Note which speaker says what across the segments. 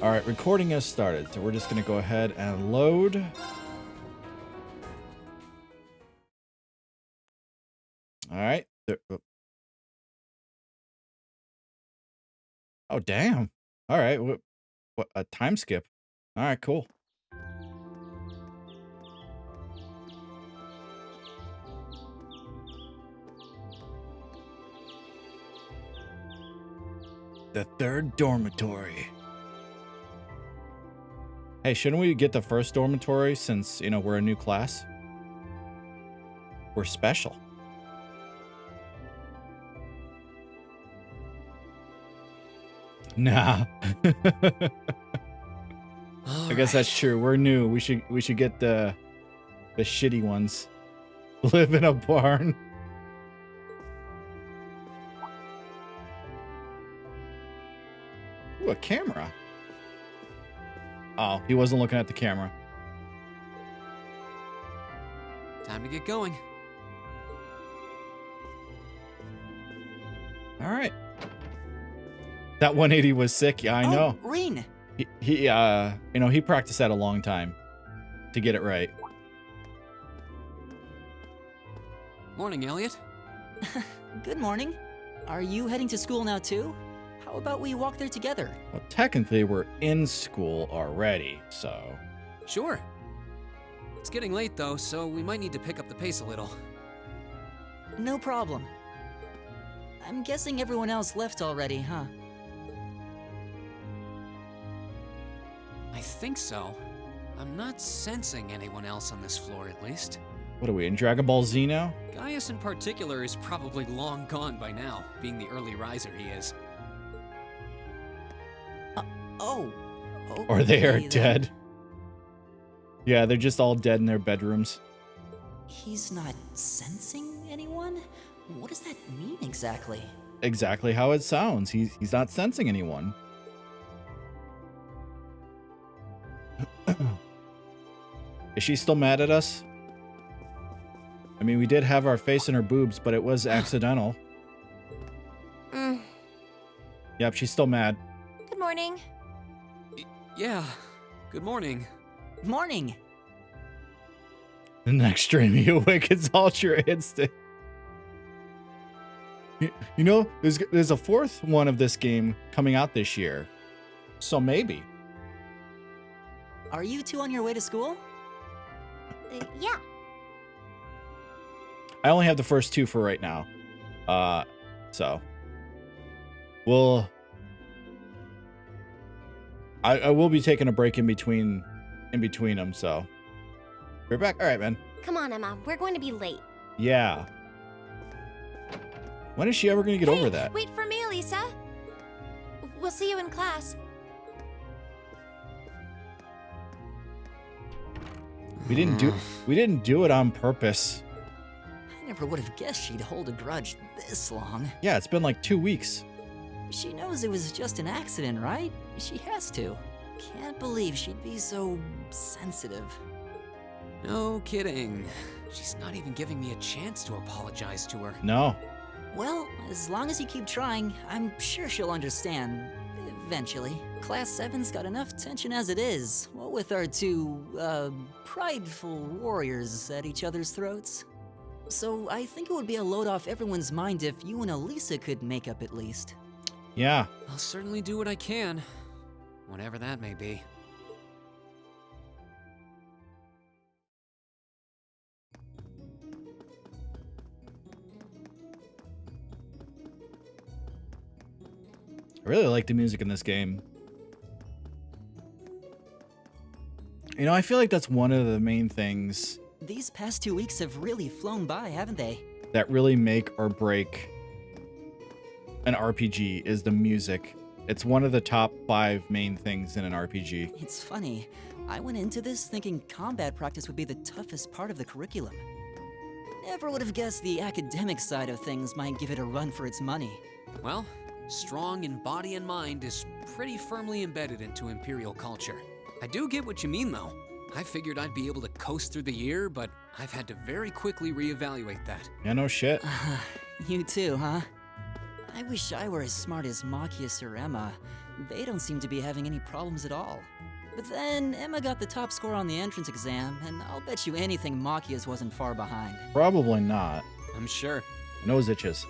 Speaker 1: All right, recording has started, so we're just gonna go ahead and load. All right. Oh, damn. All right. What a time skip. All right, cool. The third dormitory. Hey, shouldn't we get the first dormitory since, you know, we're a new class? We're special. Nah. I guess that's true. We're new. We should get the shitty ones. Live in a barn. Ooh, a camera. Oh, he wasn't looking at the camera.
Speaker 2: Time to get going.
Speaker 1: All right. That 180 was sick. Yeah, I know.
Speaker 3: Reen.
Speaker 1: He you know, he practiced that a long time to get it right.
Speaker 2: Morning, Elliot.
Speaker 3: Good morning. Are you heading to school now too? How about we walk there together?
Speaker 1: Well, technically we're in school already, so.
Speaker 2: Sure. It's getting late though, so we might need to pick up the pace a little.
Speaker 3: No problem. I'm guessing everyone else left already, huh?
Speaker 2: I think so. I'm not sensing anyone else on this floor, at least.
Speaker 1: What are we, in Dragon Ball Z now?
Speaker 2: Gaius in particular is probably long gone by now, being the early riser he is.
Speaker 3: Oh.
Speaker 1: Or they are
Speaker 3: okay, then.
Speaker 1: dead. Yeah, they're just all dead in their bedrooms.
Speaker 3: He's not sensing anyone? What does that mean exactly?
Speaker 1: Exactly how it sounds. He's not sensing anyone. Is she still mad at us? I mean, we did have our face in her boobs, but it was accidental. Yep, she's still mad.
Speaker 4: Good morning.
Speaker 2: Yeah, good morning.
Speaker 3: Morning.
Speaker 1: The next stream, he awakens Ultra Instinct. You know, there's a fourth one of this game coming out this year. So maybe.
Speaker 3: Are you two on your way to school?
Speaker 4: Yeah.
Speaker 1: I only have the first two for right now. So. We'll... I will be taking a break in between them, so. We're back. All right, man.
Speaker 4: Come on, Emma. We're going to be late.
Speaker 1: Yeah. When is she ever going to get over that?
Speaker 4: Wait for me, Lisa. We'll see you in class.
Speaker 1: We didn't do it on purpose.
Speaker 3: I never would have guessed she'd hold a grudge this long.
Speaker 1: Yeah, it's been like 2 weeks.
Speaker 3: She knows it was just an accident, right? She has to. Can't believe she'd be so sensitive.
Speaker 2: No kidding. She's not even giving me a chance to apologize to her.
Speaker 1: No.
Speaker 3: Well, as long as you keep trying, I'm sure she'll understand. Eventually. Class 7's got enough tension as it is, what with our two, prideful warriors at each other's throats. So I think it would be a load off everyone's mind if you and Elisa could make up at least.
Speaker 1: Yeah.
Speaker 2: I'll certainly do what I can, whatever that may be.
Speaker 1: I really like the music in this game. You know, I feel like that's one of the main things
Speaker 3: These past 2 weeks have really flown by, haven't they?
Speaker 1: that really make or break an RPG is the music. It's one of the top 5 main things in an RPG.
Speaker 3: It's funny. I went into this thinking combat practice would be the toughest part of the curriculum. Never would have guessed the academic side of things might give it a run for its money.
Speaker 2: Well, strong in body and mind is pretty firmly embedded into Imperial culture. I do get what you mean, though. I figured I'd be able to coast through the year, but I've had to very quickly reevaluate that.
Speaker 1: Yeah, no shit.
Speaker 3: You too, huh? I wish I were as smart as Machias or Emma, They don't seem to be having any problems at all. But then Emma got the top score on the entrance exam, and I'll bet you anything Machias wasn't far behind.
Speaker 1: Probably not.
Speaker 2: I'm sure.
Speaker 1: My nose itches.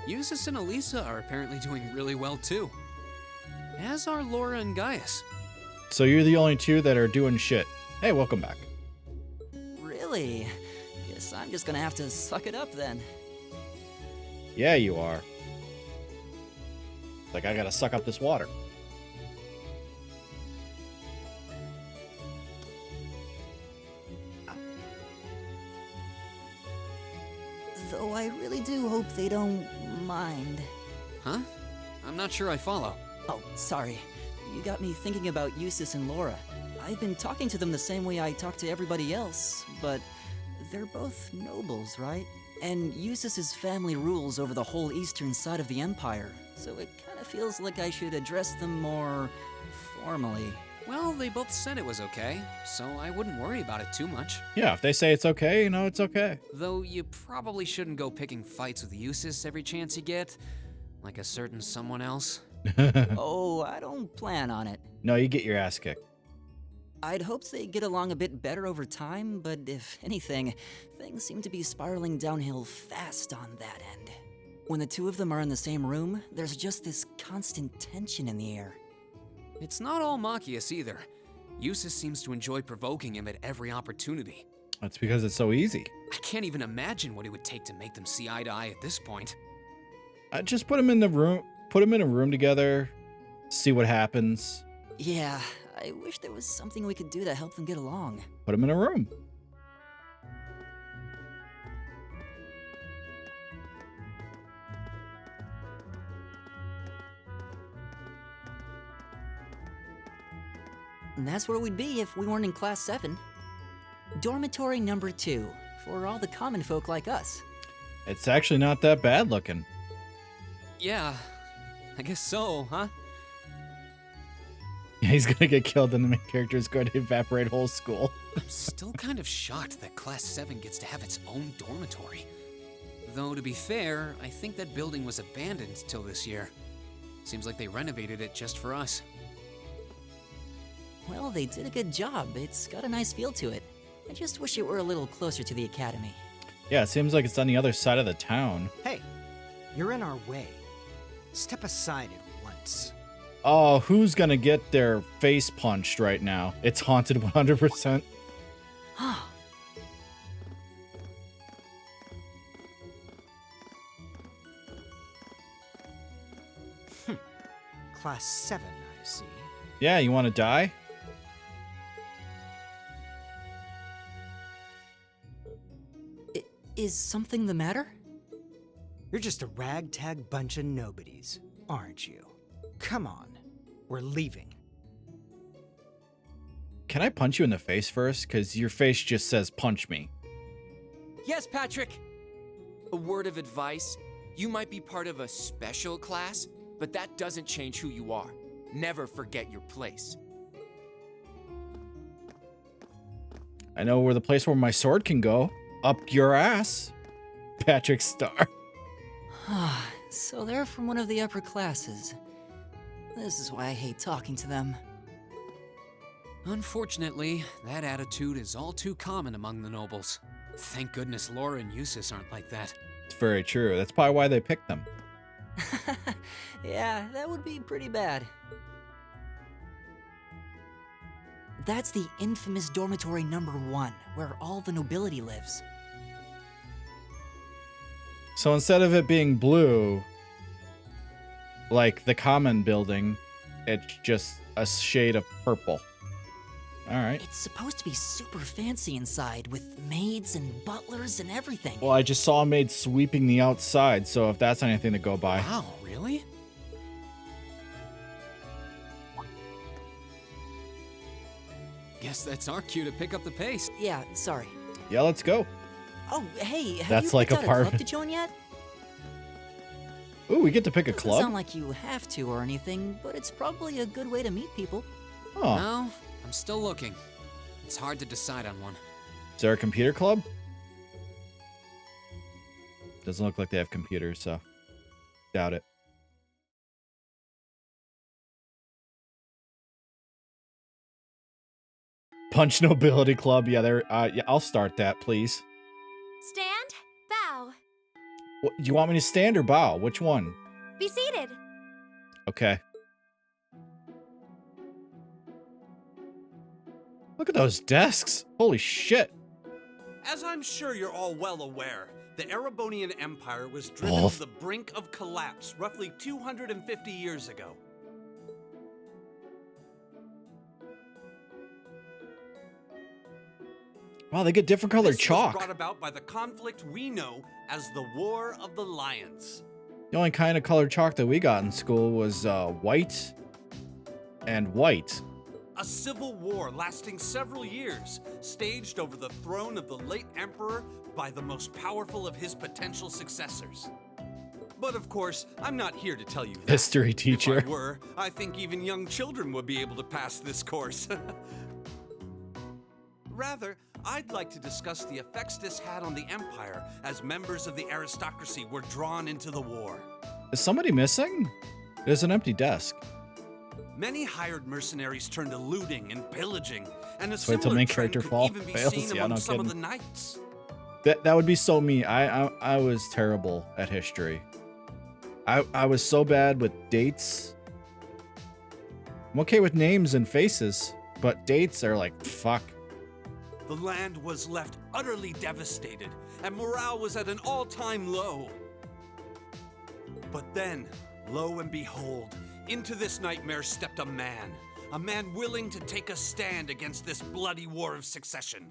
Speaker 2: Eustace and Elisa are apparently doing really well too. As are Laura and Gaius.
Speaker 1: So you're the only two that are doing shit. Hey, welcome back.
Speaker 3: Really? Guess I'm just gonna have to suck it up then.
Speaker 1: Yeah, you are. Like, I gotta suck up this water.
Speaker 3: Though I really do hope they don't mind.
Speaker 2: Huh? I'm not sure I follow.
Speaker 3: Oh, sorry. You got me thinking about Eustace and Laura. I've been talking to them the same way I talk to everybody else, but they're both nobles, right? And Eustace's family rules over the whole eastern side of the empire, so it kind of feels like I should address them more formally.
Speaker 2: Well, they both said it was okay, so I wouldn't worry about it too much.
Speaker 1: Yeah, if they say it's okay, it's okay.
Speaker 2: Though you probably shouldn't go picking fights with Eustace every chance you get, like a certain someone else.
Speaker 3: Oh, I don't plan on it.
Speaker 1: No, you get your ass kicked.
Speaker 3: I'd hoped they'd get along a bit better over time, but if anything, things seem to be spiraling downhill fast on that end. When the two of them are in the same room, there's just this constant tension in the air.
Speaker 2: It's not all Machias either. Eustace seems to enjoy provoking him at every opportunity.
Speaker 1: That's because it's so easy.
Speaker 2: I can't even imagine what it would take to make them see eye to eye at this point.
Speaker 1: I just put them in the room, put them in a room together, see what happens.
Speaker 3: Yeah, I wish there was something we could do to help them get along.
Speaker 1: Put them in a room.
Speaker 3: And that's where we'd be if we weren't in Class 7. Dormitory number 2, for all the common folk like us.
Speaker 1: It's actually not that bad looking.
Speaker 2: Yeah, I guess so, huh?
Speaker 1: He's gonna get killed and the main character is going to evaporate whole school.
Speaker 2: I'm still kind of shocked that Class 7 gets to have its own dormitory. Though, to be fair, I think that building was abandoned till this year. Seems like they renovated it just for us.
Speaker 3: Well, they did a good job. It's got a nice feel to it. I just wish it were a little closer to the academy.
Speaker 1: Yeah, it seems like it's on the other side of the town.
Speaker 5: Hey, you're in our way. Step aside at once.
Speaker 1: Oh, who's gonna get their face punched right now? It's haunted 100%.
Speaker 5: Class 7, I see.
Speaker 1: Yeah, you wanna die?
Speaker 3: Is something the matter?
Speaker 5: You're just a ragtag bunch of nobodies, aren't you? Come on, we're leaving.
Speaker 1: Can I punch you in the face first? Because your face just says punch me.
Speaker 6: Yes, Patrick! A word of advice. You might be part of a special class, but that doesn't change who you are. Never forget your place.
Speaker 1: I know where the place where my sword can go. Up your ass. Patrick Star.
Speaker 3: So they're from one of the upper classes. This is why I hate talking to them.
Speaker 2: Unfortunately, that attitude is all too common among the nobles. Thank goodness Laura and Eustace aren't like that.
Speaker 1: It's very true. That's probably why they picked them.
Speaker 3: Yeah, that would be pretty bad. That's the infamous dormitory number 1, where all the nobility lives.
Speaker 1: So instead of it being blue, like the common building, it's just a shade of purple. All right.
Speaker 3: It's supposed to be super fancy inside, with maids and butlers and everything.
Speaker 1: Well, I just saw a maid sweeping the outside, so if that's anything to go by.
Speaker 2: Wow, really? Guess that's our cue to pick up the pace.
Speaker 3: Yeah, sorry.
Speaker 1: Yeah, let's go.
Speaker 3: Oh, hey, have
Speaker 1: That's
Speaker 3: you
Speaker 1: like
Speaker 3: picked
Speaker 1: a
Speaker 3: out
Speaker 1: part-
Speaker 3: club to join yet?
Speaker 1: Ooh, we get to pick a
Speaker 3: Doesn't sound
Speaker 1: club?
Speaker 3: like you have to or anything, but it's probably a good way to meet people.
Speaker 1: Oh,
Speaker 2: No, I'm still looking. It's hard to decide on one.
Speaker 1: is there a computer club? Doesn't look like they have computers, so doubt it. Punch Nobility Club. Yeah, there. Yeah, I'll start that, please.
Speaker 4: Stand, bow,
Speaker 1: What, do you want me to stand or bow? Which one?
Speaker 4: be seated.
Speaker 1: Okay. Look at those desks. Holy shit.
Speaker 7: As I'm sure you're all well aware, the Erebonian Empire was driven
Speaker 1: Both.
Speaker 7: to the brink of collapse roughly 250 years ago.
Speaker 1: Wow, they get different colored
Speaker 7: This
Speaker 1: chalk.
Speaker 7: was brought about by the conflict we know as the War of the Lions.
Speaker 1: The only kind of colored chalk that we got in school was white and white.
Speaker 7: A civil war lasting several years, staged over the throne of the late emperor by the most powerful of his potential successors. But of course, I'm not here to tell you that.
Speaker 1: History teacher.
Speaker 7: If I were, I think even young children would be able to pass this course. Rather, I'd like to discuss the effects this had on the Empire as members of the aristocracy were drawn into the war.
Speaker 1: Is somebody missing? There's an empty desk.
Speaker 7: Many hired mercenaries turned to looting and pillaging, and a
Speaker 1: Wait till
Speaker 7: similar
Speaker 1: main
Speaker 7: trend
Speaker 1: character
Speaker 7: could even be
Speaker 1: fails.
Speaker 7: seen
Speaker 1: Yeah,
Speaker 7: among
Speaker 1: no
Speaker 7: some of the
Speaker 1: kidding.
Speaker 7: knights.
Speaker 1: That would be so me. I was terrible at history. I was so bad with dates. I'm okay with names and faces, but dates are like, fuck.
Speaker 7: The land was left utterly devastated, and morale was at an all-time low. But then, lo and behold, into this nightmare stepped a man willing to take a stand against this bloody war of succession.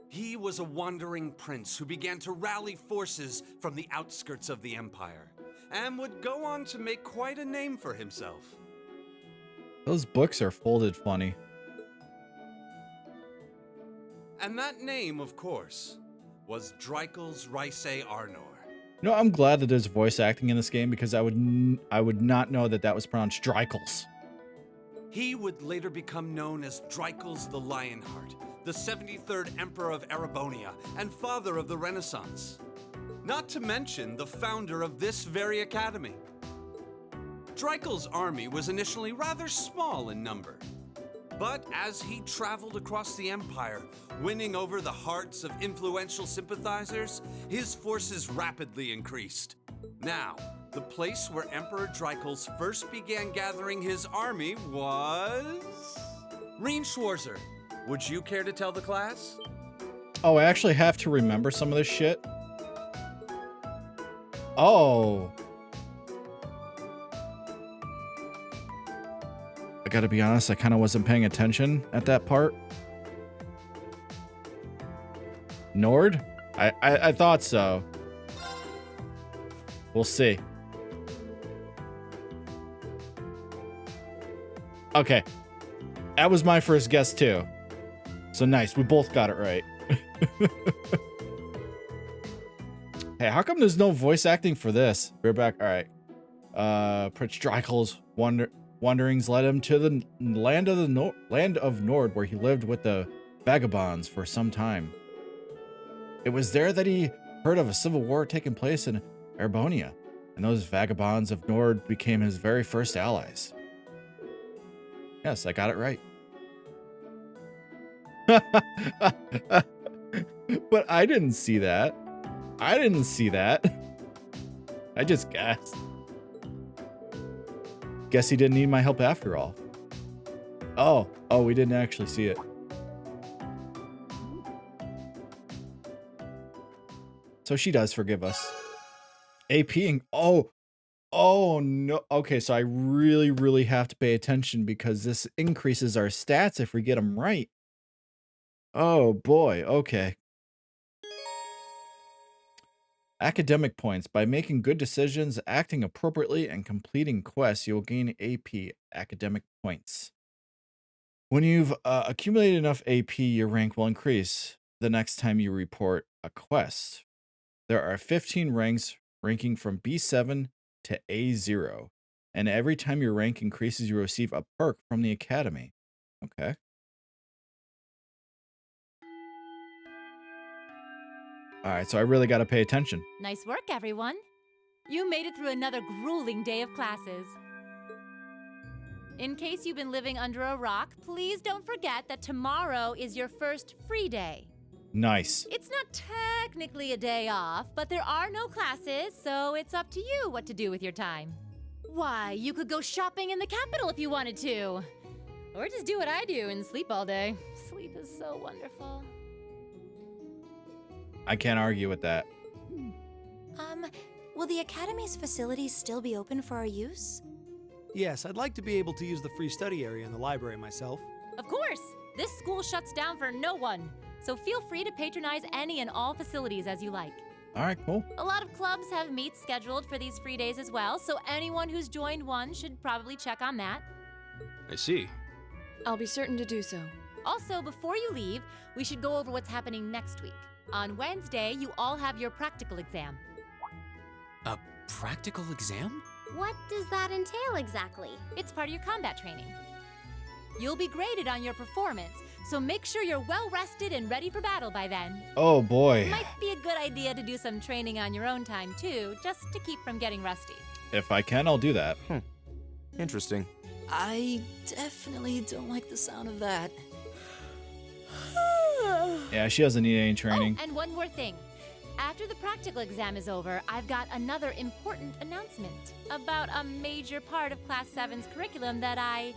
Speaker 7: He was a wandering prince who began to rally forces from the outskirts of the empire, and would go on to make quite a name for himself.
Speaker 1: Those books are folded funny.
Speaker 7: And that name, of course, was Dreikel's Rice Arnor.
Speaker 1: You know, I'm glad that there's voice acting in this game because I would not know that was pronounced Dreikels.
Speaker 7: He would later become known as Dreikel's the Lionheart, the 73rd Emperor of Erebonia, and father of the Renaissance. Not to mention the founder of this very academy. Dreikel's army was initially rather small in number, but as he traveled across the empire, winning over the hearts of influential sympathizers, his forces rapidly increased. Now, the place where Emperor Dreikels first began gathering his army was... Reen Schwarzer, would you care to tell the class?
Speaker 1: Oh, I actually have to remember some of this shit. Oh. I gotta be honest, I kind of wasn't paying attention at that part. Nord? I thought so. We'll see. Okay. That was my first guess too. So nice, we both got it right. Hey, how come there's no voice acting for this? We're back. All right. Prince Dreikel's wanderings led him to the land of Nord, where he lived with the vagabonds for some time. It was there that he heard of a civil war taking place in Erebonia, and those vagabonds of Nord became his very first allies. Yes, I got it right. But I didn't see that. I didn't see that. I just guessed. Guess he didn't need my help after all. Oh, we didn't actually see it. So she does forgive us. APing. Oh no. Okay, so I really have to pay attention because this increases our stats if we get them right. Oh boy. Okay. Academic points. By making good decisions, acting appropriately, and completing quests, you'll gain AP academic points. When you've accumulated enough AP, your rank will increase the next time you report a quest. There are 15 ranks ranking from B7 to A0, and every time your rank increases, you receive a perk from the academy. Okay. All right, so I really got to pay attention.
Speaker 8: Nice work, everyone. You made it through another grueling day of classes. In case you've been living under a rock, please don't forget that tomorrow is your first free day.
Speaker 1: Nice.
Speaker 8: It's not technically a day off, but there are no classes, so it's up to you what to do with your time. Why, you could go shopping in the capital if you wanted to. Or just do what I do and sleep all day. Sleep is so wonderful.
Speaker 1: I can't argue with that.
Speaker 4: Will the Academy's facilities still be open for our use?
Speaker 9: Yes, I'd like to be able to use the free study area in the library myself.
Speaker 8: Of course! This school shuts down for no one, so feel free to patronize any and all facilities as you like.
Speaker 1: All right, cool.
Speaker 8: A lot of clubs have meets scheduled for these free days as well, so anyone who's joined one should probably check on that.
Speaker 9: I see.
Speaker 10: I'll be certain to do so.
Speaker 8: Also, before you leave, we should go over what's happening next week. On Wednesday, you all have your practical exam.
Speaker 2: A practical exam?
Speaker 4: What does that entail exactly?
Speaker 8: It's part of your combat training. You'll be graded on your performance, so make sure you're well rested and ready for battle by then.
Speaker 1: Oh boy.
Speaker 8: Might be a good idea to do some training on your own time too, just to keep from getting rusty.
Speaker 1: If I can, I'll do that.
Speaker 9: Interesting.
Speaker 3: I definitely don't like the sound of that.
Speaker 1: Yeah, she doesn't need any training.
Speaker 8: Oh, and one more thing. After the practical exam is over, I've got another important announcement about a major part of Class 7's curriculum that I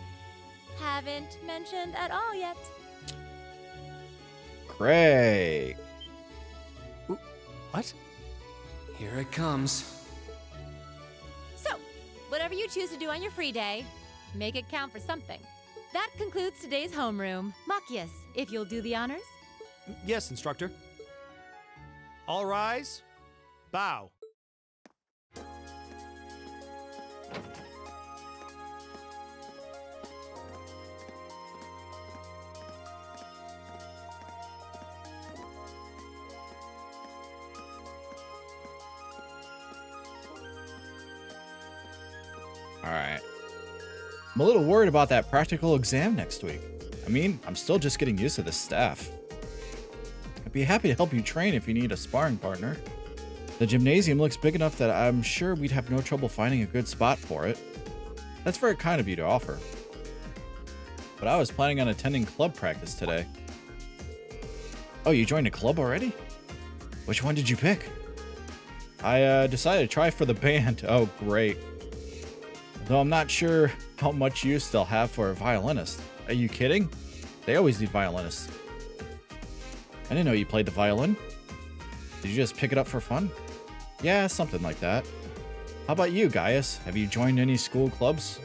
Speaker 8: haven't mentioned at all yet.
Speaker 1: Great.
Speaker 9: What?
Speaker 2: Here it comes.
Speaker 8: So, whatever you choose to do on your free day, make it count for something. That concludes today's homeroom. Machias, if you'll do the honors.
Speaker 9: Yes, instructor. All rise. Bow.
Speaker 1: All right. I'm a little worried about that practical exam next week. I mean, I'm still just getting used to the staff. I'd be happy to help you train if you need a sparring partner. The gymnasium looks big enough that I'm sure we'd have no trouble finding a good spot for it. That's very kind of you to offer. But I was planning on attending club practice today. Oh, you joined a club already? Which one did you pick? I decided to try for the band. Oh, great. Though I'm not sure how much use they'll have for a violinist. Are you kidding? They always need violinists. I didn't know you played the violin. Did you just pick it up for fun? Yeah, something like that. How about you, Gaius? Have you joined any school clubs?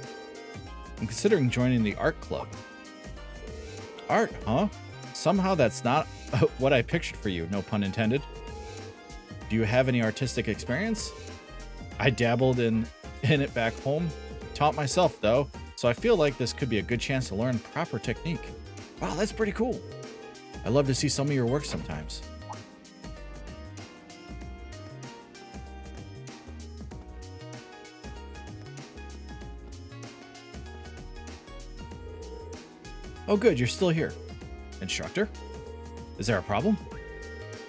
Speaker 1: I'm considering joining the art club. Art, huh? Somehow that's not what I pictured for you, no pun intended. Do you have any artistic experience? I dabbled in it back home. Taught myself, though, so I feel like this could be a good chance to learn proper technique. Wow, that's pretty cool. I'd love to see some of your work sometimes. Oh good, you're still here. Instructor? Is there a problem?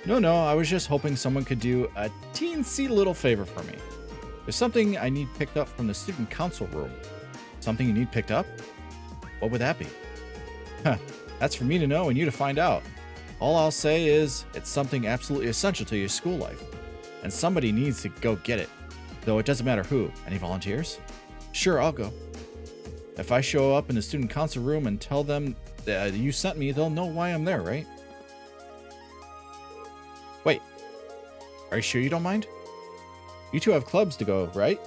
Speaker 1: No, I was just hoping someone could do a teensy little favor for me. There's something I need picked up from the student council room. Something you need picked up? What would that be? That's for me to know and you to find out. All I'll say is it's something absolutely essential to your school life. And somebody needs to go get it. Though it doesn't matter who. Any volunteers? Sure, I'll go. If I show up in the student council room and tell them that you sent me, they'll know why I'm there, right? Wait. Are you sure you don't mind? You two have clubs to go, right?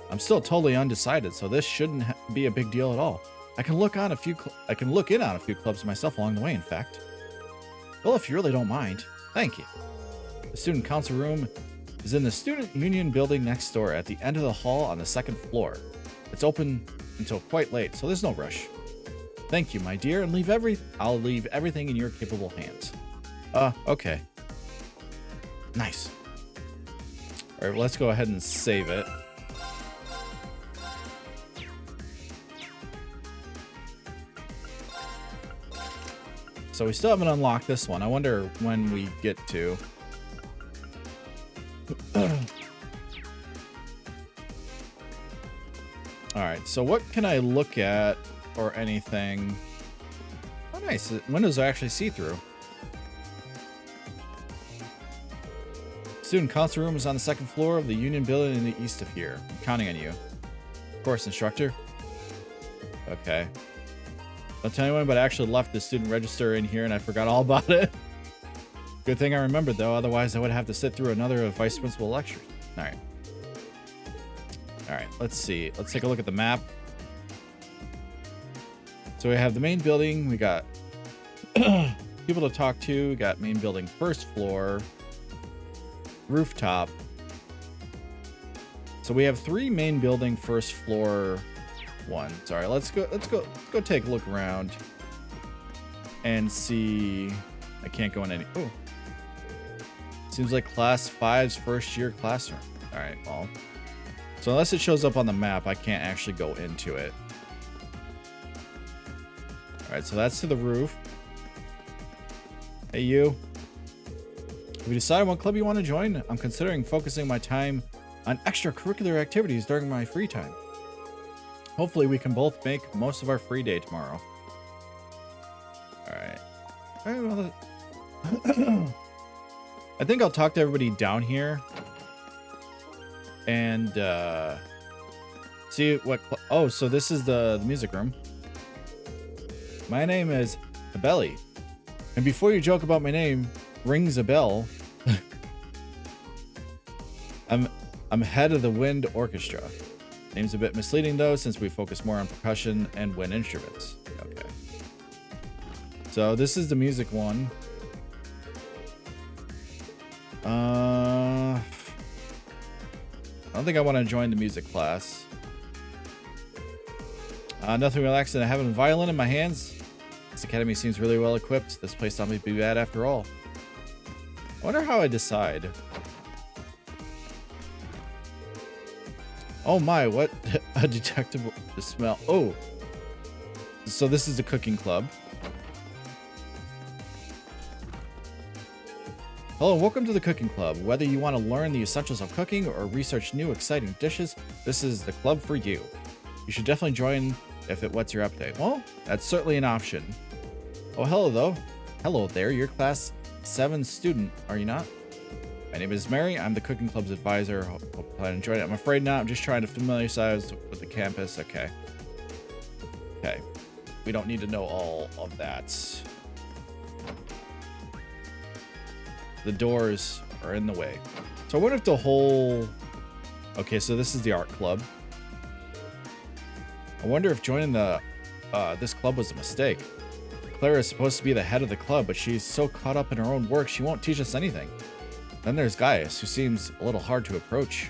Speaker 1: I'm still totally undecided, so this shouldn't be a big deal at all. I can look in on a few clubs myself along the way, in fact. Well, if you really don't mind, thank you. The student council room is in the student union building next door at the end of the hall on the second floor. It's open until quite late, so there's no rush. Thank you, my dear, and I'll leave everything in your capable hands. Okay. Nice. All right, let's go ahead and save it. So we still haven't unlocked this one. I wonder when we get to. All right, So what can I look at or anything? Oh, nice. Windows are actually see-through. Student council room is on the second floor of the Union Building in the east of here. I'm counting on you. Of course, instructor. Okay. Don't tell anyone, but I actually left the student register in here and I forgot all about it. Good thing I remembered, though. Otherwise, I would have to sit through another of vice principal lectures. All right. All right, let's see. Let's take a look at the map. So we have the main building. We got people to talk to. We got main building first floor, rooftop. So we have 3 main building first floor ones. All right, let's go take a look around and see. I can't go in any. Oh, seems like class 5's first year classroom. All right, well, so unless it shows up on the map, I can't actually go into it. All right, so that's to the roof. Hey, you. Have you decided what club you want to join? I'm considering focusing my time on extracurricular activities during my free time. Hopefully, we can both make most of our free day tomorrow. All right. All right, well, I think I'll talk to everybody down here and see what. Oh, so this is the music room. My name is Belly, and before you joke about my name rings a bell, I'm head of the wind orchestra. Name's a bit misleading though, since we focus more on percussion and wind instruments. Okay. So this is the music one. I don't think I want to join the music class. Nothing relaxing. I have a violin in my hands. This academy seems really well equipped. This place not may be bad after all. I wonder how I decide. Oh my, what a detectable smell. Oh, so this is the cooking club. Hello, welcome to the cooking club. Whether you want to learn the essentials of cooking or research new exciting dishes, this is the club for you. You should definitely join if it whets your appetite. Well, that's certainly an option. Oh, hello though. Hello there, you're class 7 student, are you not? My name is Mary. I'm the cooking club's advisor. Hope I enjoyed it. I'm afraid not. I'm just trying to familiarize with the campus. Okay. Okay. We don't need to know all of that. The doors are in the way. So I wonder if the whole... Okay, so this is the art club. I wonder if joining the this club was a mistake. Clara is supposed to be the head of the club, but she's so caught up in her own work, she won't teach us anything. Then there's Gaius, who seems a little hard to approach.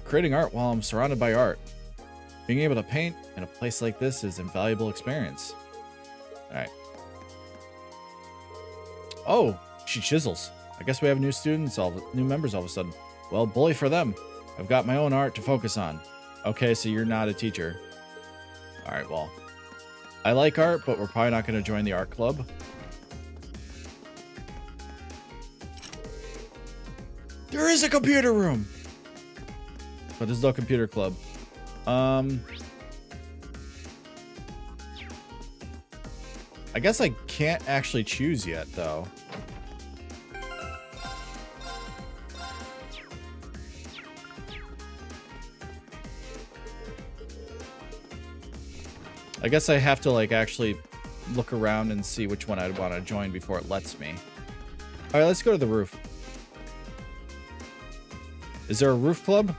Speaker 1: Creating art while I'm surrounded by art. Being able to paint in a place like this is an invaluable experience. Alright. Oh, she chisels. I guess we have new members all of a sudden. Well, bully for them. I've got my own art to focus on. Okay, so you're not a teacher. Alright, well. I like art, but we're probably not going to join the art club. There is a computer room! But there's no computer club. I guess I can't actually choose yet, though. I guess I have to, like, actually look around and see which one I'd want to join before it lets me. All right, let's go to the roof. Is there a roof club?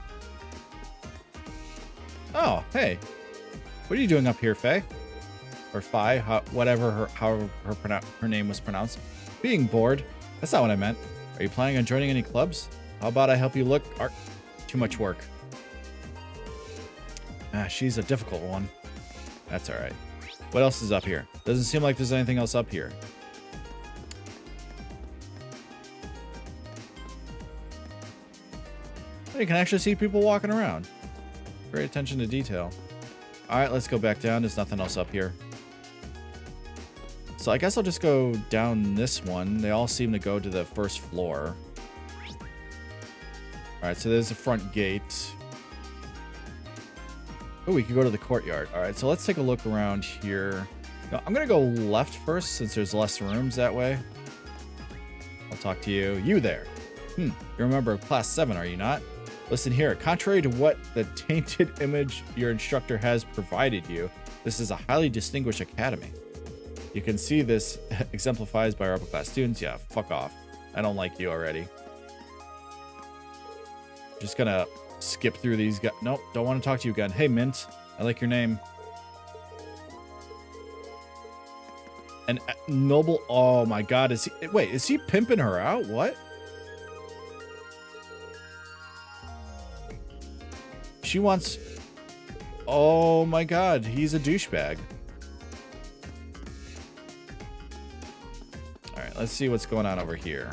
Speaker 1: Oh, hey. What are you doing up here, Faye? Or Fi, whatever her name was pronounced. Being bored. That's not what I meant. Are you planning on joining any clubs? How about I help you look? Art. Too much work. She's a difficult one. That's all right. What else is up here? Doesn't seem like there's anything else up here. You can actually see people walking around. Great attention to detail. All right, let's go back down. There's nothing else up here. So I guess I'll just go down this one. They all seem to go to the first floor. All right, so there's the front gate. Oh, we could go to the courtyard. All right, so let's take a look around here. No, I'm gonna go left first since there's less rooms that way. I'll talk to you. You there. You're a member of Class 7, are you not? Listen here. Contrary to what the tainted image your instructor has provided you, this is a highly distinguished academy. You can see this exemplifies by our upper class students. Yeah, fuck off. I don't like you already. Just gonna skip through these guys. Nope, don't want to talk to you again. Hey, Mint. I like your name. And Noble. Oh my God. Is he? Wait, is he pimping her out? What? She wants. Oh my God. He's a douchebag. All right, let's see what's going on over here.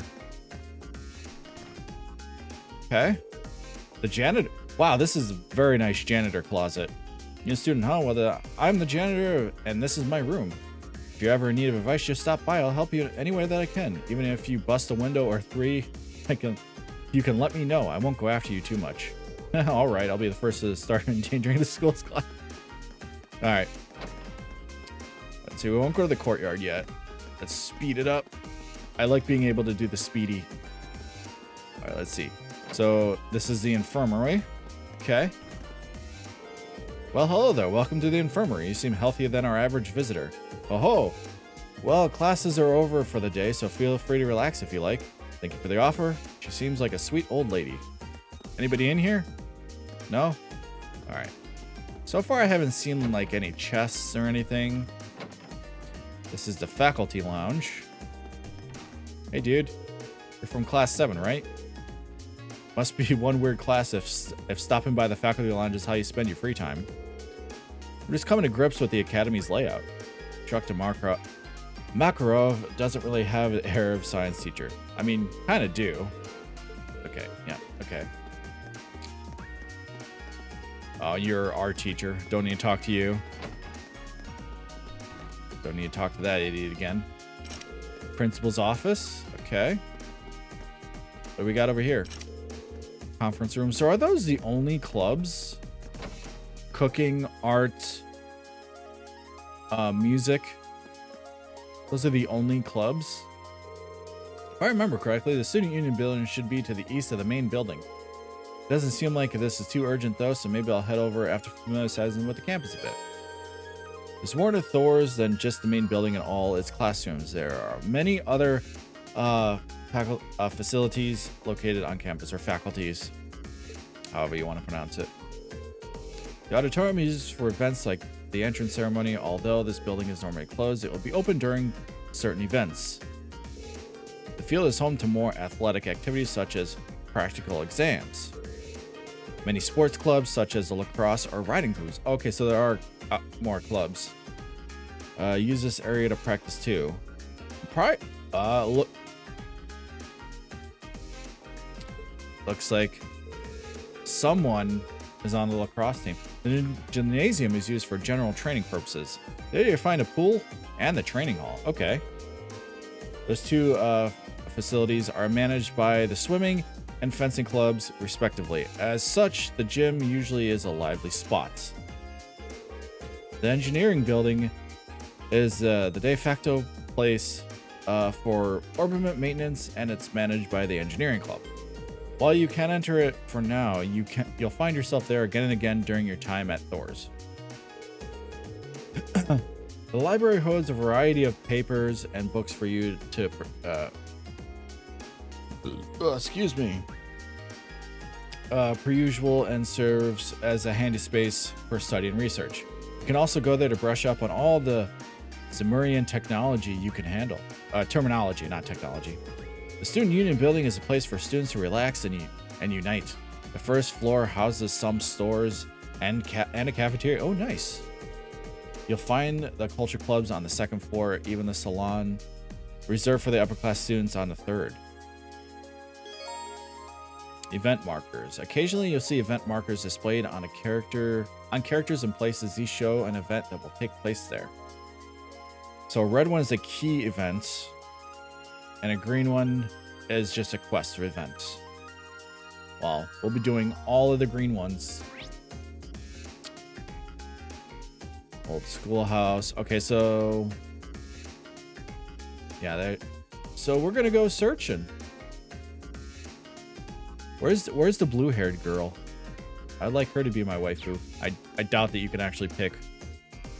Speaker 1: Okay. The janitor. Wow, this is a very nice janitor closet. You're a student, huh? Well, I'm the janitor, and this is my room. If you're ever in need of advice, just stop by. I'll help you any way that I can. Even if you bust a window or three, you can let me know. I won't go after you too much. All right, I'll be the first to start endangering the school's class. All right. Let's see. We won't go to the courtyard yet. Let's speed it up. I like being able to do the speedy. All right, let's see. So this is the infirmary. Okay. Well, hello there. Welcome to the infirmary. You seem healthier than our average visitor. Oh ho. Well, classes are over for the day, so feel free to relax if you like. Thank you for the offer. She seems like a sweet old lady. Anybody in here? No? All right. So far, I haven't seen like any chests or anything. This is the faculty lounge. Hey, dude. You're from class 7, right? Must be one weird class if stopping by the faculty lounge is how you spend your free time. We're just coming to grips with the academy's layout. Dr. Makarov doesn't really have the air of science teacher. I mean, kind of do. Okay, yeah, okay. Oh, you're our teacher. Don't need to talk to you. Don't need to talk to that idiot again. Principal's office. Okay. What do we got over here? Conference room. So are those the only clubs? Cooking, art, music. Those are the only clubs. If I remember correctly, the student union building should be to the east of the main building. Doesn't seem like this is too urgent though, so maybe I'll head over after familiarizing with the campus a bit. There's more to Thor's than just the main building and all its classrooms. There are many other facilities located on campus, or faculties, however you want to pronounce it. The auditorium is used for events like the entrance ceremony. Although this building is normally closed, it will be open during certain events. The field is home to more athletic activities such as practical exams. Many sports clubs such as the lacrosse or riding crews. Okay, so there are more clubs. Use this area to practice too. Look. Looks like someone is on the lacrosse team. The gymnasium is used for general training purposes. There you find a pool and the training hall. Okay. Those two facilities are managed by the swimming and fencing clubs, respectively. As such, the gym usually is a lively spot. The engineering building is the de facto place for armament maintenance, and it's managed by the engineering club. While you can't enter it for now, you'll find yourself there again and again during your time at Thor's. The library holds a variety of papers and books for you to per usual, and serves as a handy space for study and research. You can also go there to brush up on all the Zemurian technology you can handle. Terminology, not technology. The Student Union building is a place for students to relax and unite. The first floor houses some stores and a cafeteria. Oh, nice. You'll find the culture clubs on the second floor, even the salon reserved for the upper class students on the third. Event markers. Occasionally you'll see event markers displayed on characters and places. These show an event that will take place there. So a red one is a key event, and a green one is just a quest or event. Well, we'll be doing all of the green ones. Old schoolhouse. Okay, so yeah, there. So we're gonna go searching. Where's the blue-haired girl? I'd like her to be my waifu. I doubt that you can actually pick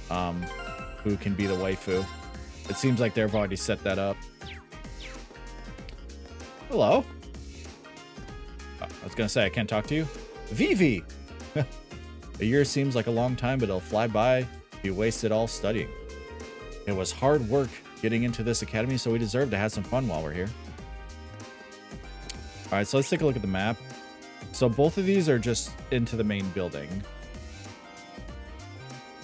Speaker 1: who can be the waifu. It seems like they've already set that up. Hello. I was gonna say I can't talk to you. Vivi. A year seems like a long time, but it'll fly by if you waste it all studying. It was hard work getting into this academy, so we deserve to have some fun while we're here. All right, so let's take a look at the map. So both of these are just into the main building.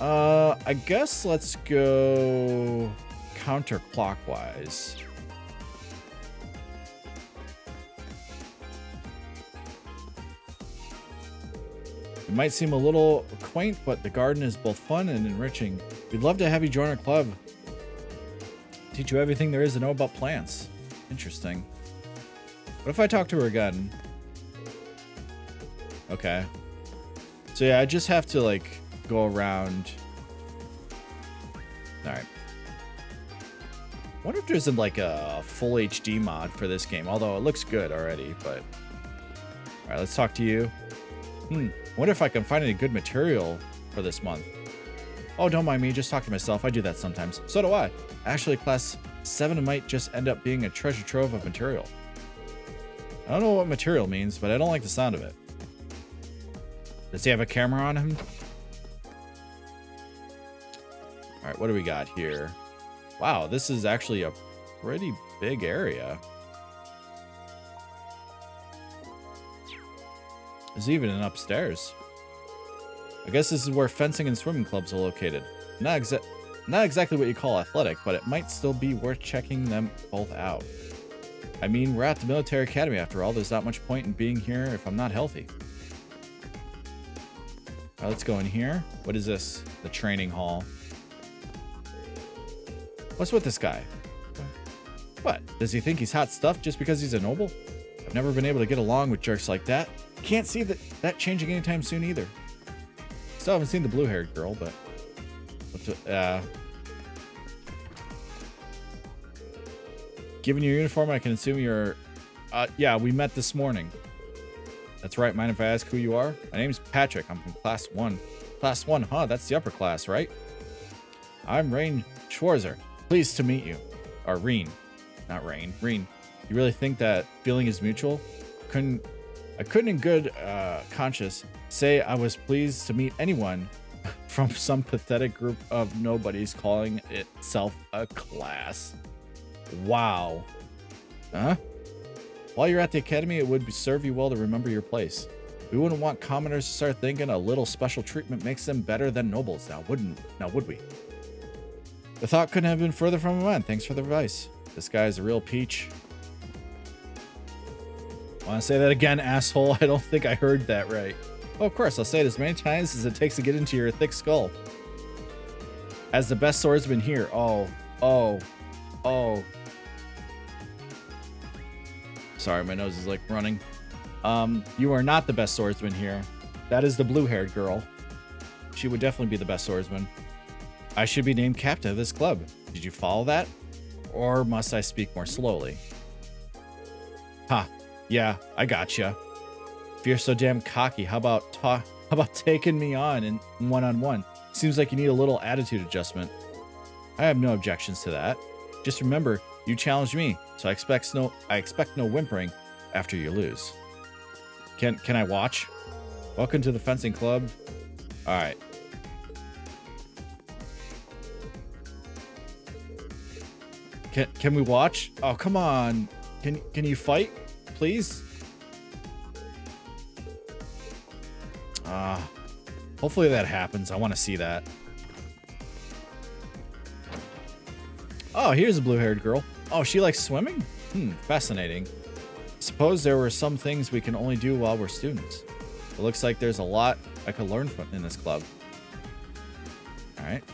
Speaker 1: I guess let's go counterclockwise. It might seem a little quaint, but the garden is both fun and enriching. We'd love to have you join our club. Teach you everything there is to know about plants. Interesting. What if I talk to her again? Okay. So yeah, I just have to like go around. All right. Wonder if there's like a full HD mod for this game, although it looks good already, but all right, let's talk to you. Wonder if I can find any good material for this month. Oh, don't mind me, just talk to myself. I do that sometimes. So do I. Actually, class 7 might just end up being a treasure trove of material. I don't know what material means, but I don't like the sound of it. Does he have a camera on him? All right, what do we got here? Wow, this is actually a pretty big area. There's even an upstairs. I guess this is where fencing and swimming clubs are located. Not exactly what you call athletic, but it might still be worth checking them both out. I mean, we're at the military academy after all. There's not much point in being here if I'm not healthy. All right, let's go in here. What is this? The training hall. What's with this guy? What? Does he think he's hot stuff just because he's a noble? I've never been able to get along with jerks like that. Can't see that changing anytime soon either. Still haven't seen the blue-haired girl, but given your uniform, I can assume you're yeah, we met this morning. That's right. Mind if I ask who you are? My name's Patrick. I'm from class 1. Class 1, huh? That's the upper class, right? I'm Rain Schwarzer. Pleased to meet you. Or Reen. Not Rain. Reen. You really think that feeling is mutual? I couldn't in good conscience say I was pleased to meet anyone from some pathetic group of nobodies calling itself a class. Wow. Huh? While you're at the academy, it would serve you well to remember your place. We wouldn't want commoners to start thinking a little special treatment makes them better than nobles now, would we? The thought couldn't have been further from my mind. Thanks for the advice. This guy's a real peach. Want to say that again, asshole? I don't think I heard that right. Oh, of course, I'll say it as many times as it takes to get into your thick skull. As the best swordsman here. Oh. Sorry, my nose is like running. You are not the best swordsman here. That is the blue-haired girl. She would definitely be the best swordsman. I should be named captain of this club. Did you follow that? Or must I speak more slowly? Ha. Yeah, I gotcha. If you're so damn cocky, how about taking me on in one-on-one? Seems like you need a little attitude adjustment. I have no objections to that. Just remember, you challenged me, so I expect no whimpering after you lose. Can I watch? Welcome to the fencing club. All right. Can we watch? Oh, come on. Can you fight, please? Hopefully that happens. I want to see that. Oh, here's a blue-haired girl. Oh, she likes swimming? Fascinating. Suppose there were some things we can only do while we're students. It looks like there's a lot I could learn from in this club. All right.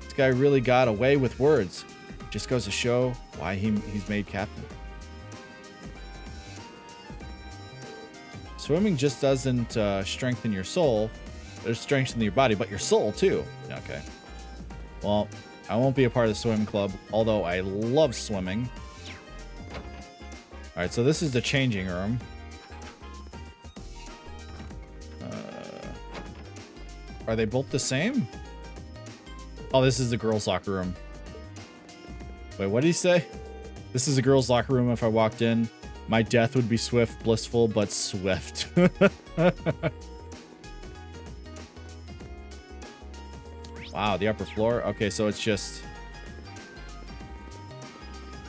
Speaker 1: This guy really got away with words. Just goes to show why he's made captain. Swimming just doesn't strengthen your soul. It strengthens your body, but your soul too. Okay. Well, I won't be a part of the swim club, although I love swimming. All right, so this is the changing room. Are they both the same? Oh, this is the girls' locker room. Wait, what did he say? This is the girls' locker room. If I walked in, my death would be swift, blissful, but swift. Wow, the upper floor. Okay, so it's just...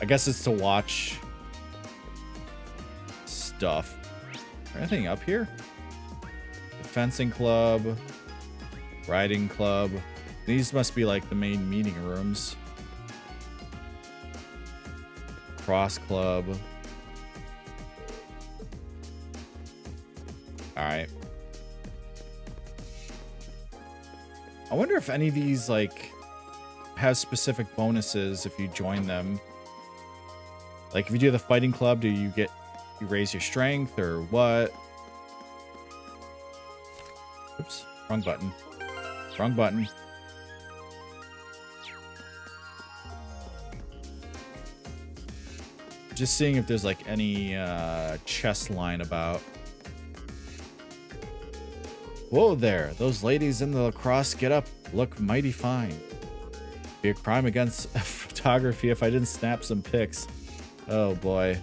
Speaker 1: I guess it's to watch stuff. Is there anything up here? The fencing club. Riding club. These must be like the main meeting rooms. Cross club. Alright. I wonder if any of these like have specific bonuses if you join them. Like if you do the fighting club, do you raise your strength or what? Oops, wrong button. Wrong button. Just seeing if there's like any chest line about. Whoa there, those ladies in the lacrosse getup look mighty fine. Be a crime against photography if I didn't snap some pics. Oh boy.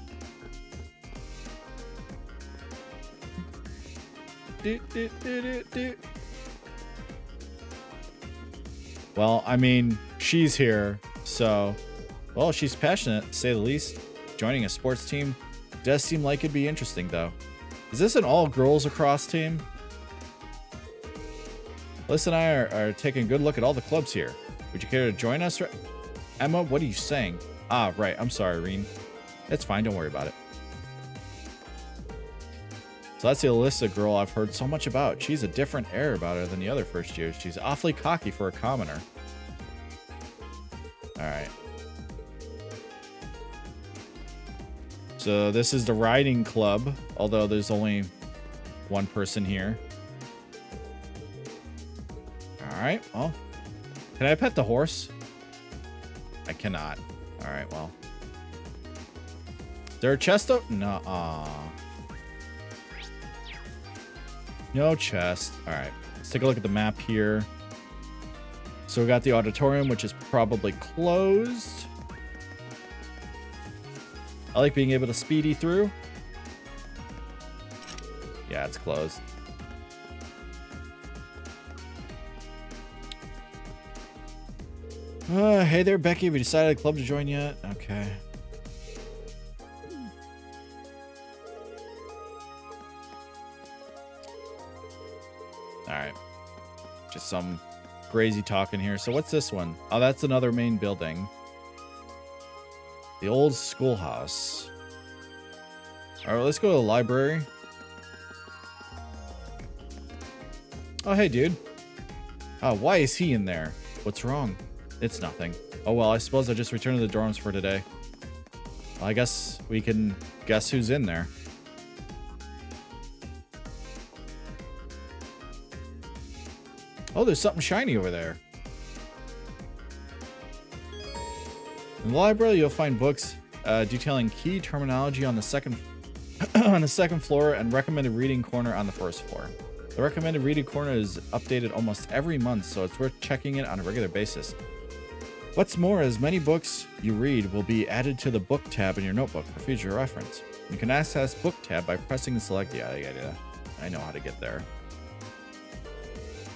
Speaker 1: Well, I mean, she's here, so... Well, she's passionate, to say the least. Joining a sports team does seem like it'd be interesting, though. Is this an all-girls lacrosse team? Liz and I are taking a good look at all the clubs here. Would you care to join us? Emma, what are you saying? Ah, right. I'm sorry, Reen. It's fine. Don't worry about it. So that's the Alyssa girl I've heard so much about. She's a different air about her than the other first years. She's awfully cocky for a commoner. All right. So this is the riding club, although there's only one person here. All right, well, can I pet the horse? I cannot. All right, well. Is there a chest up? Nuh-uh. No chest. All right, let's take a look at the map here. So we got the auditorium, which is probably closed. I like being able to speedy through. Yeah, it's closed. Hey there, Becky. Have you decided a club to join yet? Okay. Alright. Just some crazy talking here. So what's this one? Oh, that's another main building. The old schoolhouse. Alright, let's go to the library. Oh, hey, dude. Why is he in there? What's wrong? It's nothing. Oh, well, I suppose I just returned to the dorms for today. Well, I guess we can guess who's in there. Oh, there's something shiny over there. In the library, you'll find books detailing key terminology on the second on the second floor and recommended reading corner on the first floor. The recommended reading corner is updated almost every month, so it's worth checking it on a regular basis. What's more, as many books you read will be added to the book tab in your notebook for future reference. You can access book tab by pressing and select the I know how to get there.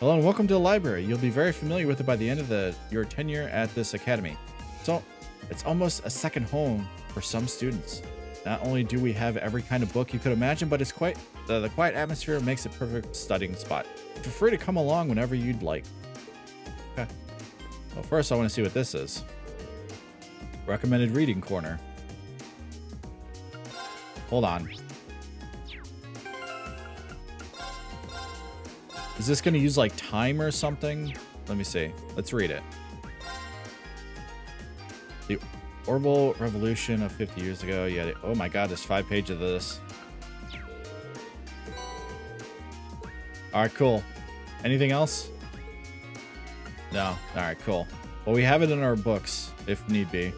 Speaker 1: Hello and welcome to the library. You'll be very familiar with it by the end of your tenure at this academy. So it's almost a second home for some students. Not only do we have every kind of book you could imagine, but it's quite the quiet atmosphere makes it a perfect studying spot. Feel free to come along whenever you'd like. Okay. Well, first I want to see what this is. Recommended reading corner. Hold on. Is this going to use like time or something? Let me see. Let's read it. The Orbital Revolution of 50 years ago. Yeah. Oh my God, there's 5 pages of this. All right, cool. Anything else? No. All right, cool. Well, we have it in our books, if need be.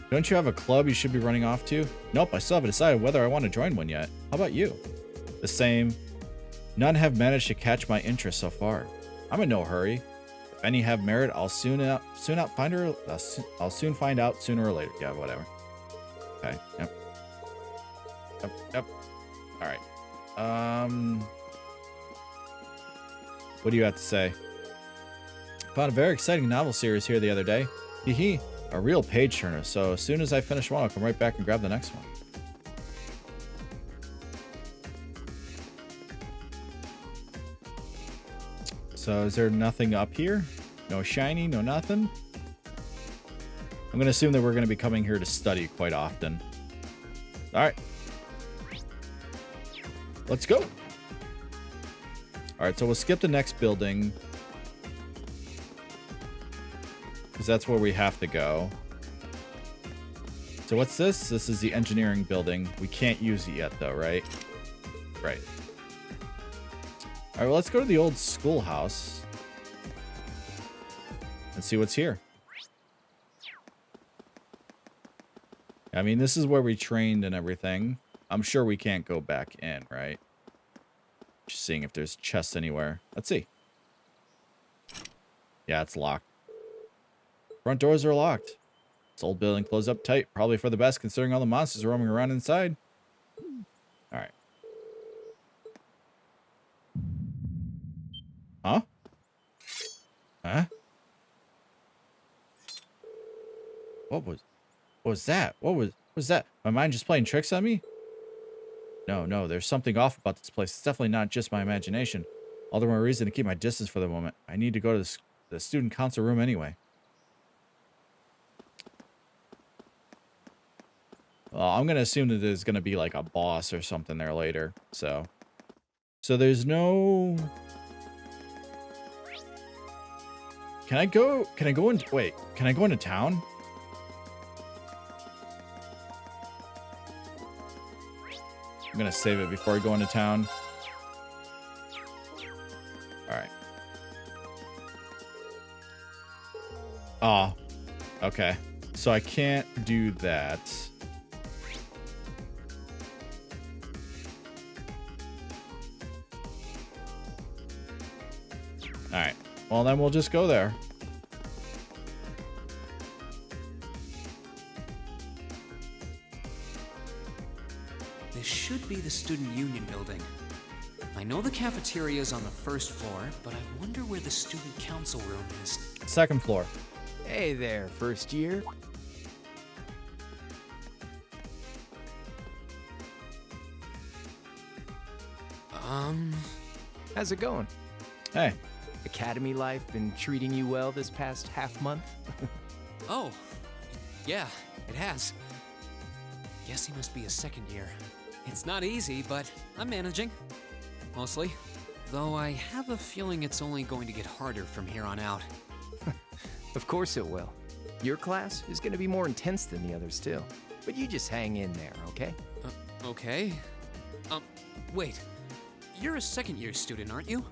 Speaker 1: Don't you have a club you should be running off to? Nope, I still haven't decided whether I want to join one yet. How about you? The same. None have managed to catch my interest so far. I'm in no hurry. If any have merit, I'll soon find out sooner or later. Yeah, whatever. Okay. Yep. Yep. All right. What do you have to say? Found a very exciting novel series here the other day. Hee hee. A real page turner. So as soon as I finish one, I'll come right back and grab the next one. So is there nothing up here? No shiny, no nothing? I'm going to assume that we're going to be coming here to study quite often. All right. Let's go. All right, so we'll skip the next building, because that's where we have to go. So what's this? This is the engineering building. We can't use it yet, though, right? Right. All right, well, let's go to the old schoolhouse and see what's here. I mean, this is where we trained and everything. I'm sure we can't go back in, right? Just seeing if there's chests anywhere. Let's see. Yeah, it's locked. Front doors are locked. This old building closed up tight. Probably for the best, considering all the monsters roaming around inside. All right. Huh? Huh? What was that? What was that? My mind just playing tricks on me? No, there's something off about this place. It's definitely not just my imagination. All the more reason to keep my distance for the moment. I need to go to the student council room anyway. Well, I'm going to assume that there's going to be like a boss or something there later. So there's no... Can I go into... Wait, can I go into town? I'm going to save it before I go into town. All right. Oh, okay. So I can't do that. All right. Well, then we'll just go there.
Speaker 2: This should be the student union building. I know the cafeteria is on the first floor, but I wonder where the student council room is.
Speaker 1: Second floor.
Speaker 11: Hey there, first year. How's it going?
Speaker 1: Hey.
Speaker 11: Academy life been treating you well this past half month?
Speaker 2: Oh, yeah, it has. Guess he must be a second year. It's not easy, but I'm managing. Mostly. Though I have a feeling it's only going to get harder from here on out.
Speaker 11: Of course it will. Your class is going to be more intense than the others too. But you just hang in there, okay?
Speaker 2: Okay. Wait. You're a second-year student, aren't you?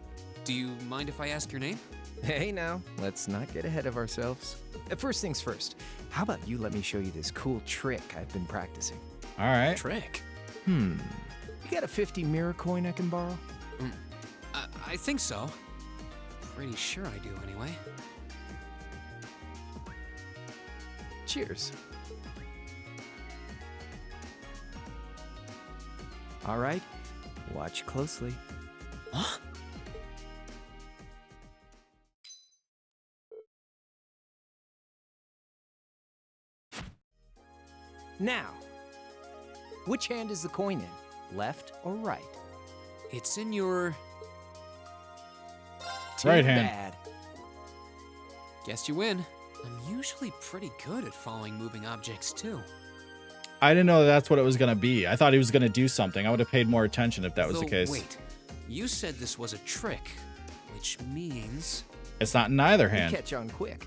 Speaker 2: Do you mind if I ask your name?
Speaker 11: Hey now, let's not get ahead of ourselves. First things first, how about you let me show you this cool trick I've been practicing?
Speaker 1: All right.
Speaker 2: Trick?
Speaker 11: You got a 50 mirror coin I can borrow?
Speaker 2: I think so. Pretty sure I do, anyway.
Speaker 11: Cheers. All right, watch closely.
Speaker 2: Huh?
Speaker 11: Now, which hand is the coin in? Left or right?
Speaker 2: It's in your...
Speaker 11: Too
Speaker 1: Right hand.
Speaker 11: bad.
Speaker 2: Guess you win. I'm usually pretty good at following moving objects, too.
Speaker 1: I didn't know that's what it was going to be. I thought he was going to do something. I would have paid more attention if that was the
Speaker 2: Though,
Speaker 1: case.
Speaker 2: Wait, you said this was a trick, which means...
Speaker 1: It's not in either
Speaker 11: You
Speaker 1: hand.
Speaker 11: catch on quick.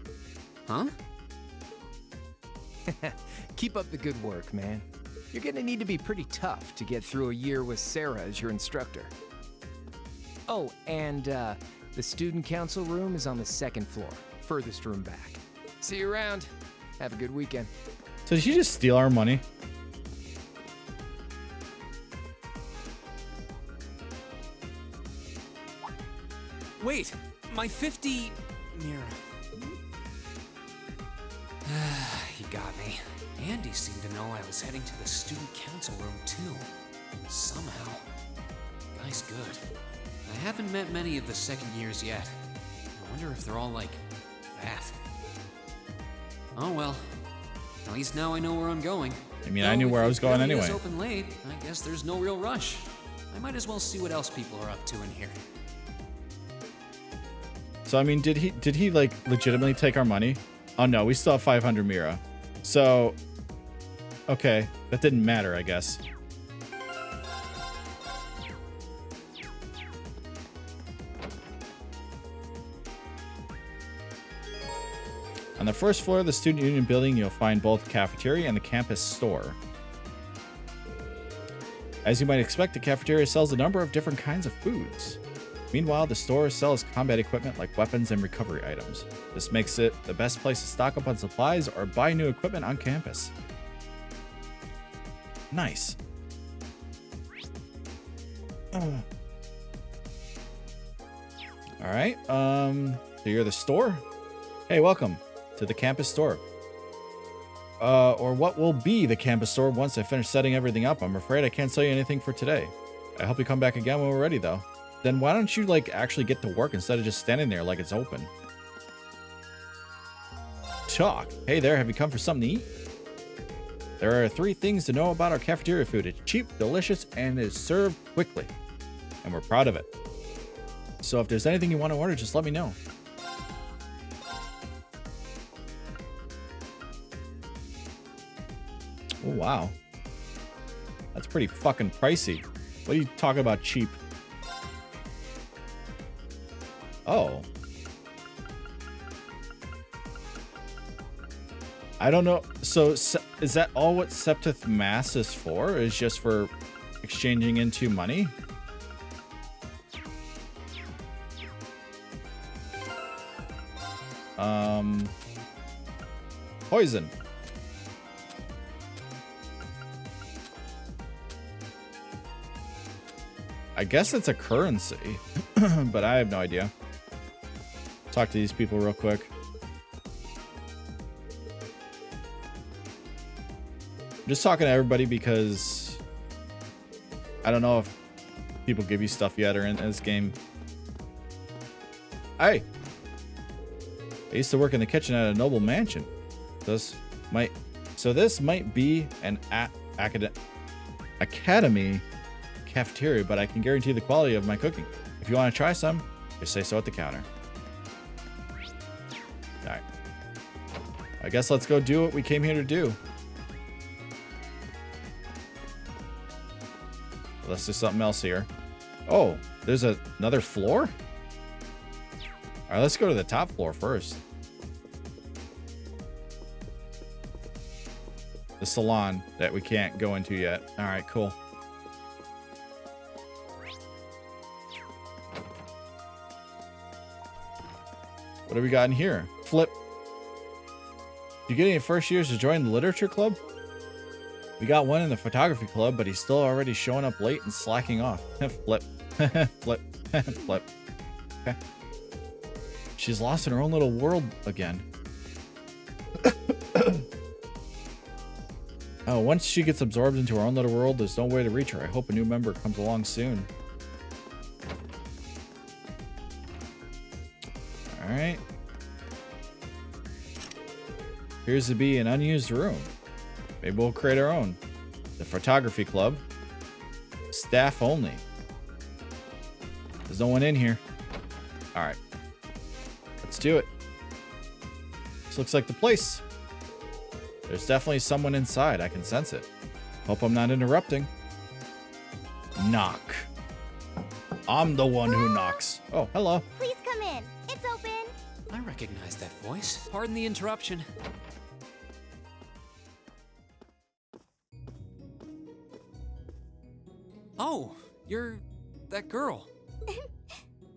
Speaker 2: Huh?
Speaker 11: Keep up the good work, man. You're gonna need to be pretty tough to get through a year with Sarah as your instructor. Oh, and the student council room is on the second floor, furthest room back. See you around. Have a good weekend.
Speaker 1: So did she just steal our money?
Speaker 2: Wait, my 50 mirror. He got me. Andy seemed to know I was heading to the student council room too. Somehow. Guy's good. I haven't met many of the second years yet. I wonder if they're all like that. Oh well. At least now I know where I'm going.
Speaker 1: I mean, I knew where I was going
Speaker 2: Though it really
Speaker 1: anyway.
Speaker 2: is open late, I guess there's no real rush. I might as well see what else people are up to in here.
Speaker 1: So I mean, did he like legitimately take our money? Oh no, we still have 500 Mira. So, okay, that didn't matter, I guess. On the first floor of the Student Union building, you'll find both the cafeteria and the campus store. As you might expect, the cafeteria sells a number of different kinds of foods. Meanwhile, the store sells combat equipment like weapons and recovery items. This makes it the best place to stock up on supplies or buy new equipment on campus. Nice. All right. So you're the store? Hey, welcome to the campus store. Or what will be the campus store once I finish setting everything up. I'm afraid I can't tell you anything for today. I hope you come back again when we're ready, though. Then why don't you, like, actually get to work instead of just standing there like it's open? Talk. Hey there, have you come for something to eat? There are 3 things to know about our cafeteria food. It's cheap, delicious, and is served quickly. And we're proud of it. So if there's anything you want to order, just let me know. Oh, wow. That's pretty fucking pricey. What are you talking about cheap? Oh. I don't know. So is that all what Septith Mass is for? Is just for exchanging into money? Poison. I guess it's a currency, but I have no idea. Talk to these people real quick. I'm just talking to everybody because I don't know if people give you stuff yet or in this game. Hey, I used to work in the kitchen at a noble mansion. This might be an academy cafeteria, but I can guarantee the quality of my cooking. If you want to try some, just say so at the counter. All right. I guess let's go do what we came here to do. Let's do something else here. Oh, there's another floor? All right, let's go to the top floor first. The salon that we can't go into yet. All right, cool. What have we got in here? Flip. You get any first years to join the literature club? We got one in the photography club, but he's still already showing up late and slacking off. Flip. Flip. Flip. Okay. She's lost in her own little world again. Oh, once she gets absorbed into her own little world, there's no way to reach her. I hope a new member comes along soon. All right. Appears to be an unused room. Maybe we'll create our own. The photography club. Staff only. There's no one in here. All right. Let's do it. This looks like the place. There's definitely someone inside. I can sense it. Hope I'm not interrupting. Knock. I'm the one who knocks. Oh, hello.
Speaker 4: Please come in. It's open.
Speaker 2: I recognize that voice. Pardon the interruption. Oh, you're that girl.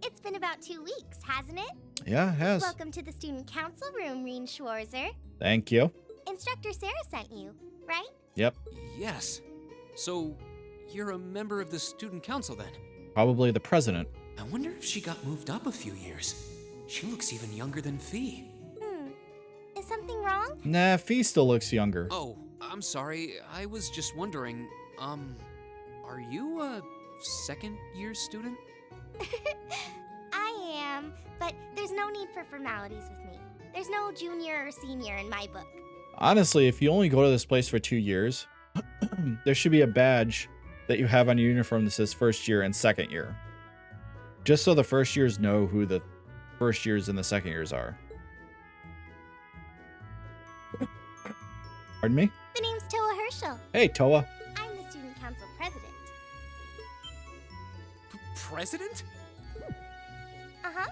Speaker 4: It's been about 2 weeks, hasn't it?
Speaker 1: Yeah, it has.
Speaker 4: Welcome to the student council room, Reen Schwarzer.
Speaker 1: Thank you.
Speaker 4: Instructor Sarah sent you, right?
Speaker 1: Yep.
Speaker 2: Yes. So, you're a member of the student council then?
Speaker 1: Probably the president.
Speaker 2: I wonder if she got moved up a few years. She looks even younger than Fee.
Speaker 4: Is something wrong?
Speaker 1: Nah, Fee still looks younger.
Speaker 2: Oh, I'm sorry. I was just wondering, are you a second-year student?
Speaker 4: I am, but there's no need for formalities with me. There's no junior or senior in my book.
Speaker 1: Honestly, if you only go to this place for 2 years, there should be a badge that you have on your uniform that says first year and second year. Just so the first years know who the first years and the second years are. Pardon me?
Speaker 4: The name's Toa Herschel.
Speaker 1: Hey, Toa.
Speaker 4: I'm the student council president.
Speaker 2: President?
Speaker 4: Uh-huh.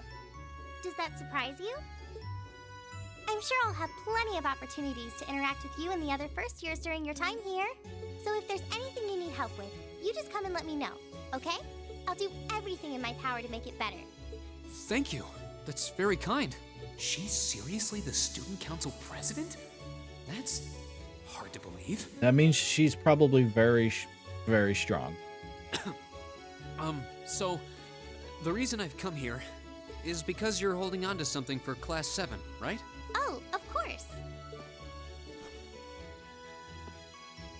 Speaker 4: Does that surprise you? I'm sure I'll have plenty of opportunities to interact with you and the other first years during your time here. So if there's anything you need help with, you just come and let me know, okay? I'll do everything in my power to make it better.
Speaker 2: Thank you. That's very kind. She's seriously the student council president? That's hard to believe.
Speaker 1: That means she's probably very strong.
Speaker 2: So, the reason I've come here is because you're holding on to something for Class 7, right?
Speaker 4: Oh, of course.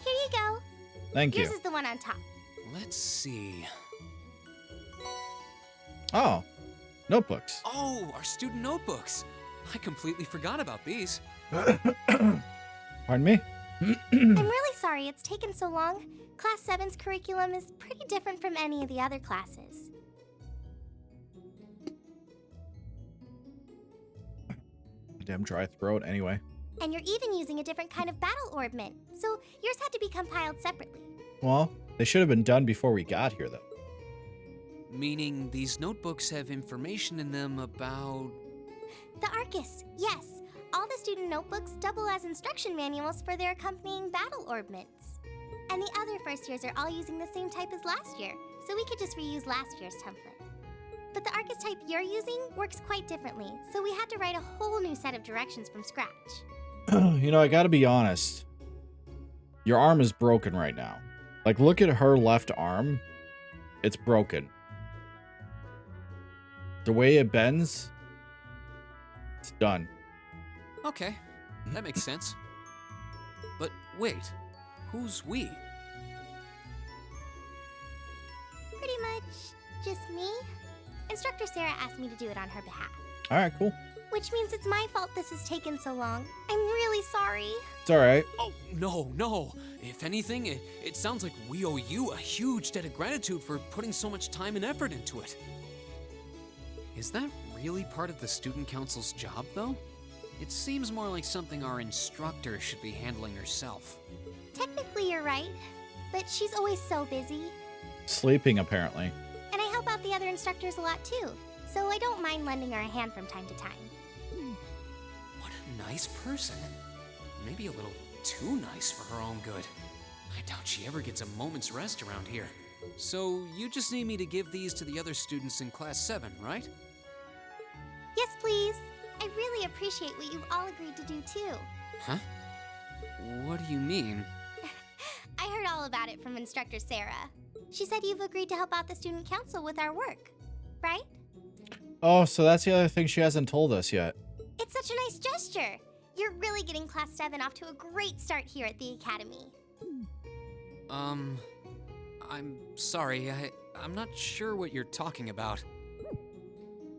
Speaker 4: Here you go.
Speaker 1: Thank you.
Speaker 4: Yours is the one on top.
Speaker 2: Let's see.
Speaker 1: Oh, notebooks.
Speaker 2: Oh, our student notebooks. I completely forgot about these.
Speaker 1: Pardon me?
Speaker 4: I'm really sorry it's taken so long. Class 7's curriculum is pretty different from any of the other classes.
Speaker 1: Damn dry throat anyway.
Speaker 4: And you're even using a different kind of battle orbment, so yours had to be compiled separately.
Speaker 1: Well, they should have been done before we got here, though.
Speaker 2: Meaning these notebooks have information in them about...
Speaker 4: The Arcus, yes. All the student notebooks double as instruction manuals for their accompanying battle orbments. And the other first years are all using the same type as last year, so we could just reuse last year's template. But the Arcus type you're using works quite differently, so we had to write a whole new set of directions from scratch.
Speaker 1: You know, I gotta be honest. Your arm is broken right now. Like, look at her left arm. It's broken. The way it bends, it's done.
Speaker 2: Okay, that makes sense. But wait, who's we?
Speaker 4: Pretty much just me. Instructor Sarah asked me to do it on her behalf.
Speaker 1: All right, cool.
Speaker 4: Which means it's my fault this has taken so long. I'm really sorry.
Speaker 1: It's all right.
Speaker 2: Oh, no. If anything, it sounds like we owe you a huge debt of gratitude for putting so much time and effort into it. Is that really part of the student council's job, though? It seems more like something our instructor should be handling herself.
Speaker 4: Technically, you're right, but she's always so busy.
Speaker 1: Sleeping, apparently.
Speaker 4: And I help out the other instructors a lot, too, so I don't mind lending her a hand from time to time.
Speaker 2: What a nice person. Maybe a little too nice for her own good. I doubt she ever gets a moment's rest around here. So, you just need me to give these to the other students in Class 7, right?
Speaker 4: Yes, please. I really appreciate what you've all agreed to do, too.
Speaker 2: Huh? What do you mean?
Speaker 4: I heard all about it from Instructor Sarah. She said you've agreed to help out the student council with our work, right?
Speaker 1: Oh, so that's the other thing she hasn't told us yet.
Speaker 4: It's such a nice gesture. You're really getting Class 7 off to a great start here at the Academy.
Speaker 2: I'm sorry, I'm not sure what you're talking about.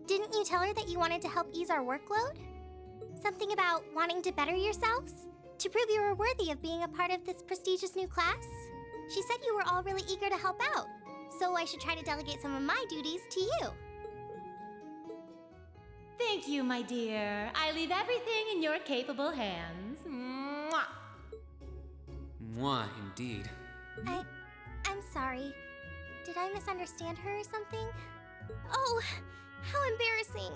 Speaker 4: Didn't you tell her that you wanted to help ease our workload? Something about wanting to better yourselves? To prove you were worthy of being a part of this prestigious new class? She said you were all really eager to help out, so I should try to delegate some of my duties to you.
Speaker 8: Thank you, my dear. I leave everything in your capable hands. Mwah.
Speaker 2: Mwah, indeed.
Speaker 4: I'm sorry. Did I misunderstand her or something? Oh, how embarrassing.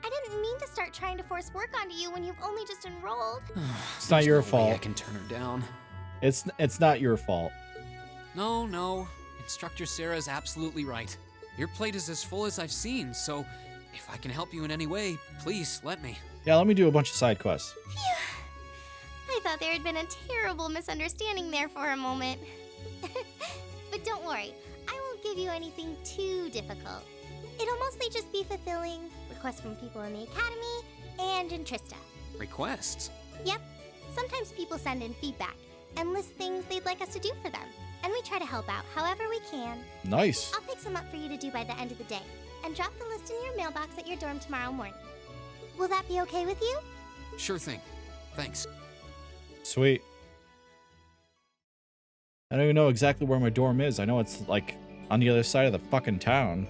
Speaker 4: I didn't mean to start trying to force work onto you when you've only just enrolled.
Speaker 1: It's not your
Speaker 2: There's no way
Speaker 1: fault.
Speaker 2: I can turn her down.
Speaker 1: It's not your fault.
Speaker 2: No. Instructor Sarah's absolutely right. Your plate is as full as I've seen, so if I can help you in any way, please let me.
Speaker 1: Yeah, let me do a bunch of side quests.
Speaker 4: I thought there had been a terrible misunderstanding there for a moment. But don't worry, I won't give you anything too difficult. It'll mostly just be fulfilling requests from people in the Academy and in Trista.
Speaker 2: Requests?
Speaker 4: Yep, sometimes people send in feedback and list things they'd like us to do for them, and we try to help out however we can.
Speaker 1: Nice.
Speaker 4: I'll pick some up for you to do by the end of the day, and drop the list in your mailbox at your dorm tomorrow morning. Will that be okay with you?
Speaker 2: Sure thing. Thanks.
Speaker 1: Sweet. I don't even know exactly where my dorm is. I know it's like on the other side of the fucking town.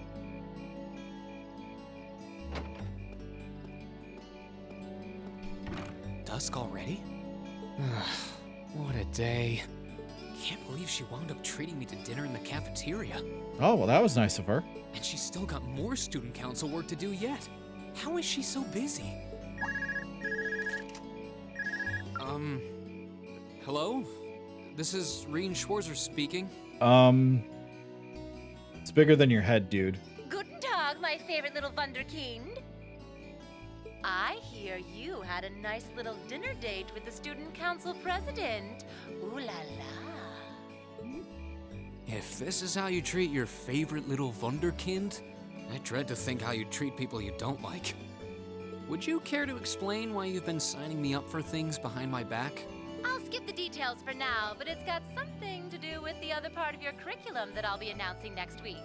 Speaker 2: Dusk already? What a day. Can't believe she wound up treating me to dinner in the cafeteria.
Speaker 1: Oh, well, that was nice of her.
Speaker 2: And she's still got more student council work to do yet. How is she so busy? Hello? This is Reen Schwarzer speaking.
Speaker 1: It's bigger than your head, dude.
Speaker 8: Guten Tag, my favorite little Wunderkind. I hear you had a nice little dinner date with the student council president. Ooh la la.
Speaker 2: If this is how you treat your favorite little Wunderkind, I dread to think how you treat people you don't like. Would you care to explain why you've been signing me up for things behind my back?
Speaker 8: I'll skip the details for now, but it's got something to do with the other part of your curriculum that I'll be announcing next week.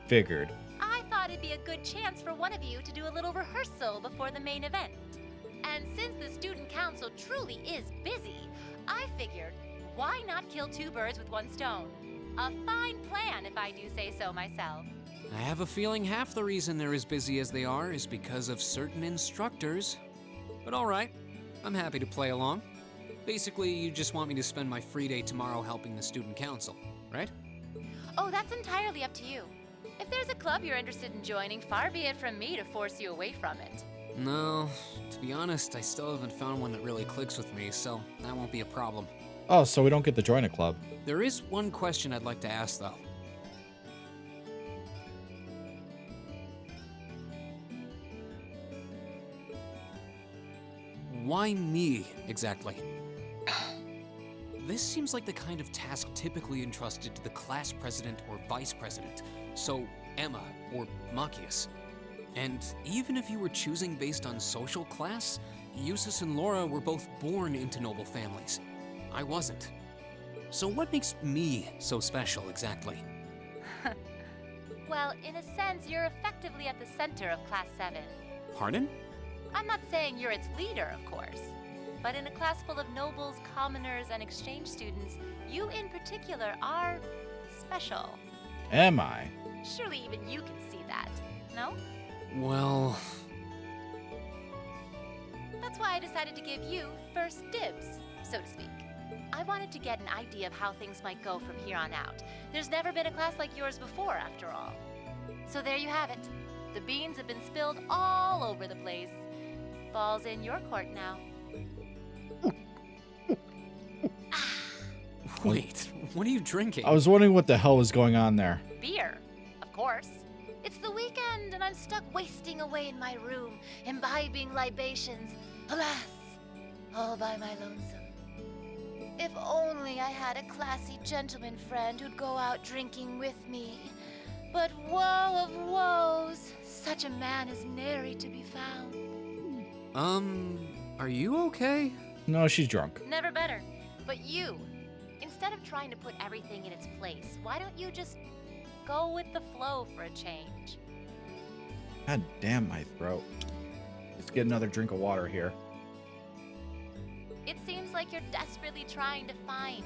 Speaker 1: Figured.
Speaker 8: I thought it'd be a good chance for one of you to do a little rehearsal before the main event. And since the student council truly is busy, I figured, why not kill two birds with one stone? A fine plan, if I do say so myself.
Speaker 2: I have a feeling half the reason they're as busy as they are is because of certain instructors. But all right, I'm happy to play along. Basically, you just want me to spend my free day tomorrow helping the student council, right?
Speaker 8: Oh, that's entirely up to you. If there's a club you're interested in joining, far be it from me to force you away from it.
Speaker 2: No, to be honest, I still haven't found one that really clicks with me, so that won't be a problem.
Speaker 1: Oh, so we don't get to join a club.
Speaker 2: There is one question I'd like to ask, though. Why me, exactly? This seems like the kind of task typically entrusted to the class president or vice president, so Emma or Machias. And even if you were choosing based on social class, Eustace and Laura were both born into noble families. I wasn't. So what makes me so special, exactly?
Speaker 8: Well, in a sense, you're effectively at the center of Class 7.
Speaker 2: Pardon?
Speaker 8: I'm not saying you're its leader, of course. But in a class full of nobles, commoners, and exchange students, you in particular are special.
Speaker 1: Am I?
Speaker 8: Surely even you can see that, no?
Speaker 2: Well...
Speaker 8: That's why I decided to give you first dibs, so to speak. I wanted to get an idea of how things might go from here on out. There's never been a class like yours before, after all. So there you have it. The beans have been spilled all over the place. Ball's in your court now.
Speaker 2: Wait, what are you drinking?
Speaker 1: I was wondering what the hell was going on there.
Speaker 8: Beer, of course. It's the weekend and I'm stuck wasting away in my room, imbibing libations. Alas, all by my lonesome. If only I had a classy gentleman friend who'd go out drinking with me. But woe of woes, such a man is nary to be found.
Speaker 2: Are you okay?
Speaker 1: No, she's drunk.
Speaker 8: Never better. But you, instead of trying to put everything in its place, why don't you just go with the flow for a change?
Speaker 1: God damn my throat. Let's get another drink of water here.
Speaker 8: It seems like you're desperately trying to find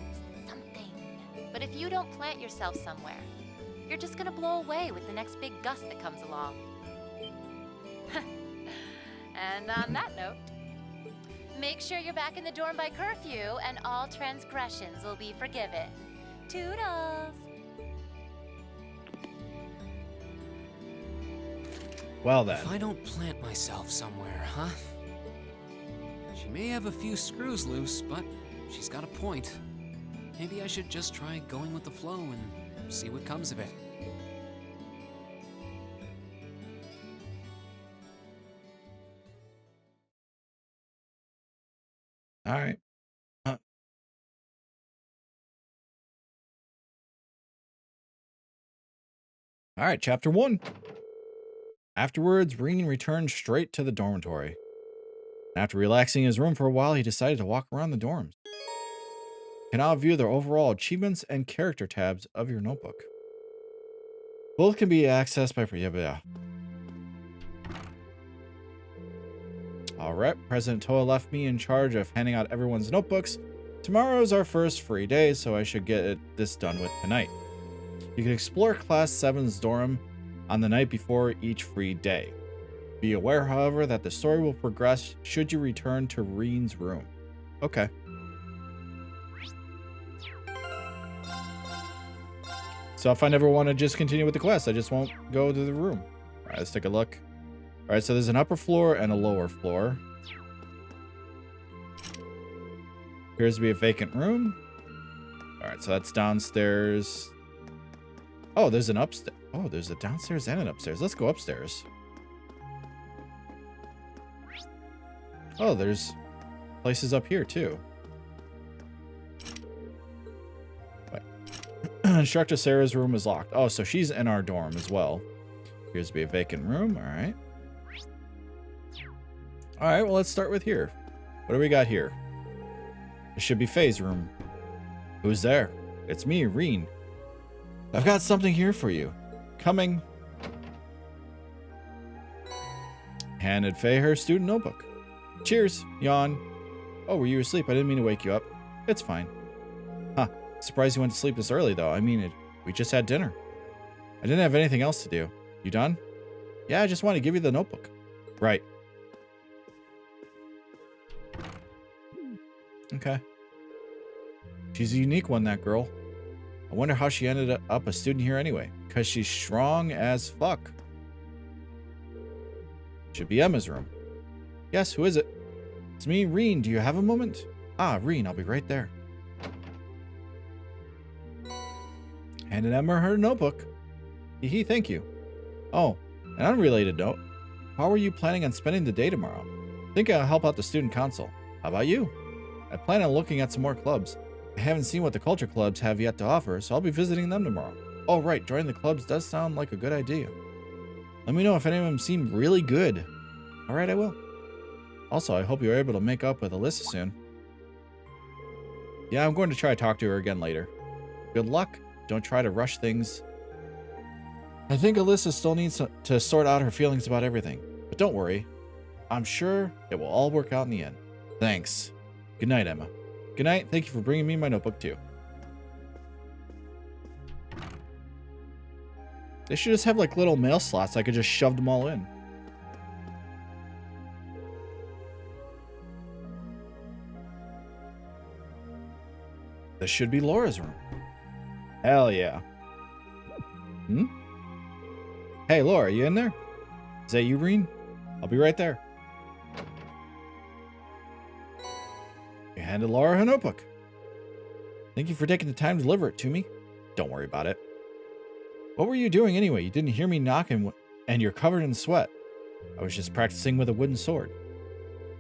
Speaker 8: something. But if you don't plant yourself somewhere, you're just gonna blow away with the next big gust that comes along. And on that note, make sure you're back in the dorm by curfew and all transgressions will be forgiven. Toodles!
Speaker 1: Well then.
Speaker 2: If I don't plant myself somewhere, huh? She may have a few screws loose, but she's got a point. Maybe I should just try going with the flow and see what comes of it.
Speaker 1: All right. All right, chapter 1. Afterwards, Reen returned straight to the dormitory. After relaxing in his room for a while, he decided to walk around the dorms. You can now view the overall achievements and character tabs of your notebook. Both can be accessed by... Yeah. Alright, President Toa left me in charge of handing out everyone's notebooks. Tomorrow is our first free day, so I should get this done with tonight. You can explore Class 7's dorm on the night before each free day. Be aware, however, that the story will progress should you return to Reen's room. Okay. So if I never want to just continue with the quest, I just won't go to the room. Alright, let's take a look. Alright, so there's an upper floor and a lower floor. Appears to be a vacant room. Alright, so that's downstairs. Oh, there's an upstairs. Oh, there's a downstairs and an upstairs. Let's go upstairs. Oh, there's places up here too. Wait. Instructor Sarah's room is locked. Oh, so she's in our dorm as well. Appears to be a vacant room. All right. All right, well, let's start with here. What do we got here? It should be Faye's room. Who's there? It's me, Reen. I've got something here for you. Coming. Handed Faye her student notebook. Cheers. Yawn. Oh, were you asleep? I didn't mean to wake you up. It's fine. Huh. Surprised you went to sleep this early, though. I mean, we just had dinner. I didn't have anything else to do. You done? Yeah, I just want to give you the notebook. Right. Okay. She's a unique one, that girl. I wonder how she ended up a student here anyway. Because she's strong as fuck. Should be Emma's room. Yes, who is it? It's me, Reen. Do you have a moment? Ah, Reen, I'll be right there. Handed Emma her notebook. Hee, thank you. Oh, an unrelated note. How are you planning on spending the day tomorrow? Think I'll help out the student council. How about you? I plan on looking at some more clubs. I haven't seen what the culture clubs have yet to offer, so I'll be visiting them tomorrow. Oh, right, joining the clubs does sound like a good idea. Let me know if any of them seem really good. All right, I will. Also, I hope you're able to make up with Alyssa soon. Yeah, I'm going to try to talk to her again later. Good luck. Don't try to rush things. I think Alyssa still needs to sort out her feelings about everything. But don't worry. I'm sure it will all work out in the end. Thanks. Good night, Emma. Good night. Thank you for bringing me my notebook, too. They should just have like little mail slots. I could just shove them all in. This should be Laura's room. Hell yeah. Hmm? Hey, Laura, you in there? Is that you, Reen? I'll be right there. You handed Laura her notebook. Thank you for taking the time to deliver it to me. Don't worry about it. What were you doing anyway? You didn't hear me knocking and you're covered in sweat. I was just practicing with a wooden sword.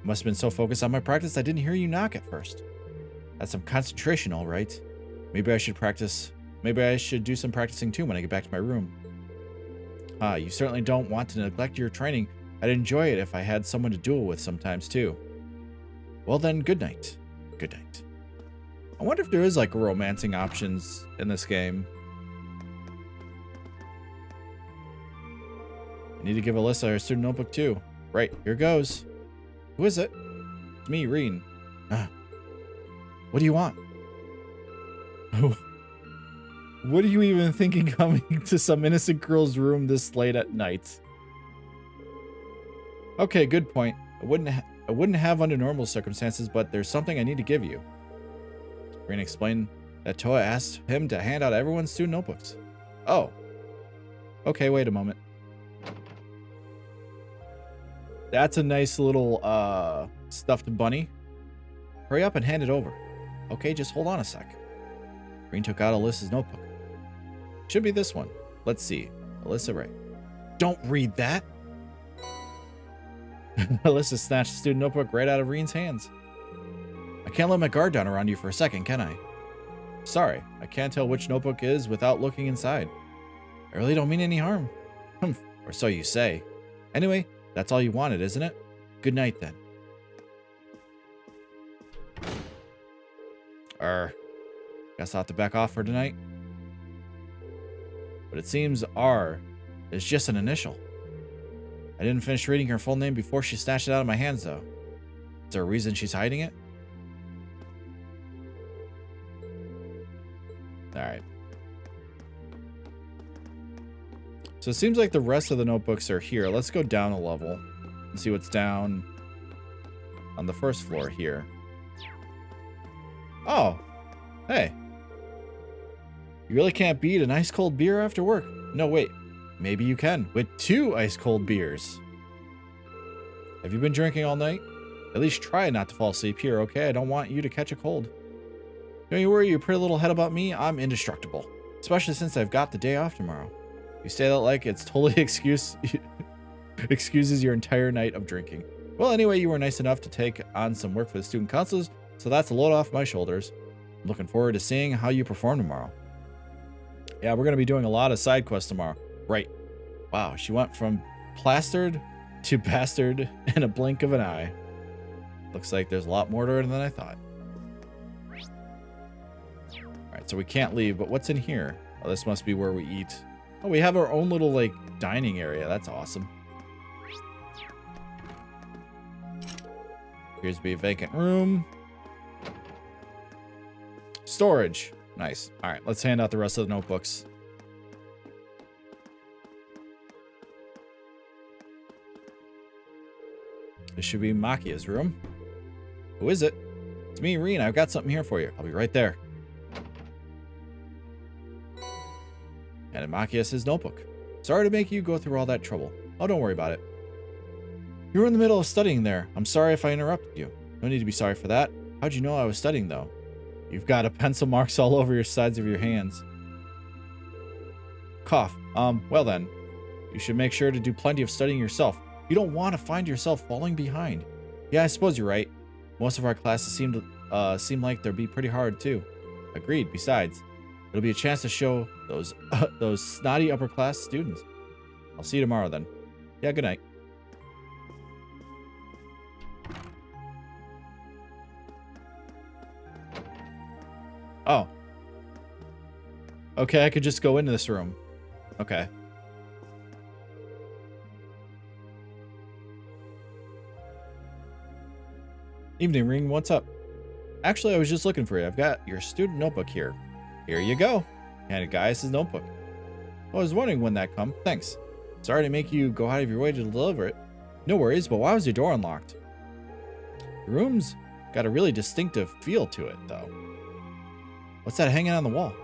Speaker 1: I must have been so focused on my practice I didn't hear you knock at first. That's some concentration, all right. Maybe I should practice. Maybe I should do some practicing too when I get back to my room. You certainly don't want to neglect your training. I'd enjoy it if I had someone to duel with sometimes too. Well then, good night. Good night. I wonder if there is like romancing options in this game. I need to give Alyssa her student notebook too. Right, here goes. Who is it? It's me, Reen. What do you want? What are you even thinking coming to some innocent girl's room this late at night? Okay, good point. I wouldn't have under normal circumstances, but there's something I need to give you. Reen explained that Toa asked him to hand out everyone's student notebooks. Oh. Okay, wait a moment. That's a nice little stuffed bunny. Hurry up and hand it over. Okay, just hold on a sec. Reen took out Alyssa's notebook. Should be this one. Let's see. Alyssa, right. Don't read that. Alyssa snatched the student notebook right out of Reen's hands. I can't let my guard down around you for a second, can I? Sorry, I can't tell which notebook is without looking inside. I really don't mean any harm. Humph, or so you say. Anyway, that's all you wanted, isn't it? Good night, then. Guess I'll have to back off for tonight. But it seems R is just an initial. I didn't finish reading her full name before she snatched it out of my hands, though. Is there a reason she's hiding it? Alright. So it seems like the rest of the notebooks are here. Let's go down a level and see what's down on the first floor here. Oh, hey. You really can't beat an ice cold beer after work. No, wait. Maybe you can with 2 ice cold beers. Have you been drinking all night? At least try not to fall asleep here, okay? I don't want you to catch a cold. Don't you worry your pretty little head about me. I'm indestructible. Especially since I've got the day off tomorrow. You say that like it's totally excuses your entire night of drinking. Well, anyway, you were nice enough to take on some work for the student councils, so that's a load off my shoulders. I'm looking forward to seeing how you perform tomorrow. Yeah, we're going to be doing a lot of side quests tomorrow. Right. Wow, she went from plastered to bastard in a blink of an eye. Looks like there's a lot more to her than I thought. Alright, so we can't leave, but what's in here? Oh, this must be where we eat. Oh, we have our own little, like, dining area. That's awesome. Appears to be a vacant room. Storage. Nice. Alright, let's hand out the rest of the notebooks. This should be Makia's room. Who is it? It's me, Reen. I've got something here for you. I'll be right there. And in Makia's notebook. Sorry to make you go through all that trouble. Oh, don't worry about it. You were in the middle of studying there. I'm sorry if I interrupted you. No need to be sorry for that. How'd you know I was studying, though? You've got a pencil marks all over your sides of your hands. Cough. Well then. You should make sure to do plenty of studying yourself. You don't want to find yourself falling behind. Yeah, I suppose you're right. Most of our classes seem like they'll be pretty hard, too. Agreed. Besides, it'll be a chance to show those snotty upper class students. I'll see you tomorrow then. Yeah, good night. Oh. Okay, I could just go into this room. Okay. Evening, Ring. What's up? Actually, I was just looking for you. I've got your student notebook here. Here you go. Handed Gaius' notebook. I was wondering when that come. Thanks. Sorry to make you go out of your way to deliver it. No worries, but why was your door unlocked? The room's got a really distinctive feel to it, though. What's that hanging on the wall?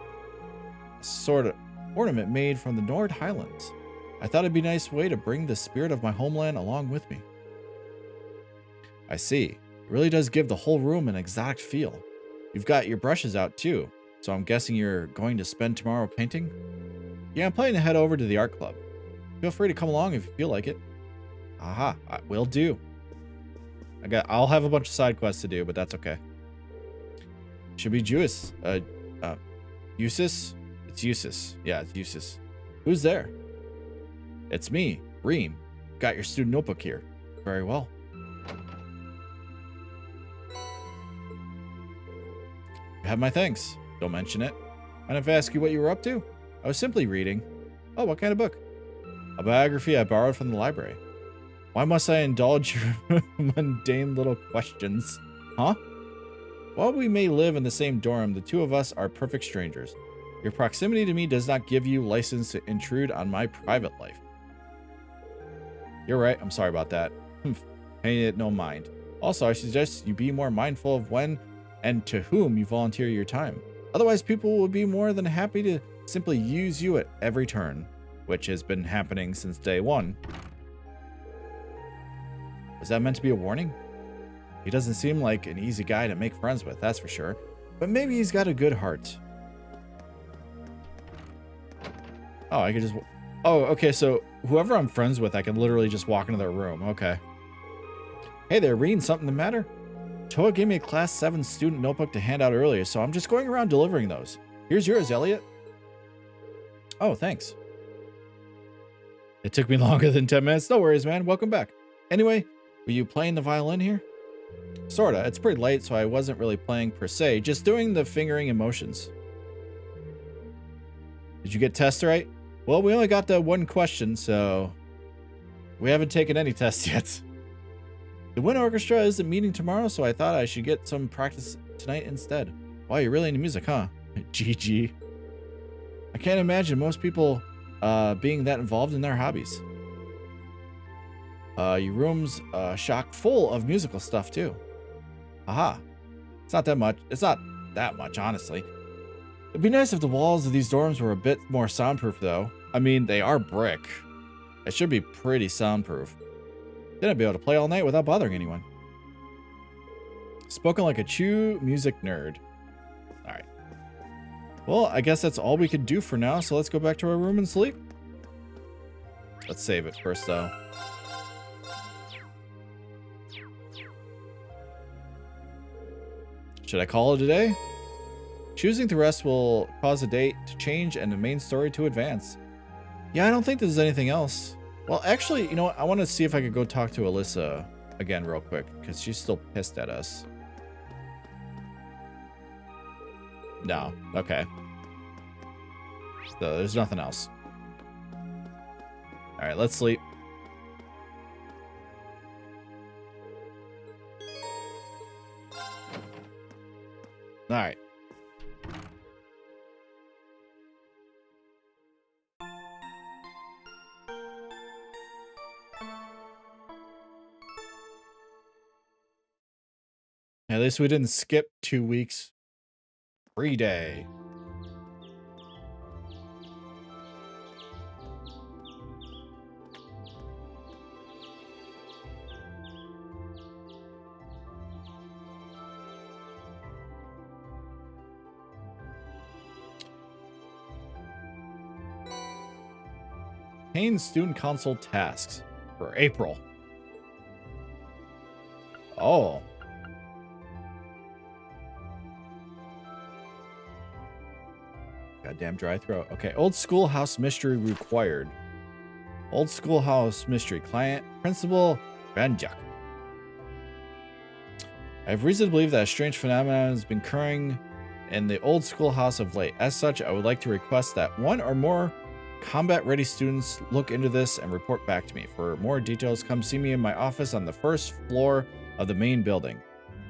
Speaker 1: A sort of ornament made from the Nord Highlands. I thought it'd be a nice way to bring the spirit of my homeland along with me. I see. It really does give the whole room an exotic feel. You've got your brushes out too, so I'm guessing you're going to spend tomorrow painting? Yeah, I'm planning to head over to the art club. Feel free to come along if you feel like it. Aha, I will do. I'll have a bunch of side quests to do, but that's okay. Should be Jewis. Eusis? It's Eusis. Yeah, it's Eusis. Who's there? It's me, Reem. Got your student notebook here. Very well. You have my thanks. Don't mention it. Mind if I ask you what you were up to? I was simply reading. Oh, what kind of book? A biography I borrowed from the library. Why must I indulge your mundane little questions? Huh? While we may live in the same dorm, the two of us are perfect strangers. Your proximity to me does not give you license to intrude on my private life. You're right. I'm sorry about that. Paying it no mind. Also, I suggest you be more mindful of when and to whom you volunteer your time. Otherwise, people will be more than happy to simply use you at every turn, which has been happening since day one. Was that meant to be a warning? He doesn't seem like an easy guy to make friends with, that's for sure. But maybe he's got a good heart. Oh, I could just... Oh, okay, so whoever I'm friends with, I can literally just walk into their room. Okay. Hey there, Reen, something the matter? Toa gave me a Class 7 student notebook to hand out earlier, so I'm just going around delivering those. Here's yours, Elliot. Oh, thanks. It took me longer than 10 minutes. No worries, man. Welcome back. Anyway, were you playing the violin here? Sorta. It's pretty late, so I wasn't really playing per se, just doing the fingering and motions. Did you get tests right? Well, we only got the one question, so we haven't taken any tests yet. The wind orchestra isn't meeting tomorrow, so I thought I should get some practice tonight instead. Wow, you're really into music, huh? GG. I can't imagine most people being that involved in their hobbies. Your room's chock full of musical stuff too. Aha. It's not that much. It's not that much, honestly. It'd be nice if the walls of these dorms were a bit more soundproof, though. I mean, they are brick. It should be pretty soundproof. Then I'd be able to play all night without bothering anyone. Spoken like a true music nerd. Alright. Well, I guess that's all we could do for now, so let's go back to our room and sleep. Let's save it first, though. Should I call it a day? Choosing to rest will cause the date to change and the main story to advance. Yeah, I don't think there's anything else. Well, actually, you know what? I want to see if I could go talk to Alyssa again real quick, because she's still pissed at us. No. Okay. So there's nothing else. All right, let's sleep. All right. At least we didn't skip 2 weeks. Free day. Payne Student Council tasks for April. Oh. Goddamn dry throat. Okay, old schoolhouse mystery required. Old schoolhouse mystery. Client, Principal Ranjak. I have reason to believe that a strange phenomenon has been occurring in the old schoolhouse of late. As such, I would like to request that one or more combat-ready students look into this and report back to me. For more details, come see me in my office on the first floor of the main building.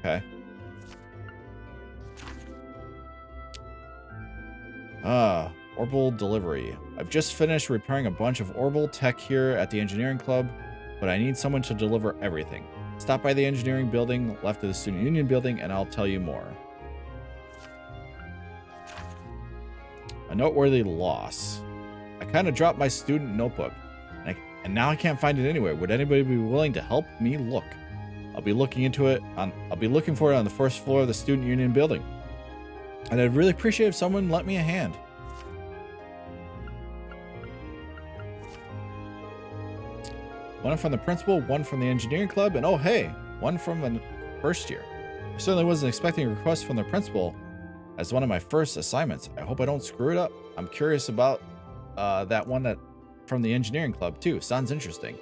Speaker 1: Okay. Orbital delivery. I've just finished repairing a bunch of orbital tech here at the engineering club, but I need someone to deliver everything. Stop by the engineering building, left of the student union building, and I'll tell you more. A noteworthy loss. I kind of dropped my student notebook, and now I can't find it anywhere. Would anybody be willing to help me look? I'll be looking for it on the first floor of the student union building. And I'd really appreciate if someone lent me a hand. One from the principal, one from the engineering club, and oh hey, one from the first year. I certainly wasn't expecting a request from the principal as one of my first assignments. I hope I don't screw it up. I'm curious about that one from the engineering club too. Sounds interesting.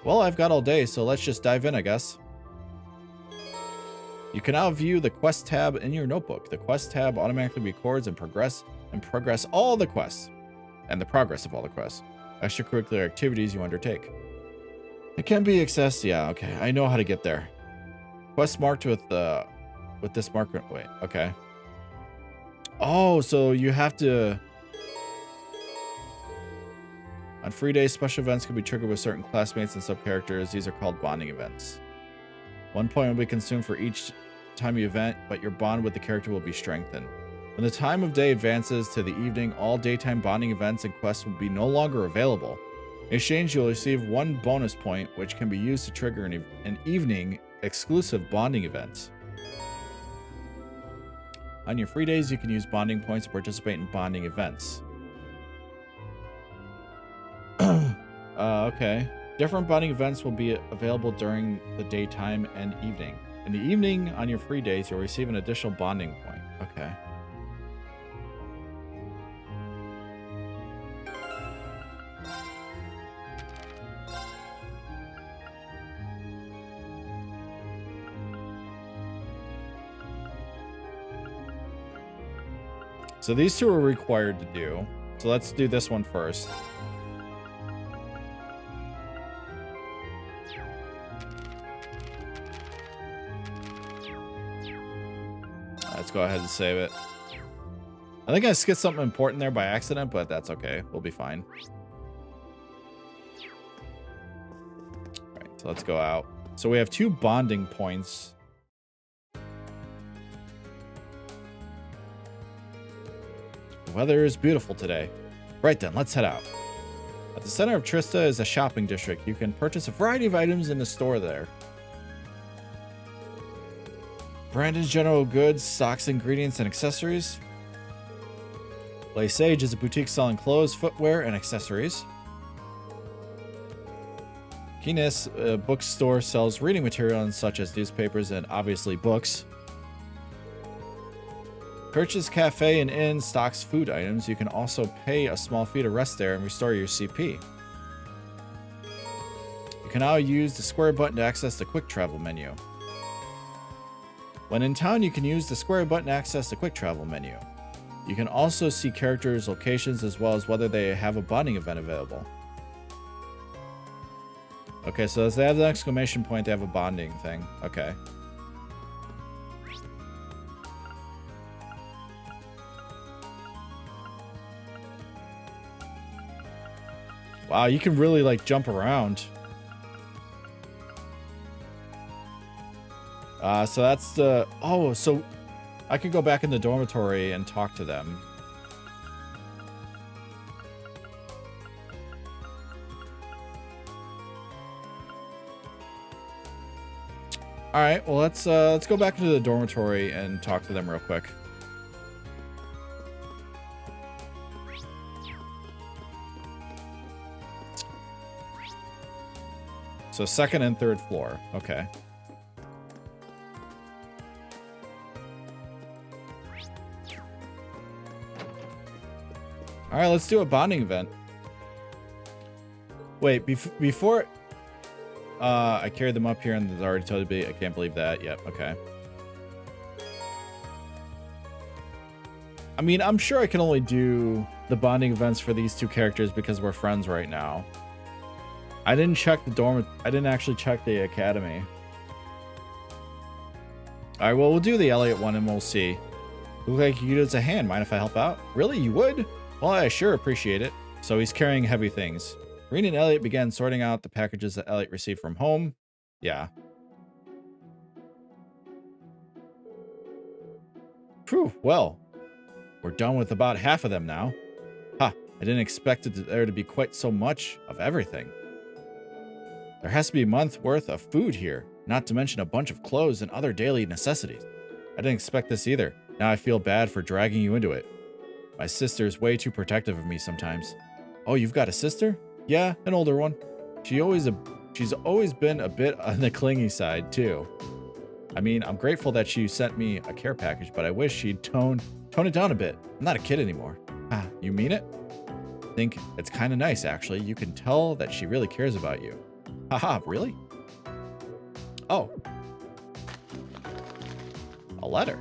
Speaker 1: Well, I've got all day, so let's just dive in, I guess. You can now view the quest tab in your notebook. The quest tab automatically records and progress all the quests and the progress of all the quests, extracurricular activities you undertake. It can be accessed. Yeah, okay. I know how to get there. Quest marked with this marker. Wait, okay. Oh, so you have to. On free days, special events can be triggered with certain classmates and sub-characters. These are called bonding events. 1 point will be consumed for each time you event, but your bond with the character will be strengthened. When the time of day advances to the evening, all daytime bonding events and quests will be no longer available. In exchange, you'll receive 1 bonus point, which can be used to trigger an evening exclusive bonding event. On your free days, you can use bonding points to participate in bonding events. Okay. Different bonding events will be available during the daytime and evening. In the evening, on your free days, you'll receive an additional bonding point. Okay. So these two are required to do. So let's do this one first. Let's go ahead and save it. I think I skipped something important there by accident, but that's okay. We'll be fine. All right, so let's go out. So we have 2 bonding points. The weather is beautiful today. Right then, let's head out. At the center of Trista is a shopping district. You can purchase a variety of items in the store there. Brandon's General Goods stocks ingredients and accessories. Les Sage is a boutique selling clothes, footwear, and accessories. Keenest bookstore sells reading materials such as newspapers and obviously books. Purchase Cafe and Inn stocks food items. You can also pay a small fee to rest there and restore your CP. You can now use the square button to access the quick travel menu. When in town, you can use the square button to access the quick travel menu. You can also see characters' locations as well as whether they have a bonding event available. Okay, so as they have the exclamation point, they have a bonding thing. Okay. Wow, you can really like jump around. So that's the... Oh, so I could go back in the dormitory and talk to them. All right, well let's go back into the dormitory and talk to them real quick. So 2nd and 3rd floor. Okay. All right, let's do a bonding event. Wait, before I carried them up here and they already told me. I can't believe that. Yep. Okay. I mean, I'm sure I can only do the bonding events for these 2 characters because we're friends right now. I didn't check the dorm. I didn't actually check the academy. All right, well, we'll do the Elliot one and we'll see. Look like you could use a hand. Mind if I help out? Really? You would? Well, I sure appreciate it. So he's carrying heavy things. Reen and Elliot began sorting out the packages that Elliot received from home. Yeah. Phew, well, we're done with about half of them now. Ha, I didn't expect there to be quite so much of everything. There has to be a month's worth of food here, not to mention a bunch of clothes and other daily necessities. I didn't expect this either. Now I feel bad for dragging you into it. My sister's way too protective of me sometimes. Oh, you've got a sister? Yeah, an older one. She's always been a bit on the clingy side, too. I mean, I'm grateful that she sent me a care package, but I wish she'd tone it down a bit. I'm not a kid anymore. Ah, you mean it? I think it's kind of nice, actually. You can tell that she really cares about you. Haha, really? Oh. A letter.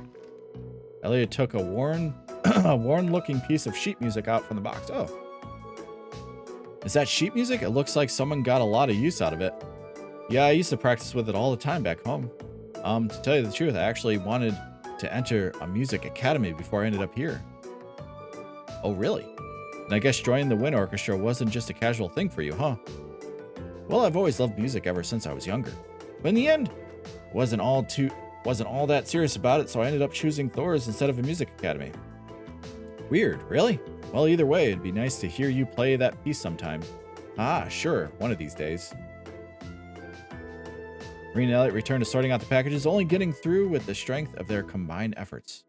Speaker 1: Elliot took a worn-looking piece of sheet music out from the box. Oh. Is that sheet music? It looks like someone got a lot of use out of it. Yeah, I used to practice with it all the time back home. To tell you the truth, I actually wanted to enter a music academy before I ended up here. Oh, really? And I guess joining the wind orchestra wasn't just a casual thing for you, huh? Well, I've always loved music ever since I was younger. But in the end, wasn't all that serious about it, so I ended up choosing Thor's instead of a music academy. Weird, really? Well, either way, it'd be nice to hear you play that piece sometime. Ah, sure, one of these days. Reen and Elliot returned to sorting out the packages, only getting through with the strength of their combined efforts.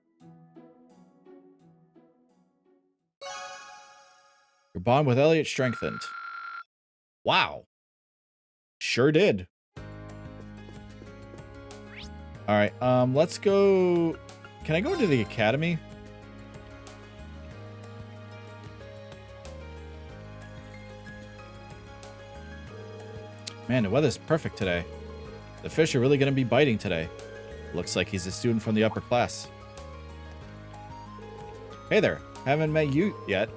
Speaker 1: Your bond with Elliot strengthened. Wow. Sure did. All right. Let's go. Can I go into the academy? Man, the weather's perfect today. The fish are really going to be biting today. Looks like he's a student from the upper class. Hey there. Haven't met you yet.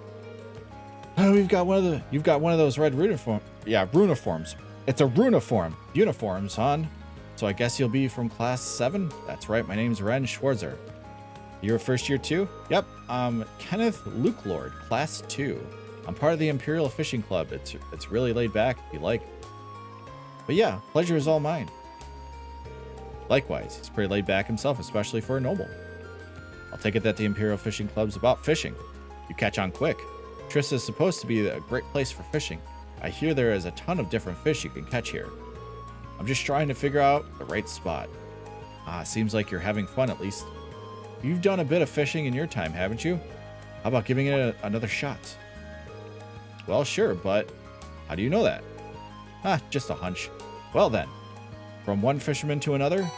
Speaker 1: Oh, you've got one of those red runiform. Yeah, runiforms. It's a runiform. Uniforms, hon. So I guess you'll be from class 7? That's right. My name's Ren Schwarzer. You're a first year too? Yep. Kenneth Luke Lord, class 2. I'm part of the Imperial Fishing Club. It's really laid back if you like. But yeah, pleasure is all mine. Likewise, he's pretty laid back himself, especially for a noble. I'll take it that the Imperial Fishing Club's about fishing. You catch on quick. Trista is supposed to be a great place for fishing. I hear there is a ton of different fish you can catch here. I'm just trying to figure out the right spot. Seems like you're having fun at least. You've done a bit of fishing in your time, haven't you? How about giving it another shot? Well, sure, but how do you know that? Just a hunch. Well then, from one fisherman to another,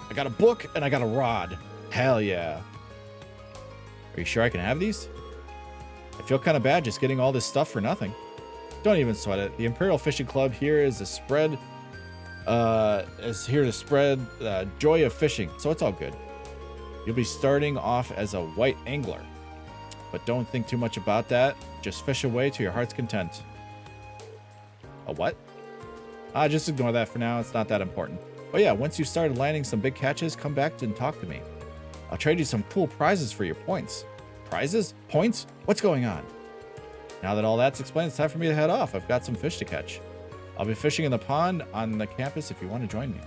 Speaker 1: I got a book and I got a rod. Hell yeah. Are you sure I can have these? I feel kind of bad just getting all this stuff for nothing. Don't even sweat it. The Imperial Fishing Club here is here to spread joy of fishing, so it's all good. You'll be starting off as a white angler, but don't think too much about that. Just fish away to your heart's content. A what? Just ignore that for now. It's not that important. But yeah, once you start landing some big catches, come back and talk to me. I'll trade you some cool prizes for your points. Prizes? Points? What's going on? Now that all that's explained, it's time for me to head off. I've got some fish to catch. I'll be fishing in the pond on the campus if you want to join me.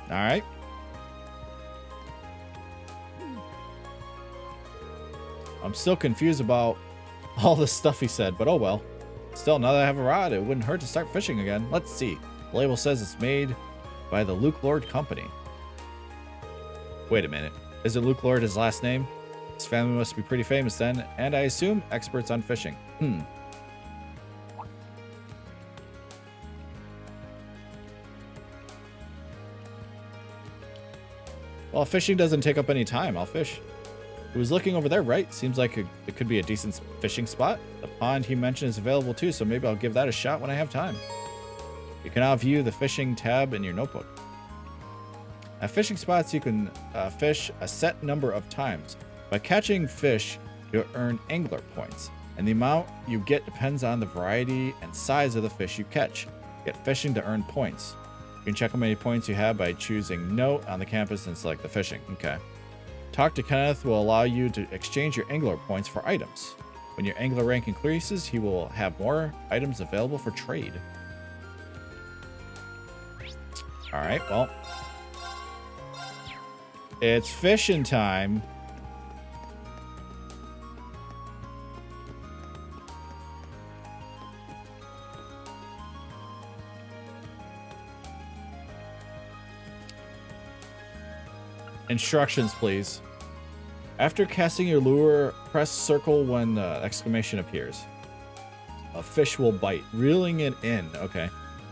Speaker 1: All right. I'm still confused about all the stuff he said, but oh well. Still, now that I have a rod, it wouldn't hurt to start fishing again. Let's see. The label says it's made by the Luke Lord Company. Wait a minute. Is it Luke Lord his last name? His family must be pretty famous then, and I assume experts on fishing. Well, if fishing doesn't take up any time, I'll fish. He was looking over there, right? Seems like it could be a decent fishing spot. The pond he mentioned is available too, so maybe I'll give that a shot when I have time. You can now view the fishing tab in your notebook. At fishing spots, you can fish a set number of times. By catching fish, you'll earn angler points, and the amount you get depends on the variety and size of the fish you catch. Get fishing to earn points. You can check how many points you have by choosing Note on the campus and select the fishing. Okay. Talk to Kenneth will allow you to exchange your angler points for items. When your angler rank increases, he will have more items available for trade. All right, well. It's fishing time. Instructions, please. After casting your lure, press circle when exclamation appears. A fish will bite, reeling it in. Okay.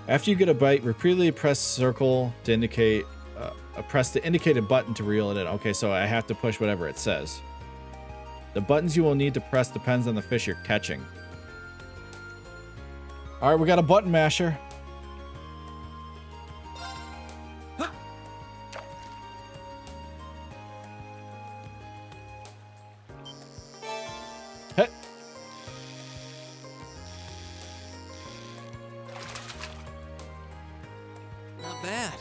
Speaker 1: After you get a bite, repeatedly press circle to indicate, press the indicated button to reel it in. Okay, so I have to push whatever it says. The buttons you will need to press depends on the fish you're catching. All right, we got a button masher. Hey.
Speaker 2: Not bad.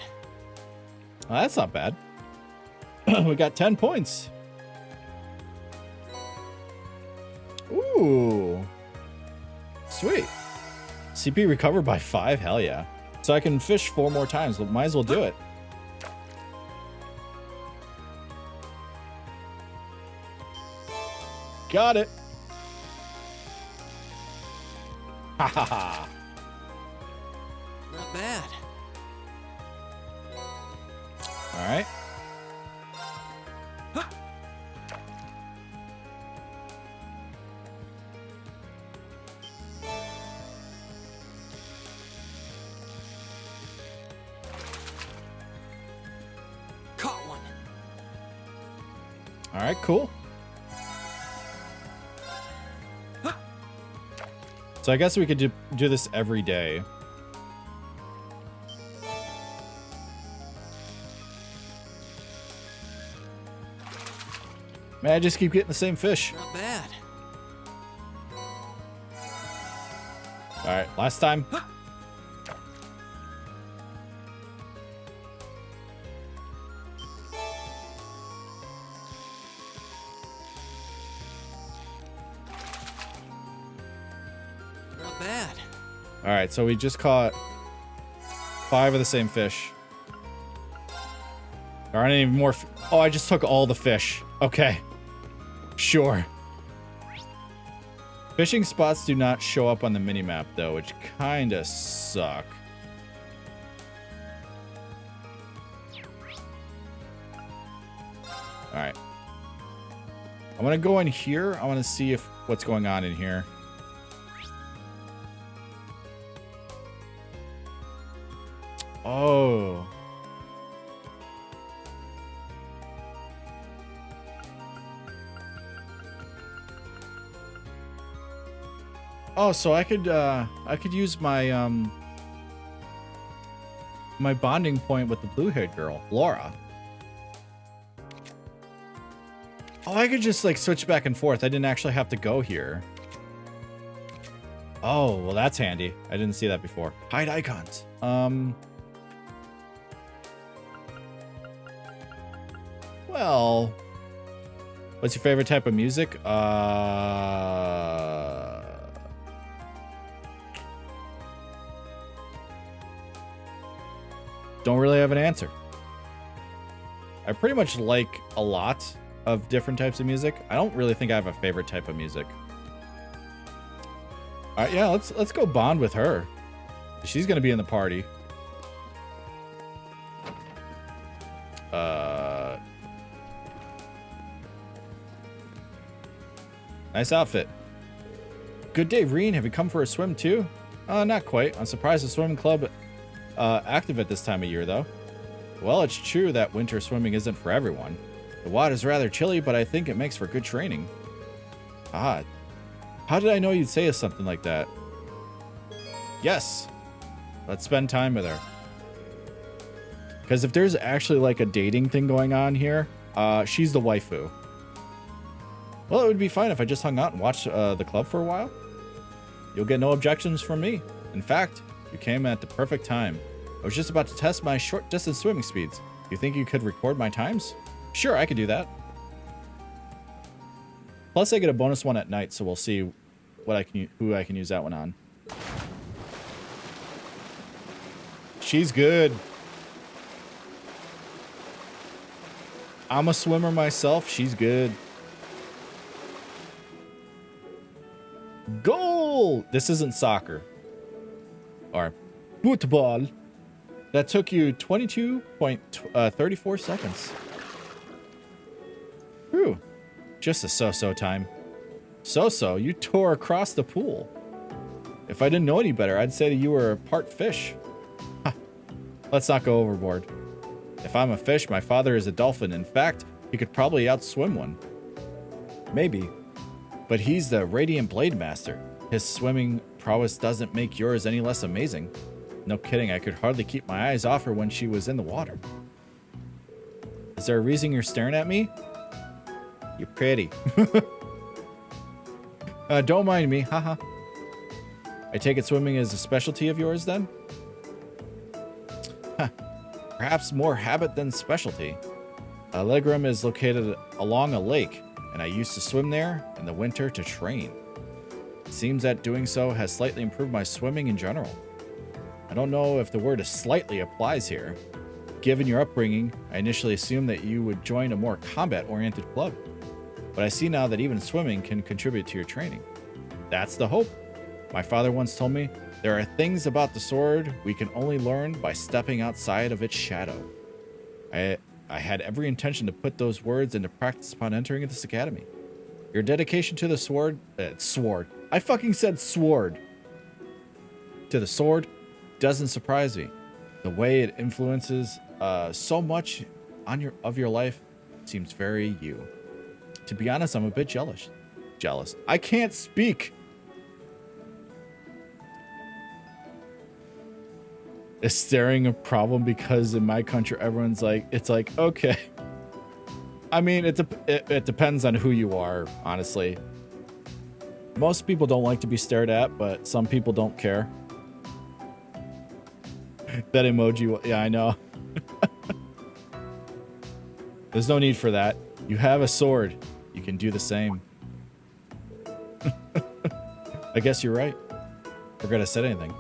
Speaker 1: Well, that's not bad. We got 10 points. Ooh. Sweet. CP recovered by 5? Hell yeah. So I can fish 4 more times. Might as well do it. Got it. Ha ha ha.
Speaker 2: Not bad.
Speaker 1: All right. right, cool. So I guess we could do this every day. Man, I just keep getting the same fish.
Speaker 2: Not bad.
Speaker 1: All right, last time.
Speaker 2: Not bad.
Speaker 1: All right, so we just caught 5 of the same fish. There aren't any more. Oh, I just took all the fish. Okay. Sure. Fishing spots do not show up on the minimap, though, which kinda suck. Alright. I'm gonna go in here. I wanna see what's going on in here. Oh. Oh, so I could use my my bonding point with the blue-haired girl, Laura. Oh, I could just like switch back and forth. I didn't actually have to go here. Oh, well that's handy. I didn't see that before. Hide icons. Well, what's your favorite type of music? Don't really have an answer. I pretty much like a lot of different types of music. I don't really think I have a favorite type of music. All right, yeah, let's go bond with her. She's gonna be in the party. Nice outfit. Good day, Reen. Have you come for a swim too? Not quite. I'm surprised the swimming club active at this time of year, though. Well, it's true that winter swimming isn't for everyone. The water's rather chilly, but I think it makes for good training. Ah, how did I know you'd say something like that? Yes, let's spend time with her. Because if there's actually like a dating thing going on here, she's the waifu. Well, it would be fine if I just hung out and watched the club for a while. You'll get no objections from me. In fact, you came at the perfect time. I was just about to test my short distance swimming speeds. You think you could record my times? Sure, I could do that. Plus, I get a bonus one at night, so we'll see what who I can use that one on. She's good. I'm a swimmer myself. She's good. Goal! This isn't soccer. Or football. That took you 22.34 seconds. Whew. Just a so-so time. So-so, you tore across the pool. If I didn't know any better, I'd say that you were a part fish. Huh. Let's not go overboard. If I'm a fish, my father is a dolphin. In fact, he could probably outswim one. Maybe. But he's the Radiant Blade Master. His swimming prowess doesn't make yours any less amazing. No kidding, I could hardly keep my eyes off her when she was in the water. Is there a reason you're staring at me? You're pretty. Don't mind me, haha. I take it swimming is a specialty of yours then? Huh. Perhaps more habit than specialty. Allegrum is located along a lake, and I used to swim there in the winter to train. It seems that doing so has slightly improved my swimming in general. I don't know if the word is slightly applies here. Given your upbringing, I initially assumed that you would join a more combat-oriented club. But I see now that even swimming can contribute to your training. That's the hope. My father once told me, there are things about the sword we can only learn by stepping outside of its shadow. I had every intention to put those words into practice upon entering this academy. Your dedication to the sword... sword. I fucking said sword. To the sword doesn't surprise me. The way it influences so much of your life seems very you. To be honest, I'm a bit jealous. I can't speak. Is staring a problem because in my country everyone's like, it's like, okay. I mean, it depends on who you are, honestly. Most people don't like to be stared at, but some people don't care. That emoji, yeah, I know. There's no need for that. You have a sword. You can do the same. I guess you're right. Forgot I said anything.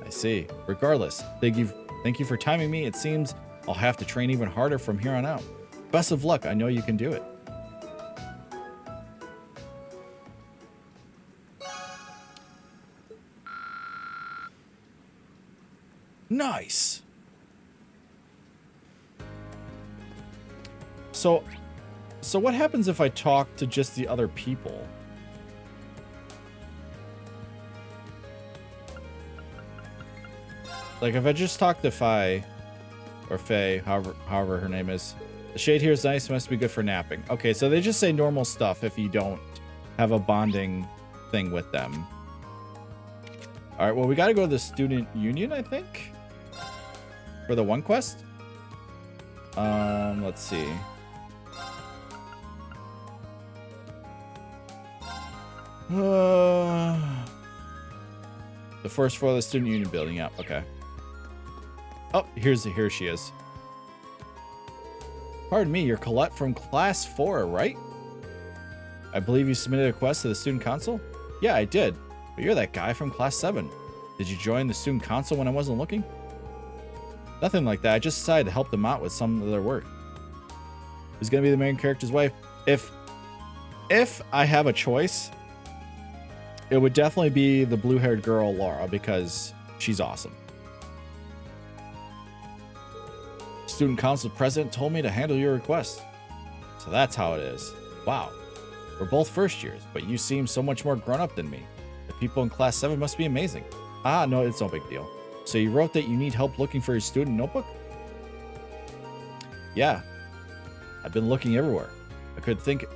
Speaker 1: I see. Regardless, thank you for timing me. It seems I'll have to train even harder from here on out. Best of luck. I know you can do it. Nice. So what happens if I talk to just the other people? Like if I just talk to Faye, however her name is. The shade here is nice, must be good for napping. Okay, so they just say normal stuff if you don't have a bonding thing with them. All right, well, we got to go to the student union, I think, for the one quest. Let's see. The first floor of the student union building. Yeah, okay. Oh, here she is. Pardon me, you're Colette from class 4, right? I believe you submitted a quest to the student council? Yeah, I did. But you're that guy from class 7. Did you join the student council when I wasn't looking? Nothing like that. I just decided to help them out with some of their work. Who's gonna be the main character's wife? If I have a choice, it would definitely be the blue-haired girl, Laura, because she's awesome. Student council president told me to handle your request. So that's how it is. Wow. We're both first years, but you seem so much more grown up than me. The people in class 7 must be amazing. Ah, no, it's no big deal. So you wrote that you need help looking for your student notebook? Yeah. I've been looking everywhere. I could think.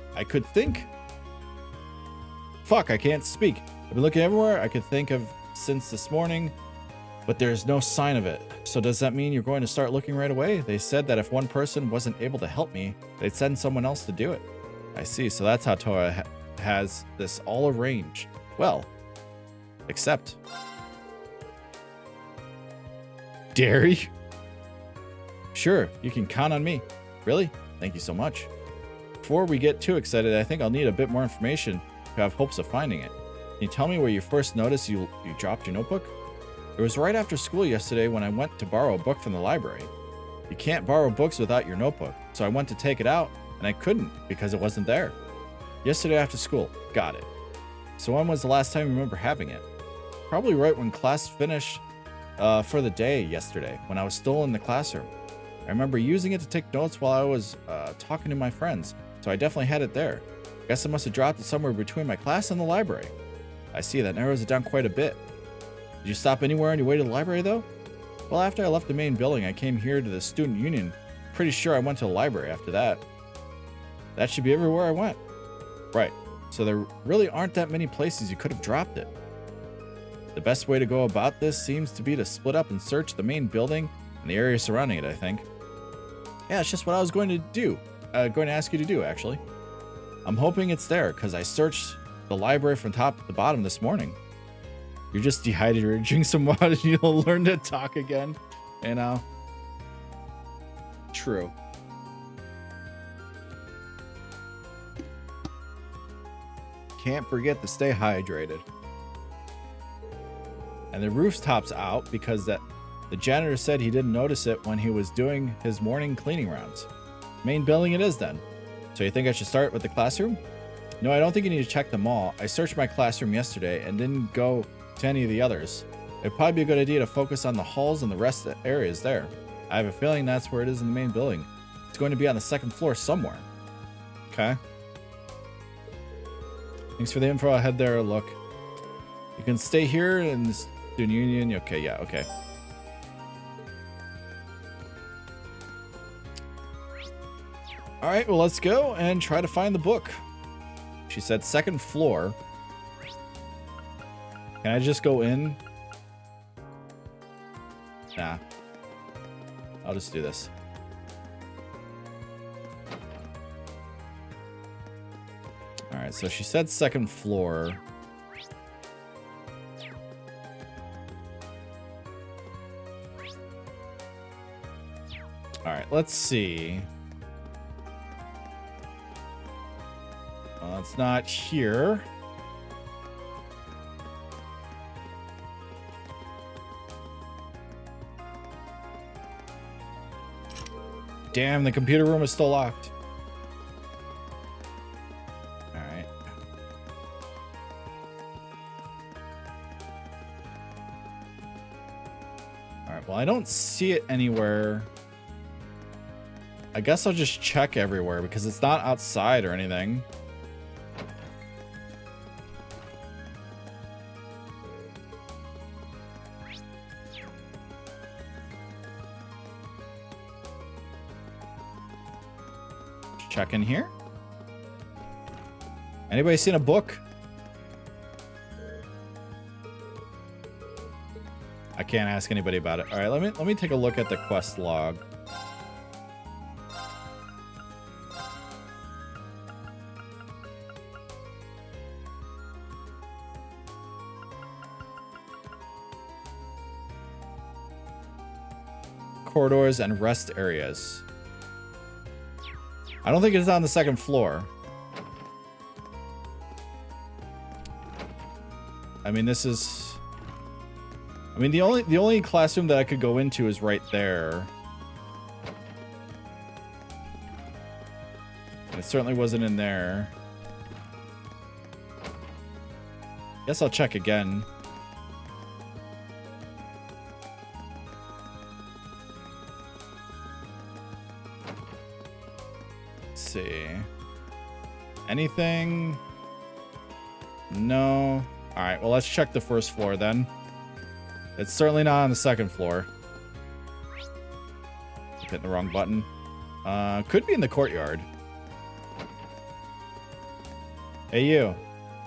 Speaker 1: Fuck, I can't speak. I've been looking everywhere I could think of since this morning, but there's no sign of it. So does that mean you're going to start looking right away? They said that if one person wasn't able to help me, they'd send someone else to do it. I see, so that's how Toa has this all arranged. Well, except... Dairy? Sure, you can count on me. Really? Thank you so much. Before we get too excited, I think I'll need a bit more information to have hopes of finding it. Can you tell me where you first noticed you dropped your notebook? It was right after school yesterday when I went to borrow a book from the library. You can't borrow books without your notebook, so I went to take it out, and I couldn't because it wasn't there. Yesterday after school. Got it. So when was the last time you remember having it? Probably right when class finished for the day yesterday, when I was still in the classroom. I remember using it to take notes while I was talking to my friends, so I definitely had it there. Guess I must have dropped it somewhere between my class and the library. I see, that narrows it down quite a bit. Did you stop anywhere on your way to the library, though? Well, after I left the main building, I came here to the student union. Pretty sure I went to the library after that. That should be everywhere I went. Right, so there really aren't that many places you could have dropped it. The best way to go about this seems to be to split up and search the main building and the area surrounding it, I think. Yeah, it's just what I was going to do. Going to ask you to do, actually. I'm hoping it's there, because I searched the library from top to bottom this morning. You're just dehydrated. Drink some water and you'll learn to talk again. You know? True. Can't forget to stay hydrated. And the rooftop's out because the janitor said he didn't notice it when he was doing his morning cleaning rounds. Main building it is then. So you think I should start with the classroom? No, I don't think you need to check them all. I searched my classroom yesterday and didn't go to any of the others. It'd probably be a good idea to focus on the halls and the rest of the areas there. I have a feeling that's where it is in the main building. It's going to be on the second floor somewhere. Okay. Thanks for the info. I'll head there. Look. You can stay here in the student union. Okay, yeah, okay. All right, well, let's go and try to find the book. She said second floor. Can I just go in? Nah. I'll just do this. All right, so she said second floor. All right, let's see. Well, it's not here. Damn, the computer room is still locked. All right. All right, well, I don't see it anywhere. I guess I'll just check everywhere because it's not outside or anything. Check in here. Anybody seen a book? I can't ask anybody about it. All right, let me take a look at the quest log. Corridors and rest areas. I don't think it's on the second floor. I mean, this is... I mean, the only classroom that I could go into is right there. And it certainly wasn't in there. Guess I'll check again. See. Anything? No. All right, well, let's check the first floor then. It's certainly not on the second floor. Hitting the wrong button. Could be in the courtyard. Hey, you.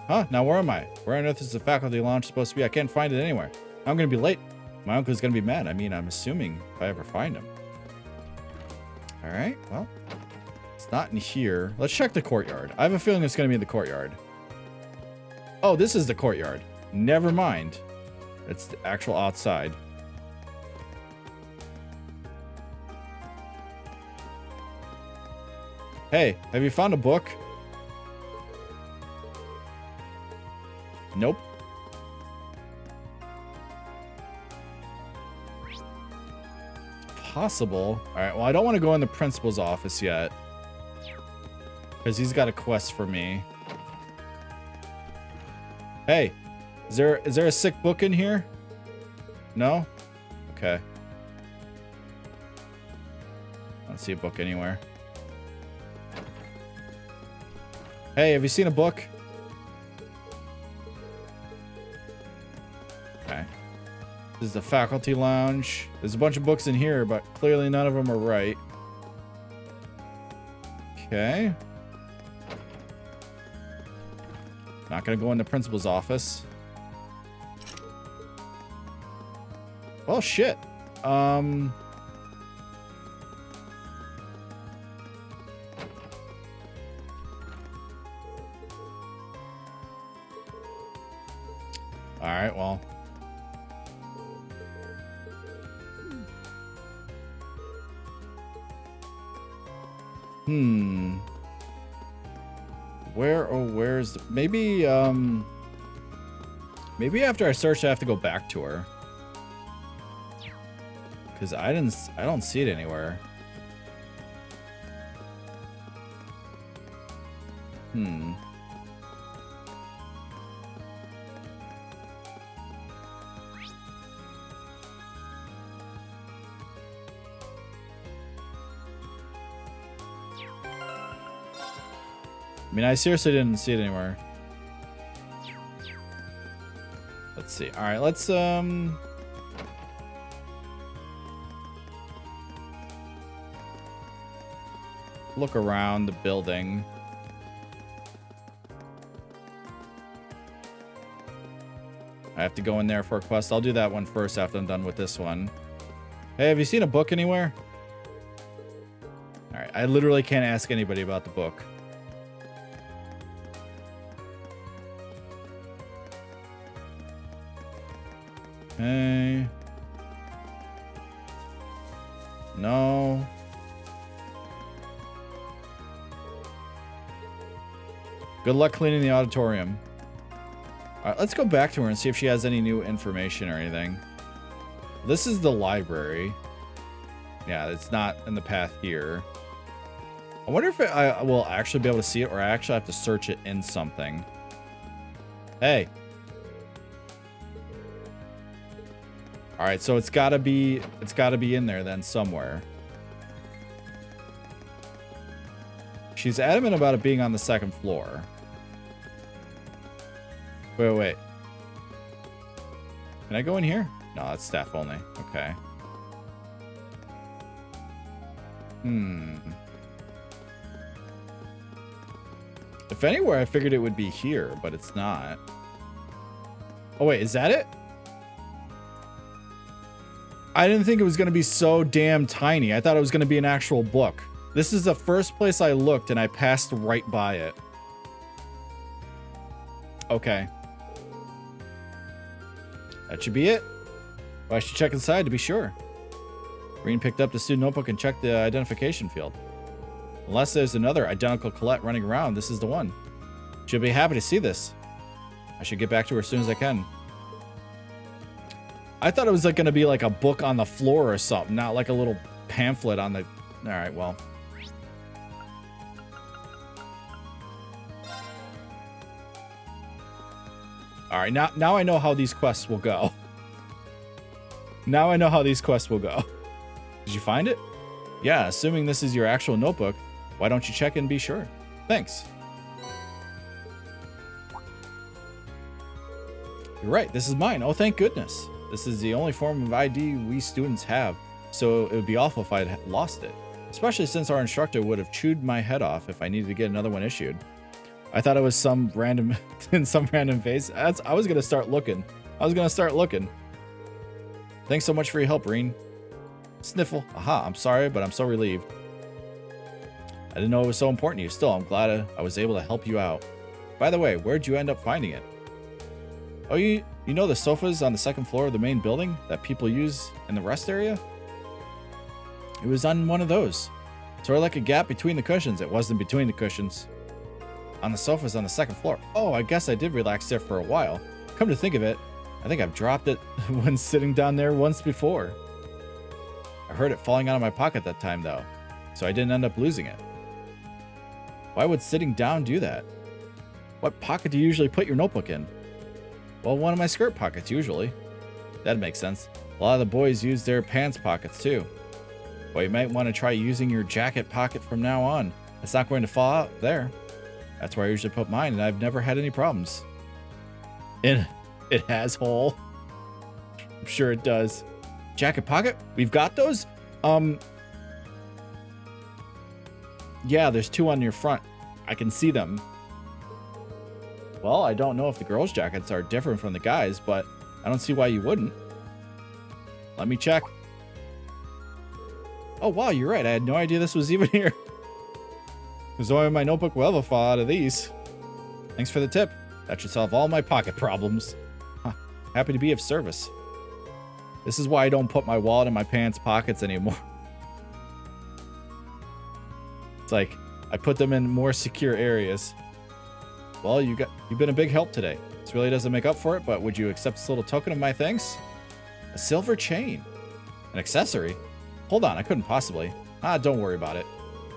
Speaker 1: Huh? Now where am I? Where on earth is the faculty lounge supposed to be? I can't find it anywhere. I'm gonna be late. My uncle's gonna be mad. I mean, I'm assuming if I ever find him. All right, well. It's not in here. Let's check the courtyard. I have a feeling it's going to be in the courtyard. Oh, this is the courtyard. Never mind. It's the actual outside. Hey, have you found a book? Nope. Possible. All right, well, I don't want to go in the principal's office yet. Because he's got a quest for me. Hey, is there a sick book in here? No? Okay. I don't see a book anywhere. Hey, have you seen a book? Okay. This is the faculty lounge. There's a bunch of books in here, but clearly none of them are right. Okay. Not gonna go in the principal's office. Well, shit. All right, well. Where's the, maybe after I search I have to go back to her. Cuz I don't see it anywhere. I mean, I seriously didn't see it anywhere. Let's see. All right, let's look around the building. I have to go in there for a quest. I'll do that one first after I'm done with this one. Hey, have you seen a book anywhere? All right, I literally can't ask anybody about the book. Hey. No. Good luck cleaning the auditorium. All right, let's go back to her and see if she has any new information or anything. This is the library. Yeah, it's not in the path here. I wonder if I will actually be able to see it, or I actually have to search it in something. Hey. All right, so it's gotta be in there then somewhere. She's adamant about it being on the second floor. Wait. Can I go in here? No, that's staff only. Okay. If anywhere, I figured it would be here, but it's not. Oh, wait, is that it? I didn't think it was going to be so damn tiny. I thought it was going to be an actual book. This is the first place I looked, and I passed right by it. Okay. That should be it. Well, I should check inside to be sure. Green picked up the student notebook and checked the identification field. Unless there's another identical Colette running around, this is the one. She'll be happy to see this. I should get back to her as soon as I can. I thought it was like going to be like a book on the floor or something, not like a little pamphlet on the... All right, well. All right, now I know how these quests will go. Now I know how these quests will go. Did you find it? Yeah, assuming this is your actual notebook, why don't you check and be sure? Thanks. You're right, this is mine. Oh, thank goodness. This is the only form of ID we students have, so it would be awful if I'd lost it. Especially since our instructor would have chewed my head off if I needed to get another one issued. I thought it was some random, in some random face. I was gonna start looking. Thanks so much for your help, Reen. Sniffle. Aha, I'm sorry, but I'm so relieved. I didn't know it was so important to you. Still, I'm glad I was able to help you out. By the way, where'd you end up finding it? Oh, you know the sofas on the second floor of the main building that people use in the rest area? It was on one of those. Sort of like a gap between the cushions. It wasn't between the cushions. On the sofas on the second floor. Oh, I guess I did relax there for a while. Come to think of it, I think I've dropped it when sitting down there once before. I heard it falling out of my pocket that time though, so I didn't end up losing it. Why would sitting down do that? What pocket do you usually put your notebook in? Well, one of my skirt pockets usually. That makes sense. A lot of the boys use their pants pockets too. Well, you might want to try using your jacket pocket from now on. It's not going to fall out there. That's where I usually put mine, and I've never had any problems. It has hole. I'm sure it does. Jacket pocket? We've got those? Yeah, there's two on your front. I can see them. Well, I don't know if the girls' jackets are different from the guys, but I don't see why you wouldn't. Let me check. Oh, wow, you're right. I had no idea this was even here. There's no way my notebook will ever fall out of these. Thanks for the tip. That should solve all my pocket problems. Huh. Happy to be of service. This is why I don't put my wallet in my pants pockets anymore. It's like I put them in more secure areas. Well, you've been a big help today. This really doesn't make up for it, but would you accept this little token of my thanks? A silver chain. An accessory? Hold on, I couldn't possibly. Don't worry about it.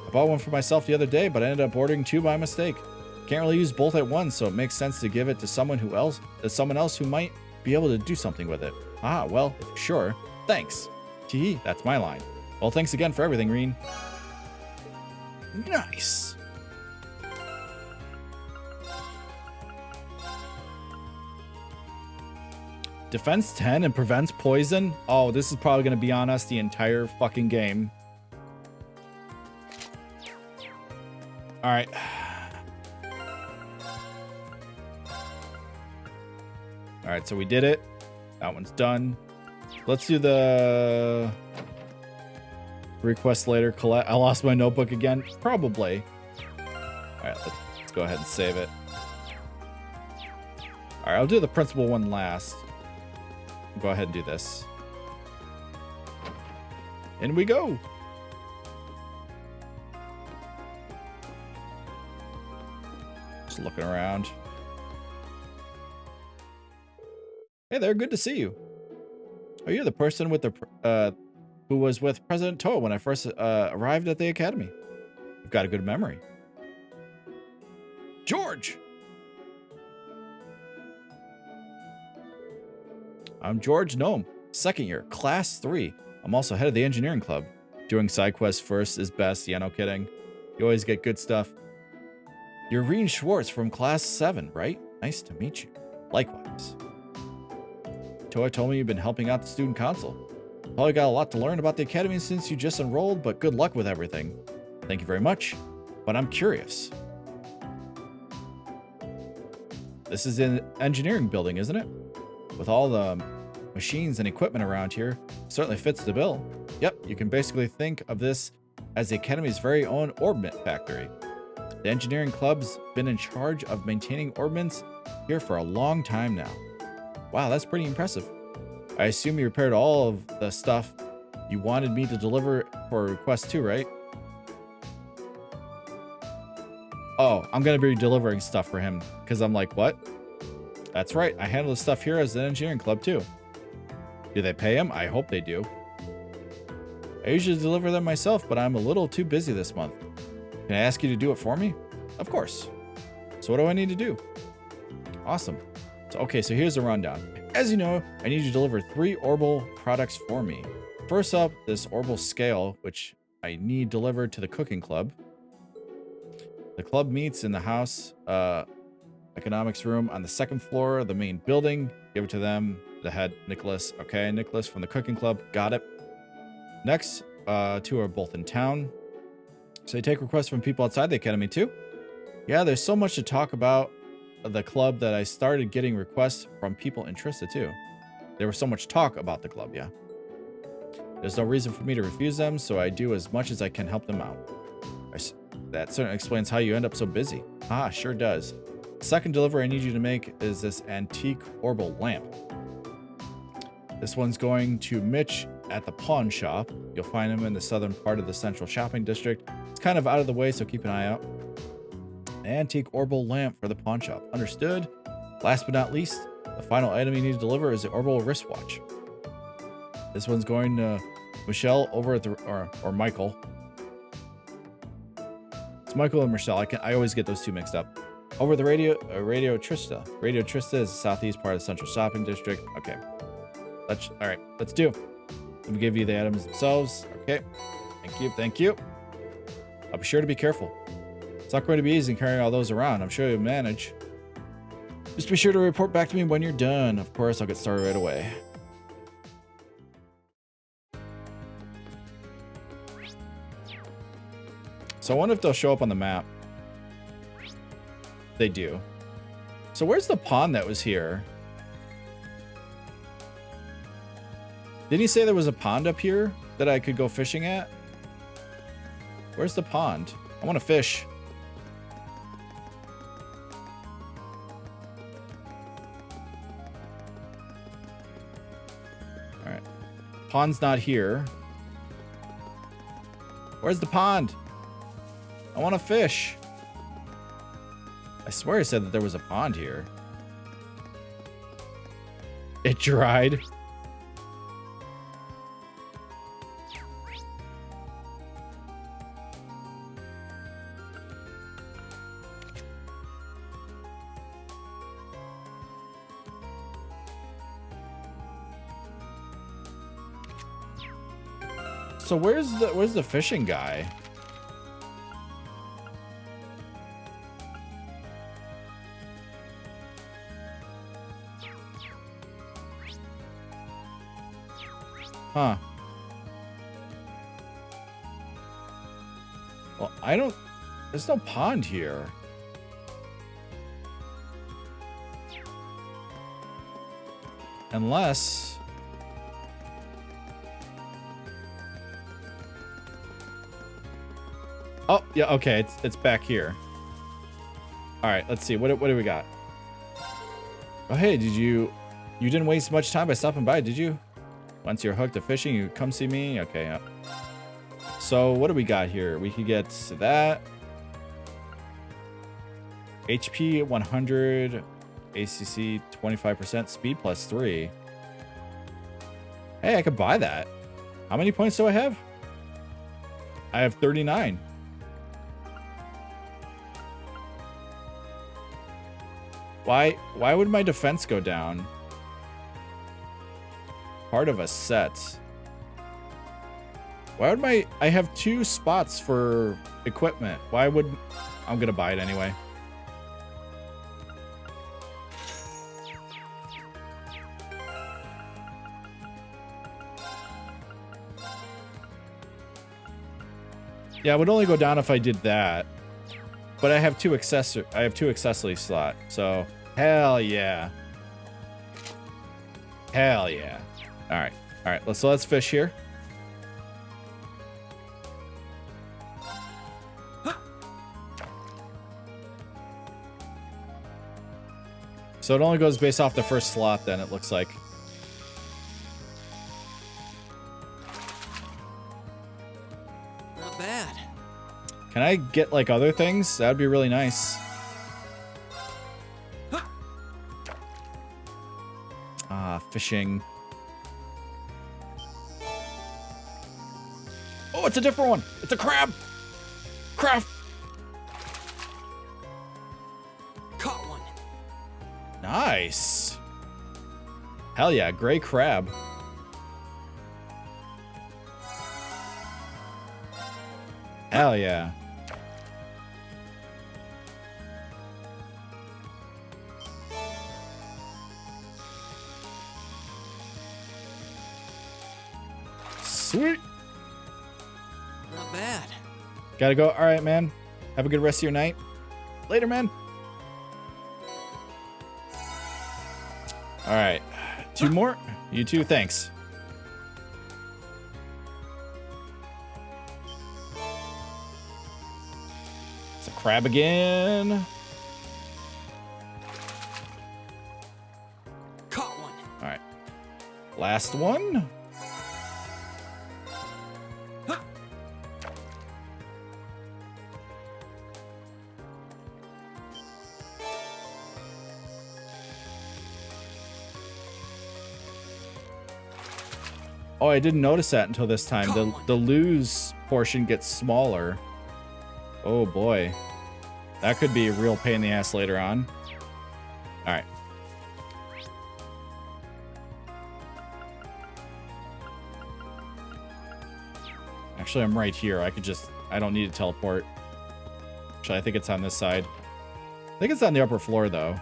Speaker 1: I bought one for myself the other day, but I ended up ordering two by mistake. Can't really use both at once, so it makes sense to give it to someone else who might be able to do something with it. Well, if you're sure. Thanks. Tee, that's my line. Well, thanks again for everything, Reen. Nice. Defense 10 and prevents poison? Oh, this is probably going to be on us the entire fucking game. All right. All right, so we did it. That one's done. Let's do the request later. Collect. I lost my notebook again. Probably. All right, let's go ahead and save it. All right, I'll do the principal one last. Go ahead and do this. In we go. Just looking around. Hey there, good to see you. Are you the person with the who was with President Toa when I first arrived at the academy? You've got a good memory. George! I'm George Gnome, second year, class 3. I'm also head of the engineering club. Doing side quests first is best, yeah, no kidding. You always get good stuff. You're Reen Schwartz from class 7, right? Nice to meet you. Likewise. Toa told me you've been helping out the student council. Probably got a lot to learn about the academy since you just enrolled, but good luck with everything. Thank you very much, but I'm curious. This is an engineering building, isn't it? With all the machines and equipment around here, certainly fits the bill. Yep, you can basically think of this as the Academy's very own orbment factory. The engineering club's been in charge of maintaining orbments here for a long time now. Wow, that's pretty impressive. I assume you repaired all of the stuff you wanted me to deliver for request 2, right? Oh, I'm going to be delivering stuff for him because I'm like, what? That's right, I handle the stuff here as an engineering club too. Do they pay him? I hope they do. I usually deliver them myself, but I'm a little too busy this month. Can I ask you to do it for me? Of course. So what do I need to do? Awesome. So here's the rundown. As you know, I need you to deliver 3 Orbital products for me. First up, this Orbital scale, which I need delivered to the cooking club. The club meets in the house economics room on the 2nd floor of the main building. Give it to them. The head, Nicholas. Okay, Nicholas from the cooking club. Got it. Next, 2 are both in town. So you take requests from people outside the academy too? Yeah, there's so much to talk about the club that I started getting requests from people interested too. There was so much talk about the club, yeah. There's no reason for me to refuse them, so I do as much as I can help them out. That certainly explains how you end up so busy. Ah, sure does. Second delivery I need you to make is this antique orbital lamp. This one's going to Mitch at the pawn shop. You'll find him in the southern part of the central shopping district. It's kind of out of the way, so keep an eye out. An antique orbital lamp for the pawn shop. Understood. Last but not least, the final item you need to deliver is the orbital wristwatch. This one's going to Michelle over at the or Michael. It's Michael and Michelle. I always get those two mixed up. Over the Radio Trista. Radio Trista is the southeast part of the central shopping district. Okay. All right, let's do. Let me give you the items themselves. Okay. Thank you. I'll be sure to be careful. It's not going to be easy carrying all those around. I'm sure you'll manage. Just be sure to report back to me when you're done. Of course, I'll get started right away. So I wonder if they'll show up on the map. They do. So where's the pond that was here? Didn't he say there was a pond up here that I could go fishing at? Where's the pond? I want to fish. All right. Pond's not here. Where's the pond? I want to fish. I swear I said that there was a pond here. It dried. So where's the fishing guy? Huh. Well, I don't There's no pond here. Unless... Oh, yeah, okay, it's back here. All right, let's see. What do we got? Oh, hey, you didn't waste much time by stopping by, did you? Once you're hooked to fishing, you come see me? Okay, yeah. So what do we got here? We could get that. HP 100, ACC 25%, speed plus 3. Hey, I could buy that. How many points do I have? I have 39. Why would my defense go down? Part of a set. Why would I have 2 spots for equipment. Why would... I'm gonna buy it anyway. Yeah, it would only go down if I did that. But I have 2 accessory slots, so hell yeah. Hell yeah. Alright. Alright, let's fish here. So it only goes based off the first slot then, it looks like.
Speaker 2: Not bad.
Speaker 1: Can I get like other things? That would be really nice. Fishing. Oh, it's a different one. It's a crab. Crab.
Speaker 2: Caught one.
Speaker 1: Nice. Hell yeah, gray crab. Hell yeah. Sweet.
Speaker 2: Not bad.
Speaker 1: Gotta go. All right, man. Have a good rest of your night. Later, man. All right. 2 more. You too. Thanks. It's a crab again.
Speaker 2: Caught one.
Speaker 1: All right. Last one. Oh, I didn't notice that until this time. The lose portion gets smaller. Oh boy. That could be a real pain in the ass later on. Alright. Actually, I'm right here. I don't need to teleport. Actually, I think it's on this side. I think it's on the upper floor, though.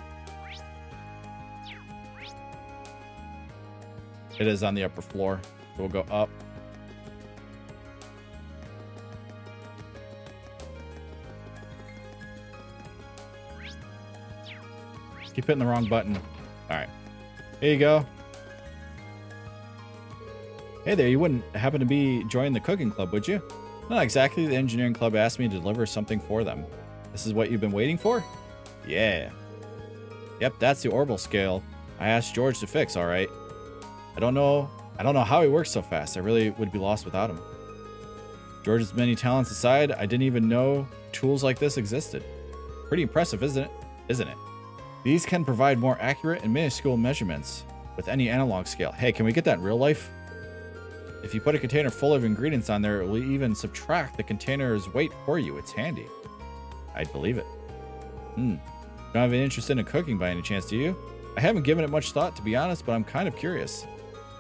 Speaker 1: It is on the upper floor. We'll go up. Keep hitting the wrong button. All right. Here you go. Hey there, you wouldn't happen to be joining the cooking club, would you? Not exactly. The engineering club asked me to deliver something for them. This is what you've been waiting for? Yeah. Yep, that's the orbital scale I asked George to fix, all right. I don't know how he works so fast. I really would be lost without him. George's many talents aside, I didn't even know tools like this existed. Pretty impressive, isn't it? These can provide more accurate and minuscule measurements with any analog scale. Hey, can we get that in real life? If you put a container full of ingredients on there, it will even subtract the container's weight for you. It's handy. I'd believe it. Don't have any interest in cooking by any chance, do you? I haven't given it much thought, to be honest, but I'm kind of curious.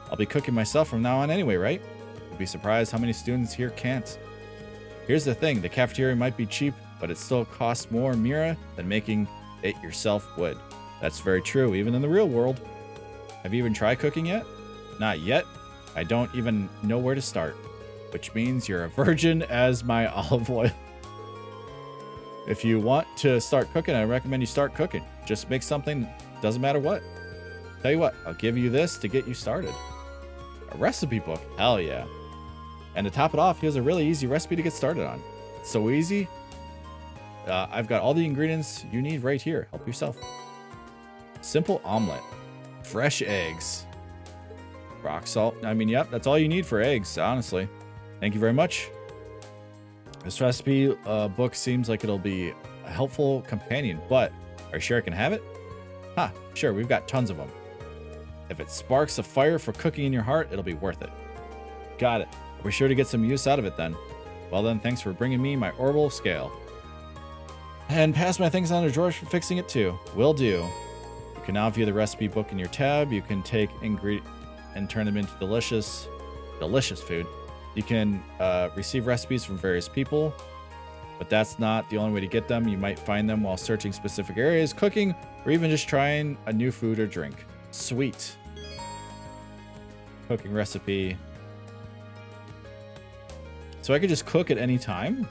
Speaker 1: I'll be cooking myself from now on anyway, right? You'd be surprised how many students here can't. Here's the thing, the cafeteria might be cheap, but it still costs more Mira than making it yourself would. That's very true, even in the real world. Have you even tried cooking yet? Not yet. I don't even know where to start. Which means you're a virgin as my olive oil. If you want to start cooking, I recommend you start cooking. Just make something, doesn't matter what. Tell you what, I'll give you this to get you started. A recipe book, hell yeah. And to top it off, here's a really easy recipe to get started on. It's so easy. I've got all the ingredients you need right here. Help yourself. Simple omelet. Fresh eggs. Rock salt. I mean, yep, that's all you need for eggs, honestly. Thank you very much. This recipe book seems like it'll be a helpful companion, but are you sure I can have it? Huh, sure, we've got tons of them. If it sparks a fire for cooking in your heart, it'll be worth it. Got it. We're sure to get some use out of it then. Well then, thanks for bringing me my orbital scale. And pass my things on to George for fixing it too. Will do. You can now view the recipe book in your tab. You can take ingredients and turn them into delicious food. You can receive recipes from various people, but that's not the only way to get them. You might find them while searching specific areas, cooking, or even just trying a new food or drink. Sweet. Cooking recipe. So I could just cook at any time?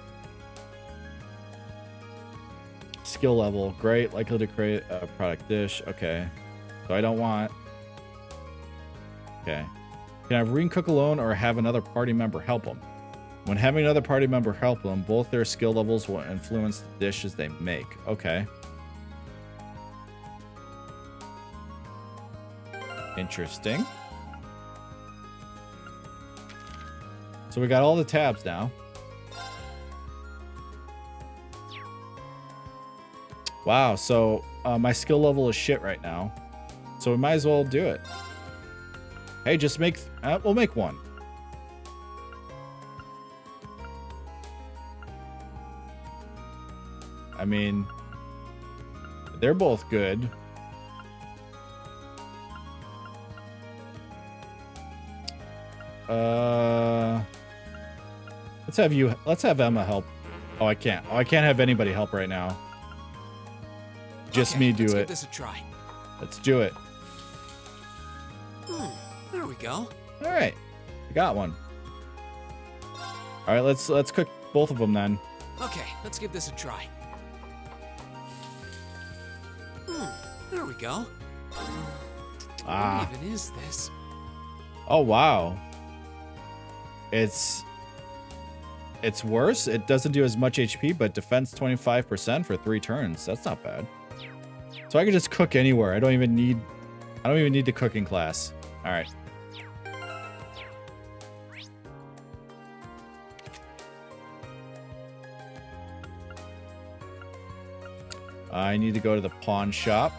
Speaker 1: Skill level, great. Likely to create a product dish. Okay. So I don't want... Okay. Can Irene cook alone or have another party member help them? When having another party member help them, both their skill levels will influence the dishes they make. Okay. Interesting. So we got all the tabs now. Wow, so my skill level is shit right now. So we might as well do it. Hey, just make... we'll make one. I mean... They're both good. Let's have Emma help. Oh, I can't. Oh, I can't have anybody help right now. Just me do
Speaker 2: let's
Speaker 1: it.
Speaker 2: Give this a try.
Speaker 1: Let's do it.
Speaker 2: There we go.
Speaker 1: All right, we got one. All right, let's cook both of them then.
Speaker 2: Okay, let's give this a try. There we go. What even is this?
Speaker 1: Oh wow. It's worse. It doesn't do as much HP, but defense 25% for 3 turns. That's not bad. So I can just cook anywhere. I don't even need the cooking class. All right. I need to go to the pawn shop.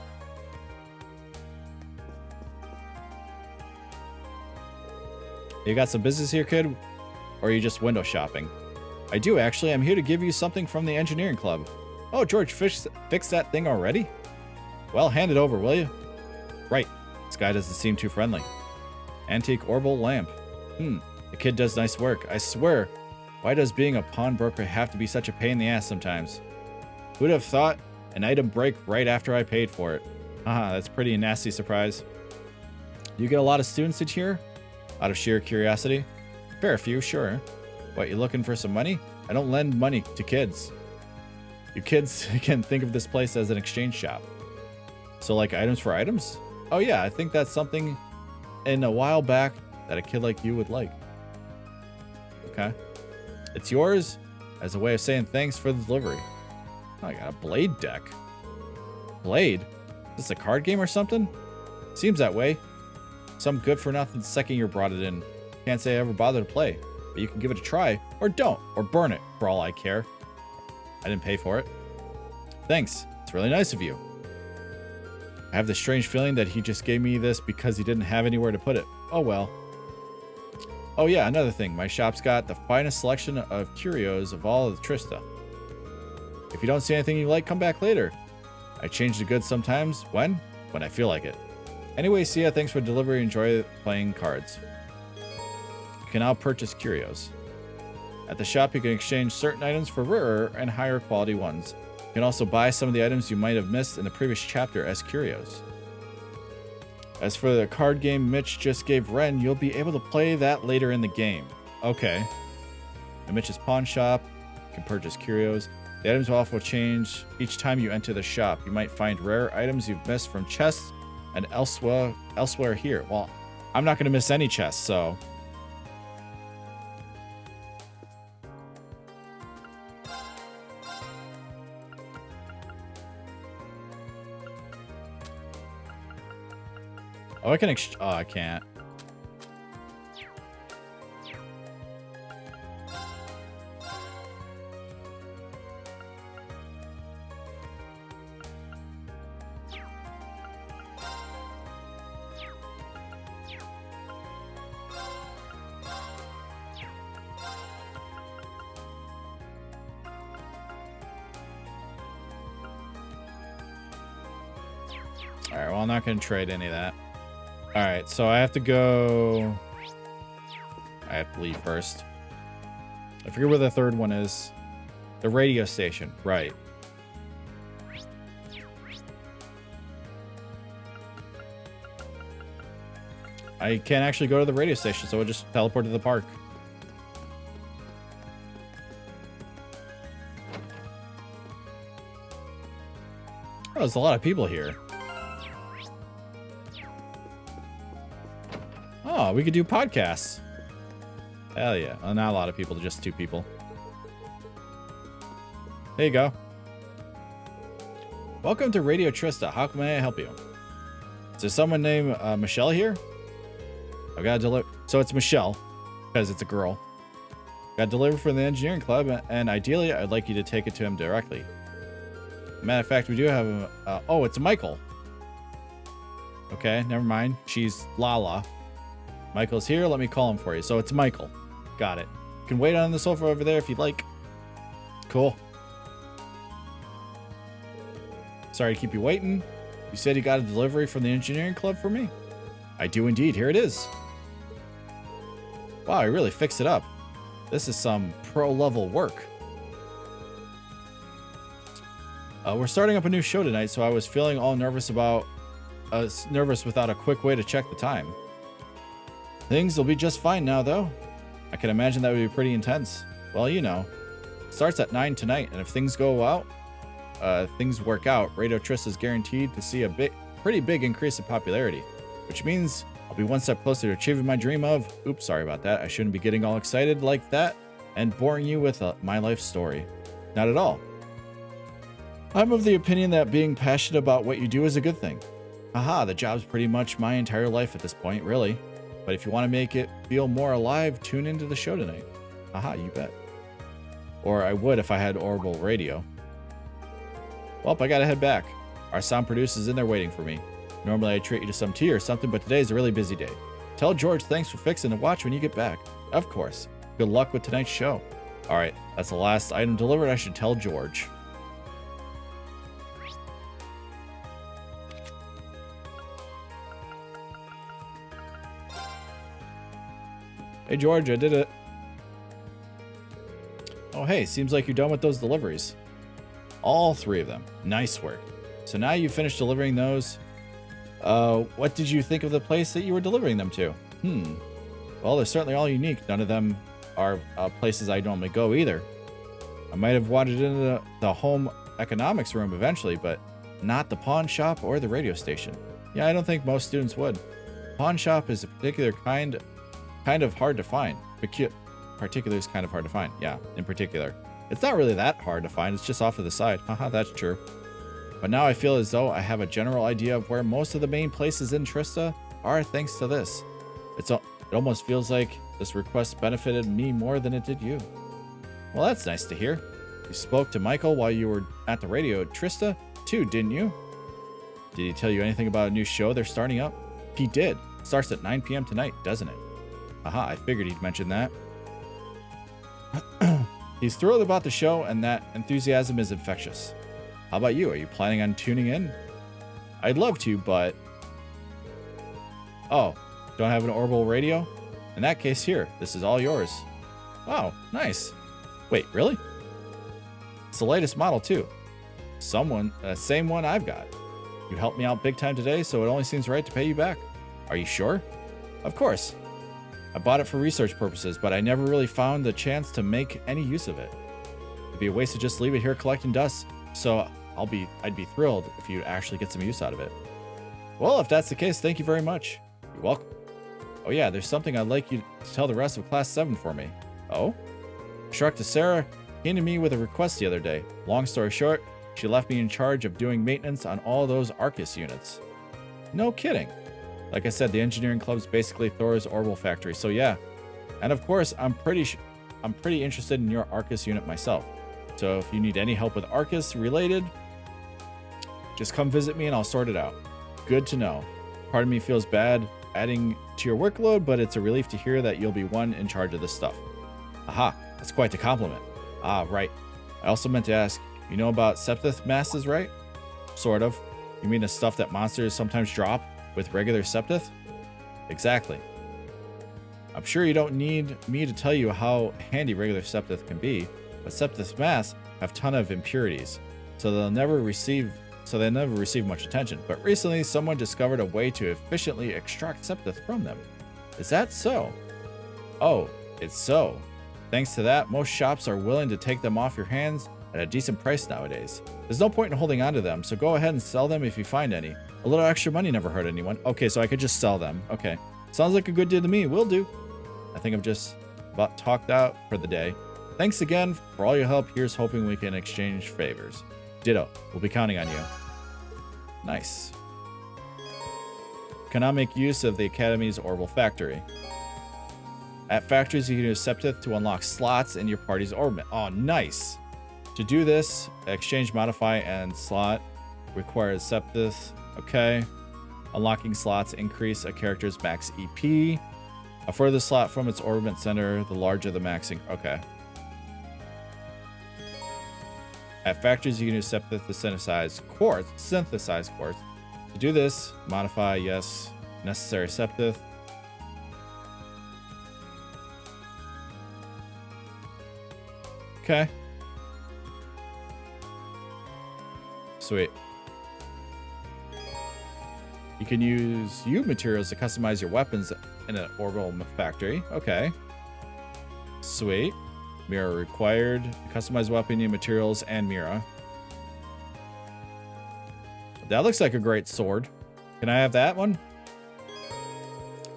Speaker 1: You got some business here, kid? Or are you just window shopping? I do, actually. I'm here to give you something from the engineering club. Oh, George, fixed that thing already? Well, hand it over, will you? Right. This guy doesn't seem too friendly. Antique orbital lamp. The kid does nice work. I swear. Why does being a pawnbroker have to be such a pain in the ass sometimes? Who'd have thought an item break right after I paid for it? Haha, that's pretty nasty surprise. Do you get a lot of students each year? Out of sheer curiosity? Fair few, sure. What, you looking for some money? I don't lend money to kids. You kids can think of this place as an exchange shop. So like items for items? Oh yeah, I think that's something in a while back that a kid like you would like. Okay. It's yours as a way of saying thanks for the delivery. Oh, I got a blade deck. Blade? Is this a card game or something? Seems that way. Some good for nothing second year brought it in. Can't say I ever bothered to play, but you can give it a try, or don't, or burn it, for all I care. I didn't pay for it. Thanks. It's really nice of you. I have this strange feeling that he just gave me this because he didn't have anywhere to put it. Oh well. Oh yeah, another thing. My shop's got the finest selection of curios of all of Trista. If you don't see anything you like, come back later. I change the goods sometimes. When? When I feel like it. Anyway, see ya. Thanks for delivery. Enjoy playing cards. You can now purchase curios. At the shop, you can exchange certain items for rarer and higher quality ones. You can also buy some of the items you might have missed in the previous chapter as curios. As for the card game Mitch just gave Ren, you'll be able to play that later in the game. Okay. At Mitch's pawn shop, you can purchase curios. The items will also change each time you enter the shop. You might find rare items you've missed from chests and elsewhere here. Well, I'm not going to miss any chests, so... Oh, I can oh, I can't. All right, well, I'm not going to trade any of that. All right, so I have to go... I have to leave first. I forget where the third one is. The radio station, right. I can't actually go to the radio station, so we'll just teleport to the park. Oh, there's a lot of people here. Oh, we could do podcasts. Hell yeah. Well, not a lot of people, just 2 people. There you go. Welcome to Radio Trista. How may I help you? Is there someone named Michelle here? I've got to deliver. So it's Michelle, because it's a girl. Got delivered from the engineering club, and ideally, I'd like you to take it to him directly. Matter of fact, we do have him. Oh, it's Michael. Okay, never mind. She's Lala. Michael's here. Let me call him for you. So it's Michael. Got it. You can wait on the sofa over there if you'd like. Cool. Sorry to keep you waiting. You said you got a delivery from the engineering club for me? I do indeed. Here it is. Wow, I really fixed it up. This is some pro-level work. We're starting up a new show tonight, so I was feeling all nervous without a quick way to check the time. Things will be just fine now, though. I can imagine that would be pretty intense. Well, you know, it starts at 9 tonight, and if things go well, things work out, Radio Trista is guaranteed to see a pretty big increase in popularity, which means I'll be one step closer to achieving my dream of... Oops, sorry about that. I shouldn't be getting all excited like that and boring you with my life story. Not at all. I'm of the opinion that being passionate about what you do is a good thing. Haha, the job's pretty much my entire life at this point, really. But if you want to make it feel more alive, tune into the show tonight. Haha, you bet. Or I would if I had Orbital Radio. Well, I gotta head back. Our sound producer's in there waiting for me. Normally I treat you to some tea or something, but today's a really busy day. Tell George thanks for fixing the watch when you get back. Of course. Good luck with tonight's show. Alright, that's the last item delivered. I should tell George. Hey George, I did it. Oh hey, seems like you're done with those deliveries. All 3 of them. Nice work. So now you've finished delivering those. What did you think of the place that you were delivering them to? Well, they're certainly all unique. None of them are places I normally go either. I might have wandered into the home economics room eventually, but not the pawn shop or the radio station. Yeah, I don't think most students would. Pawn shop is a particular kind of hard to find. Particular is kind of hard to find. Yeah, in particular. It's not really that hard to find. It's just off to the side. Haha, that's true. But now I feel as though I have a general idea of where most of the main places in Trista are thanks to this. It almost feels like this request benefited me more than it did you. Well, that's nice to hear. You spoke to Michael while you were at the radio at Trista too, didn't you? Did he tell you anything about a new show they're starting up? He did. It starts at 9 p.m. tonight, doesn't it? Aha, I figured he'd mention that. He's thrilled about the show, and that enthusiasm is infectious. How about you? Are you planning on tuning in? I'd love to, but... Oh, don't have an orbital radio? In that case, here, this is all yours. Wow, nice. Wait, really? It's the latest model, too. Same one I've got. You helped me out big time today, so it only seems right to pay you back. Are you sure? Of course. I bought it for research purposes, but I never really found the chance to make any use of it. To be a waste to just leave it here collecting dust. So I'd be thrilled if you actually get some use out of it. Well, if that's the case, thank you very much. You're welcome. Oh yeah, there's something I'd like you to tell the rest of Class 7 for me. Oh? Instructor Sarah came to me with a request the other day. Long story short, she left me in charge of doing maintenance on all those Arcus units. No kidding. Like I said, the engineering club's basically Thor's orbital factory, so yeah. And of course, I'm pretty interested in your Arcus unit myself. So if you need any help with Arcus related, just come visit me and I'll sort it out. Good to know. Part of me feels bad adding to your workload, but it's a relief to hear that you'll be one in charge of this stuff. Aha, that's quite the compliment. Ah, right. I also meant to ask, you know about Septith masses, right? Sort of. You mean the stuff that monsters sometimes drop with regular Septith? Exactly. I'm sure you don't need me to tell you how handy regular Septith can be, but Septith mass have a ton of impurities, so they never receive much attention. But recently, someone discovered a way to efficiently extract Septith from them. Is that so? Oh, it's so. Thanks to that, most shops are willing to take them off your hands at a decent price nowadays. There's no point in holding on to them, so go ahead and sell them if you find any. A little extra money never hurt anyone. Okay, so I could just sell them. Okay. Sounds like a good deal to me. Will do. I think I've just about talked out for the day. Thanks again for all your help. Here's hoping we can exchange favors. Ditto. We'll be counting on you. Nice. Cannot make use of the Academy's orbital factory. At factories, you can use Septith to unlock slots in your party's orbit. Oh, nice. To do this, exchange, modify, and slot requires Septith. Okay. Unlocking slots increase a character's max EP. A further slot from its orbit center, the larger the maxing. Okay. At factories, you can use Septith to synthesize quartz. To do this, modify, yes, necessary Septith. Okay. Sweet. You can use U materials to customize your weapons in an orbital factory. Okay. Sweet. Mirror required. Customized weapon, new materials, and mirror. That looks like a great sword. Can I have that one?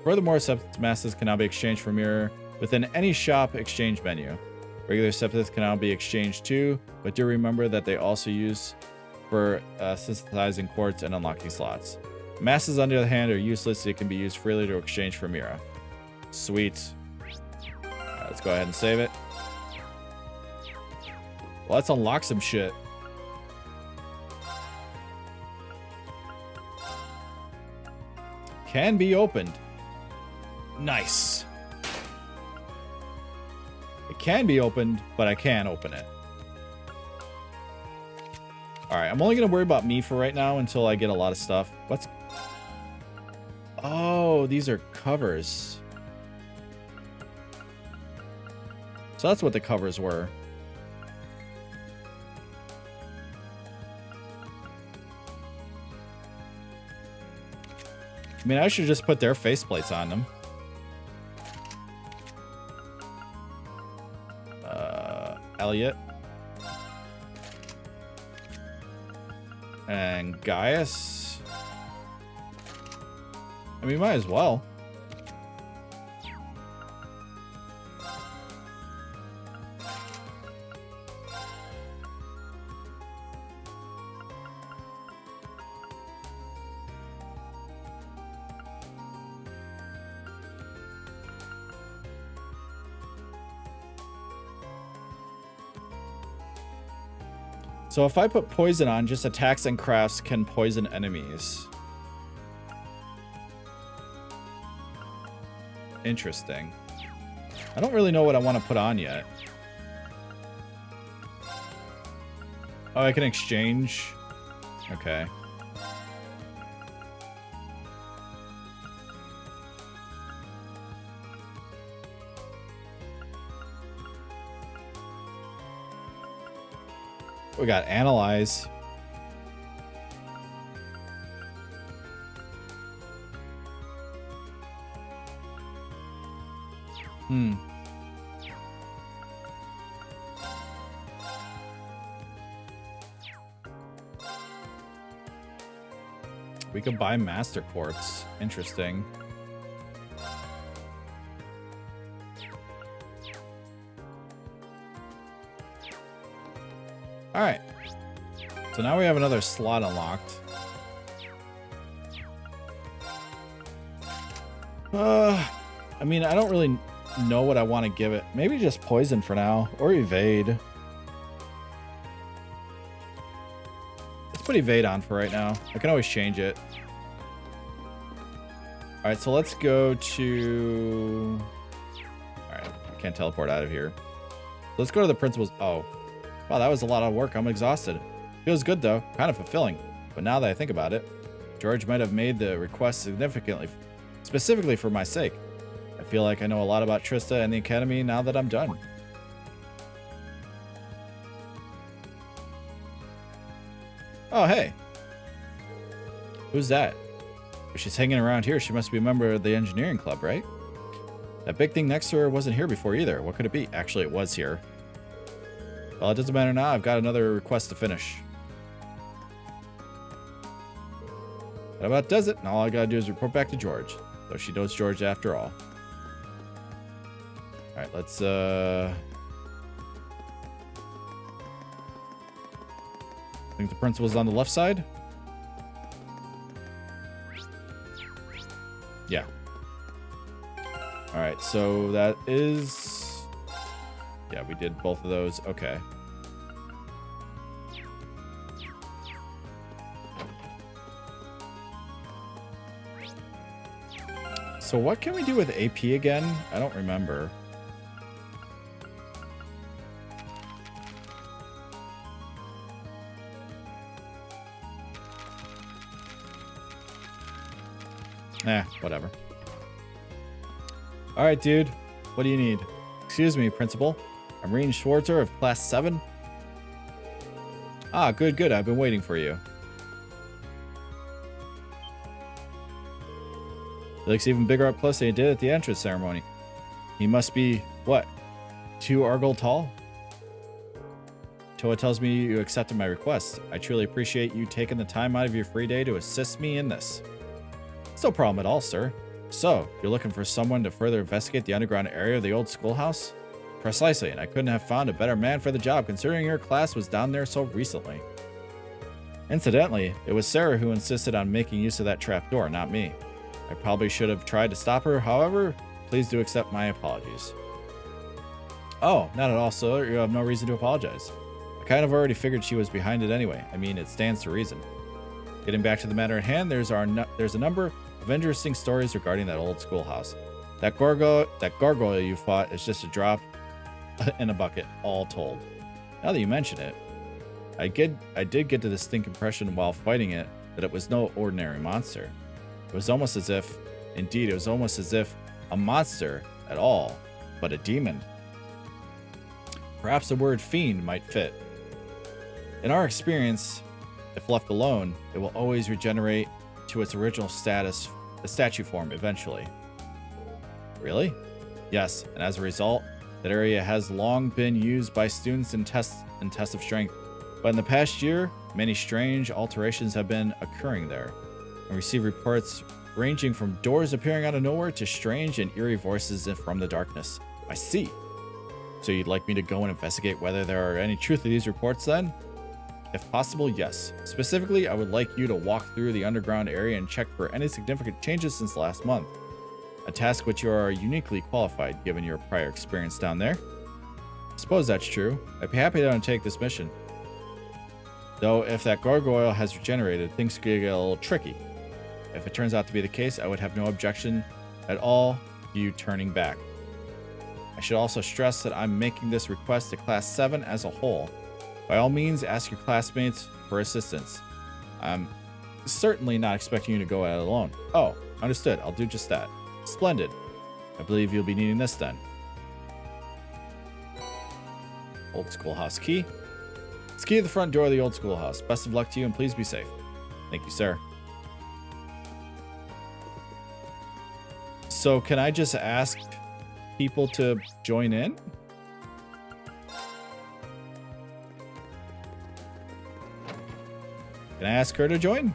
Speaker 1: Furthermore, Septith masses can now be exchanged for mirror within any shop exchange menu. Regular Septith can now be exchanged too, but do remember that they also use for synthesizing quartz and unlocking slots. Masses, on the other hand, are useless. It can be used freely to exchange for Mira. Sweet. Let's go ahead and save it. Well, let's unlock some shit. Can be opened. Nice. It can be opened, but I can't open it. Alright, I'm only going to worry about me for right now until I get a lot of stuff. What's... Oh, these are covers. So that's what the covers were. I mean, I should just put their faceplates on them. Elliot. And Gaius. I mean, might as well. So if I put poison on, just attacks and crafts can poison enemies. Interesting. I don't really know what I want to put on yet. Oh, I can exchange. Okay. We got analyze. We could buy Master Quartz. Interesting. All right. So now we have another slot unlocked. I mean, I don't really know what I want to give it. Maybe just poison for now, or evade. Let's put evade on for right now. I can always change it. All right, so let's go to... All right, I can't teleport out of here. Let's go to the principal's... Oh, wow, that was a lot of work. I'm exhausted. Feels good, though. Kind of fulfilling. But now that I think about it, George might have made the request specifically for my sake. I feel like I know a lot about Trista and the Academy now that I'm done. Oh, hey. Who's that? If she's hanging around here, she must be a member of the engineering club, right? That big thing next to her wasn't here before either. What could it be? Actually, it was here. Well, it doesn't matter now. I've got another request to finish. That about does it, and all I gotta do is report back to George. Though she knows George after all. Alright, let's I think the principal's on the left side. Yeah. Alright, so that is... Yeah, we did both of those. Okay. So what can we do with AP again? I don't remember. Whatever. All right, dude. What do you need? Excuse me, Principal. I'm Rean Schwarzer of Class 7. Ah, good, good. I've been waiting for you. He looks even bigger up close than he did at the entrance ceremony. He must be, what, 2 Argol tall? Toa tells me you accepted my request. I truly appreciate you taking the time out of your free day to assist me in this. It's no problem at all, sir. So, you're looking for someone to further investigate the underground area of the old schoolhouse? Precisely, and I couldn't have found a better man for the job considering your class was down there so recently. Incidentally, it was Sarah who insisted on making use of that trapdoor, not me. I probably should have tried to stop her, however, please do accept my apologies. Oh, not at all, sir. You have no reason to apologize. I kind of already figured she was behind it anyway. I mean, it stands to reason. Getting back to the matter at hand, there's a number of interesting stories regarding that old schoolhouse. That gargoyle you fought is just a drop in a bucket, all told. Now that you mention it, I did get the distinct impression while fighting it that it was no ordinary monster. It was almost as if a monster at all, but a demon. Perhaps the word fiend might fit. In our experience, if left alone, it will always regenerate to its original status, the statue form, eventually. Really? Yes, and as a result, that area has long been used by students in tests of strength. But in the past year, many strange alterations have been occurring there. I receive reports ranging from doors appearing out of nowhere to strange and eerie voices from the darkness. I see. So you'd like me to go and investigate whether there are any truth to these reports then? If possible, yes. Specifically, I would like you to walk through the underground area and check for any significant changes since last month. A task which you are uniquely qualified given your prior experience down there. I suppose that's true. I'd be happy to undertake this mission. Though if that gargoyle has regenerated, things could get a little tricky. If it turns out to be the case, I would have no objection at all to you turning back. I should also stress that I'm making this request to Class 7 as a whole. By all means, ask your classmates for assistance. I'm certainly not expecting you to go at it alone. Oh, understood. I'll do just that. Splendid. I believe you'll be needing this then. Old schoolhouse key. It's key to the front door of the old schoolhouse. Best of luck to you and please be safe. Thank you, sir. So can I just ask people to join in? Can I ask her to join?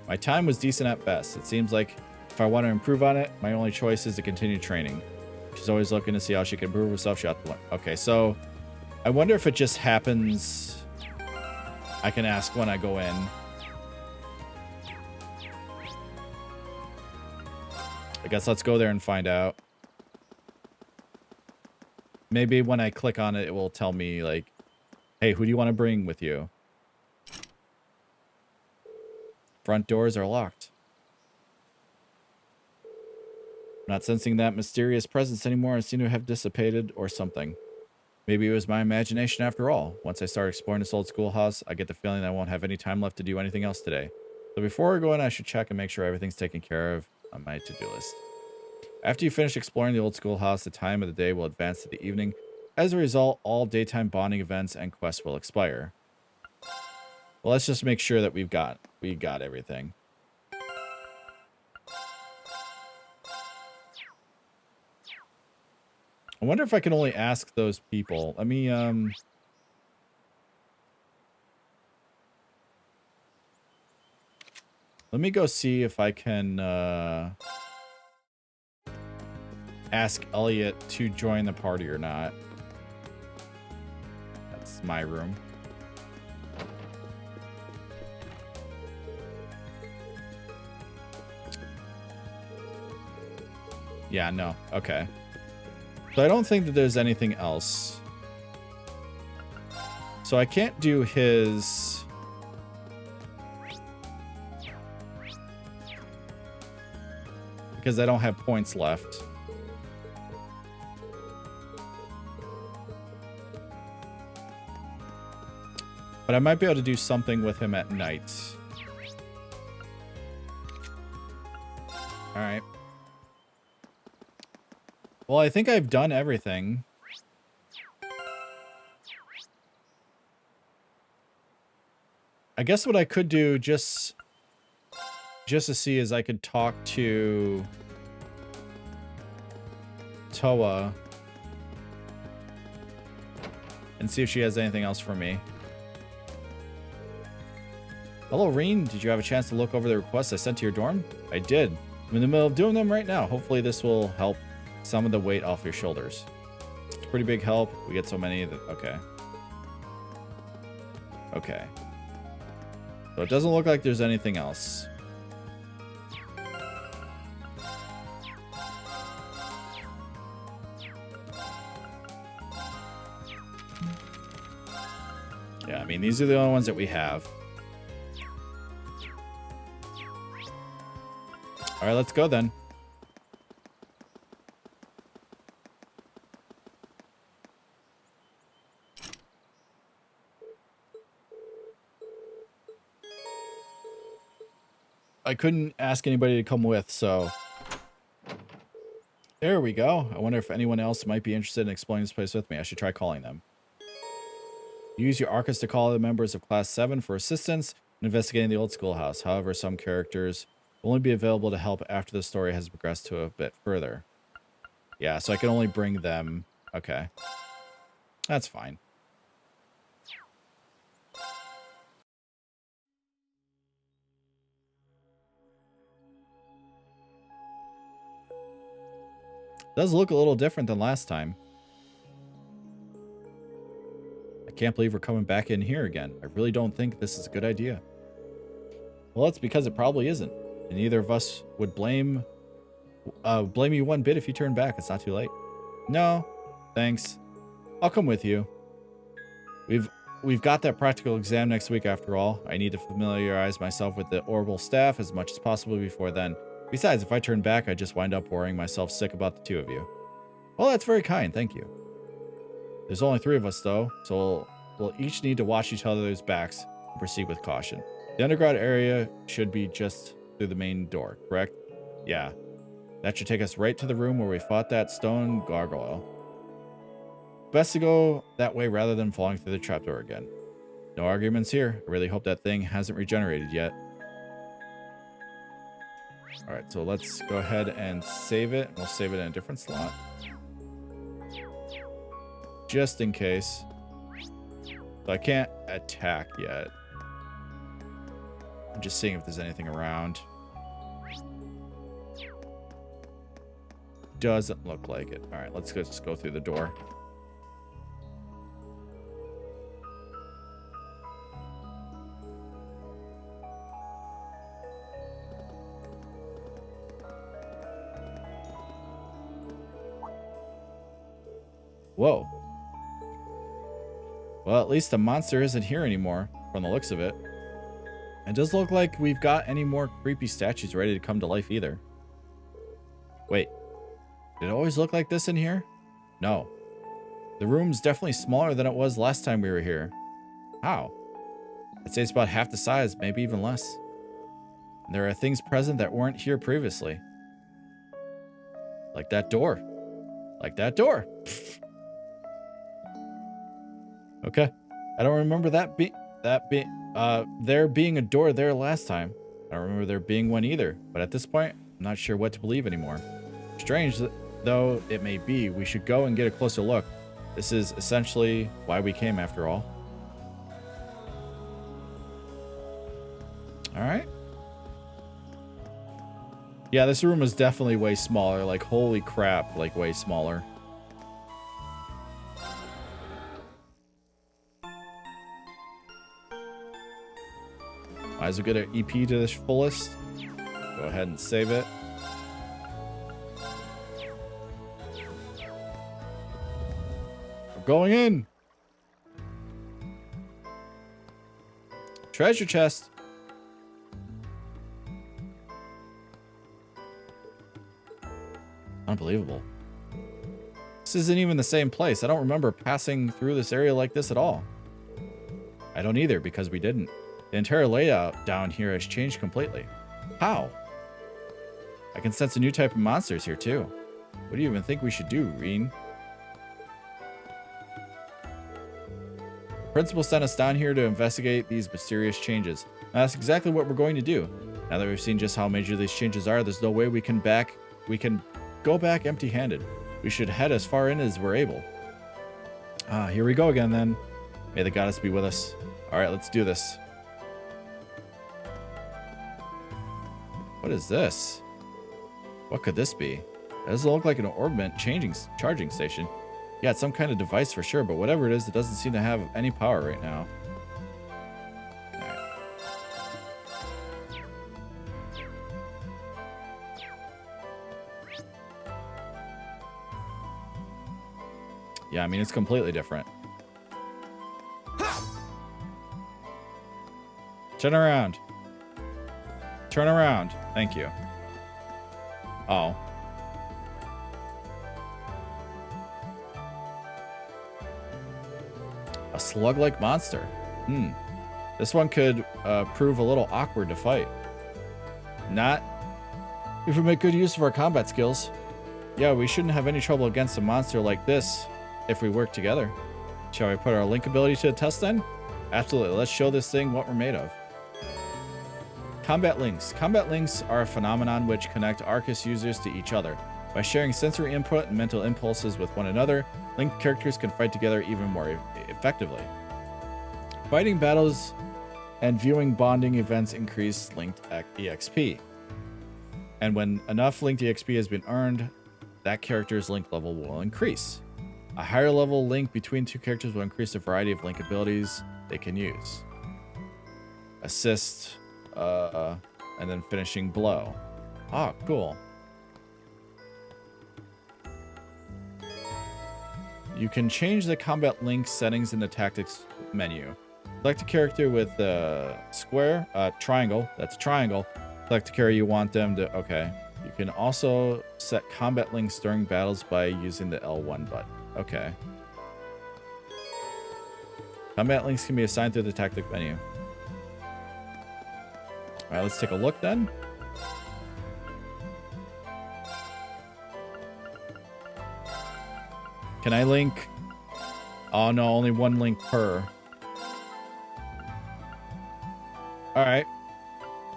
Speaker 1: My time was decent at best. It seems like if I want to improve on it, my only choice is to continue training. She's always looking to see how she can improve herself. She ought to learn. Okay, so I wonder if it just happens. I can ask when I go in. I guess let's go there and find out. Maybe when I click on it, it will tell me, like, hey, who do you want to bring with you? Front doors are locked. Not sensing that mysterious presence anymore. I seem to have dissipated or something. Maybe it was my imagination after all. Once I start exploring this old schoolhouse, I get the feeling that I won't have any time left to do anything else today. So before I go in, I should check and make sure everything's taken care of on my to-do list. After you finish exploring the old schoolhouse, the time of the day will advance to the evening. As a result, all daytime bonding events and quests will expire. Well, let's just make sure that we got everything. I wonder if I can only ask those people. Let me go see if I can ask Elliot to join the party or not. That's my room. Yeah, no. Okay. So I don't think that there's anything else. So I can't do his... because I don't have points left. But I might be able to do something with him at night. All right. Well, I think I've done everything. I guess what I could do just to see is I could talk to Toa and see if she has anything else for me. Hello, Reen. Did you have a chance to look over the requests I sent to your dorm? I did. I'm in the middle of doing them right now. Hopefully this will help some of the weight off your shoulders. It's a pretty big help. We get so many that... Okay. Okay. So it doesn't look like there's anything else. Yeah, I mean, these are the only ones that we have. All right, let's go then. I couldn't ask anybody to come with, so... There we go. I wonder if anyone else might be interested in exploring this place with me. I should try calling them. Use your Arcus to call the members of Class 7 for assistance in investigating the old schoolhouse. However, some characters will only be available to help after the story has progressed to a bit further. Yeah, so I can only bring them. Okay. That's fine. Does look a little different than last time. I can't believe we're coming back in here again. I really don't think this is a good idea. Well, it's because it probably isn't. And neither of us would blame you one bit if you turn back. It's not too late. No, thanks. I'll come with you. We've got that practical exam next week after all. I need to familiarize myself with the orbital staff as much as possible before then. Besides, if I turn back, I just wind up worrying myself sick about the two of you. Well, that's very kind, thank you. There's only 3 of us, though, so we'll each need to watch each other's backs and proceed with caution. The underground area should be just through the main door, correct? Yeah. That should take us right to the room where we fought that stone gargoyle. Best to go that way rather than falling through the trapdoor again. No arguments here. I really hope that thing hasn't regenerated yet. Alright, so let's go ahead and save it. We'll save it in a different slot. Just in case. So I can't attack yet. I'm just seeing if there's anything around. Doesn't look like it. All right, let's just go through the door. Whoa. Well, at least the monster isn't here anymore, from the looks of it. It doesn't look like we've got any more creepy statues ready to come to life either. Wait. Did it always look like this in here? No. The room's definitely smaller than it was last time we were here. How? I'd say it's about half the size, maybe even less. And there are things present that weren't here previously. Like that door. Like that door. Okay. I don't remember there being a door there last time. I don't remember there being one either, but at this point, I'm not sure what to believe anymore. Strange though it may be, we should go and get a closer look. This is essentially why we came after all. All right. Yeah, this room is definitely way smaller. Like, holy crap, like way smaller. Might as well get an EP to the fullest. Go ahead and save it. We're going in. Treasure chest. Unbelievable. This isn't even the same place. I don't remember passing through this area like this at all. I don't either, because we didn't. The entire layout down here has changed completely. How? I can sense a new type of monsters here too. What do you even think we should do, Reen? The principal sent us down here to investigate these mysterious changes. And that's exactly what we're going to do. Now that we've seen just how major these changes are, there's no way we can go back empty-handed. We should head as far in as we're able. Here we go again then. May the goddess be with us. All right, let's do this. What is this? What could this be? It doesn't look like an orbment charging station. Yeah, it's some kind of device for sure, but whatever it is, it doesn't seem to have any power right now. Right. Yeah, I mean, it's completely different. Turn around. Turn around. Thank you. Oh. A slug-like monster. This one could prove a little awkward to fight. Not if we make good use of our combat skills. Yeah, we shouldn't have any trouble against a monster like this if we work together. Shall we put our link ability to the test then? Absolutely. Let's show this thing what we're made of. Combat links. Combat links are a phenomenon which connect Arcus users to each other. By sharing sensory input and mental impulses with one another, linked characters can fight together even more effectively. Fighting battles and viewing bonding events increase linked EXP. And when enough linked EXP has been earned, that character's link level will increase. A higher level link between two characters will increase the variety of link abilities they can use. Assist, and then finishing blow. Oh, cool. You can change the combat link settings in the tactics menu. Select a character with a square, triangle. That's a triangle. Select a character you want them to. Okay. You can also set combat links during battles by using the L1 button. Okay. Combat links can be assigned through the tactic menu. All right, let's take a look then. Can I link? Oh no, only one link per. All right.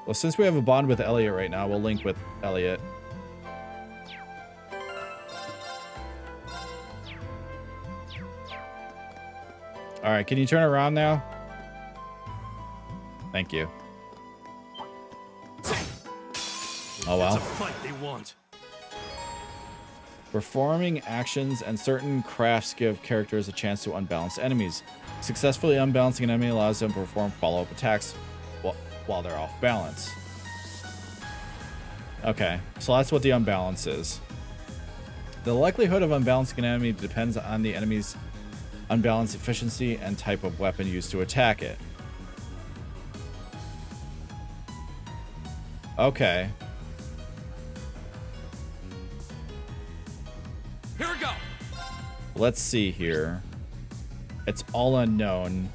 Speaker 1: Well, since we have a bond with Elliot right now, we'll link with Elliot. All right, can you turn around now? Thank you. Oh, well.
Speaker 9: It's a fight they want.
Speaker 1: Performing actions and certain crafts give characters a chance to unbalance enemies. Successfully unbalancing an enemy allows them to perform follow-up attacks while they're off balance. Okay, so that's what the unbalance is. The likelihood of unbalancing an enemy depends on the enemy's unbalanced efficiency and type of weapon used to attack it. Okay.
Speaker 6: Here we go.
Speaker 1: Let's see here. It's all unknown.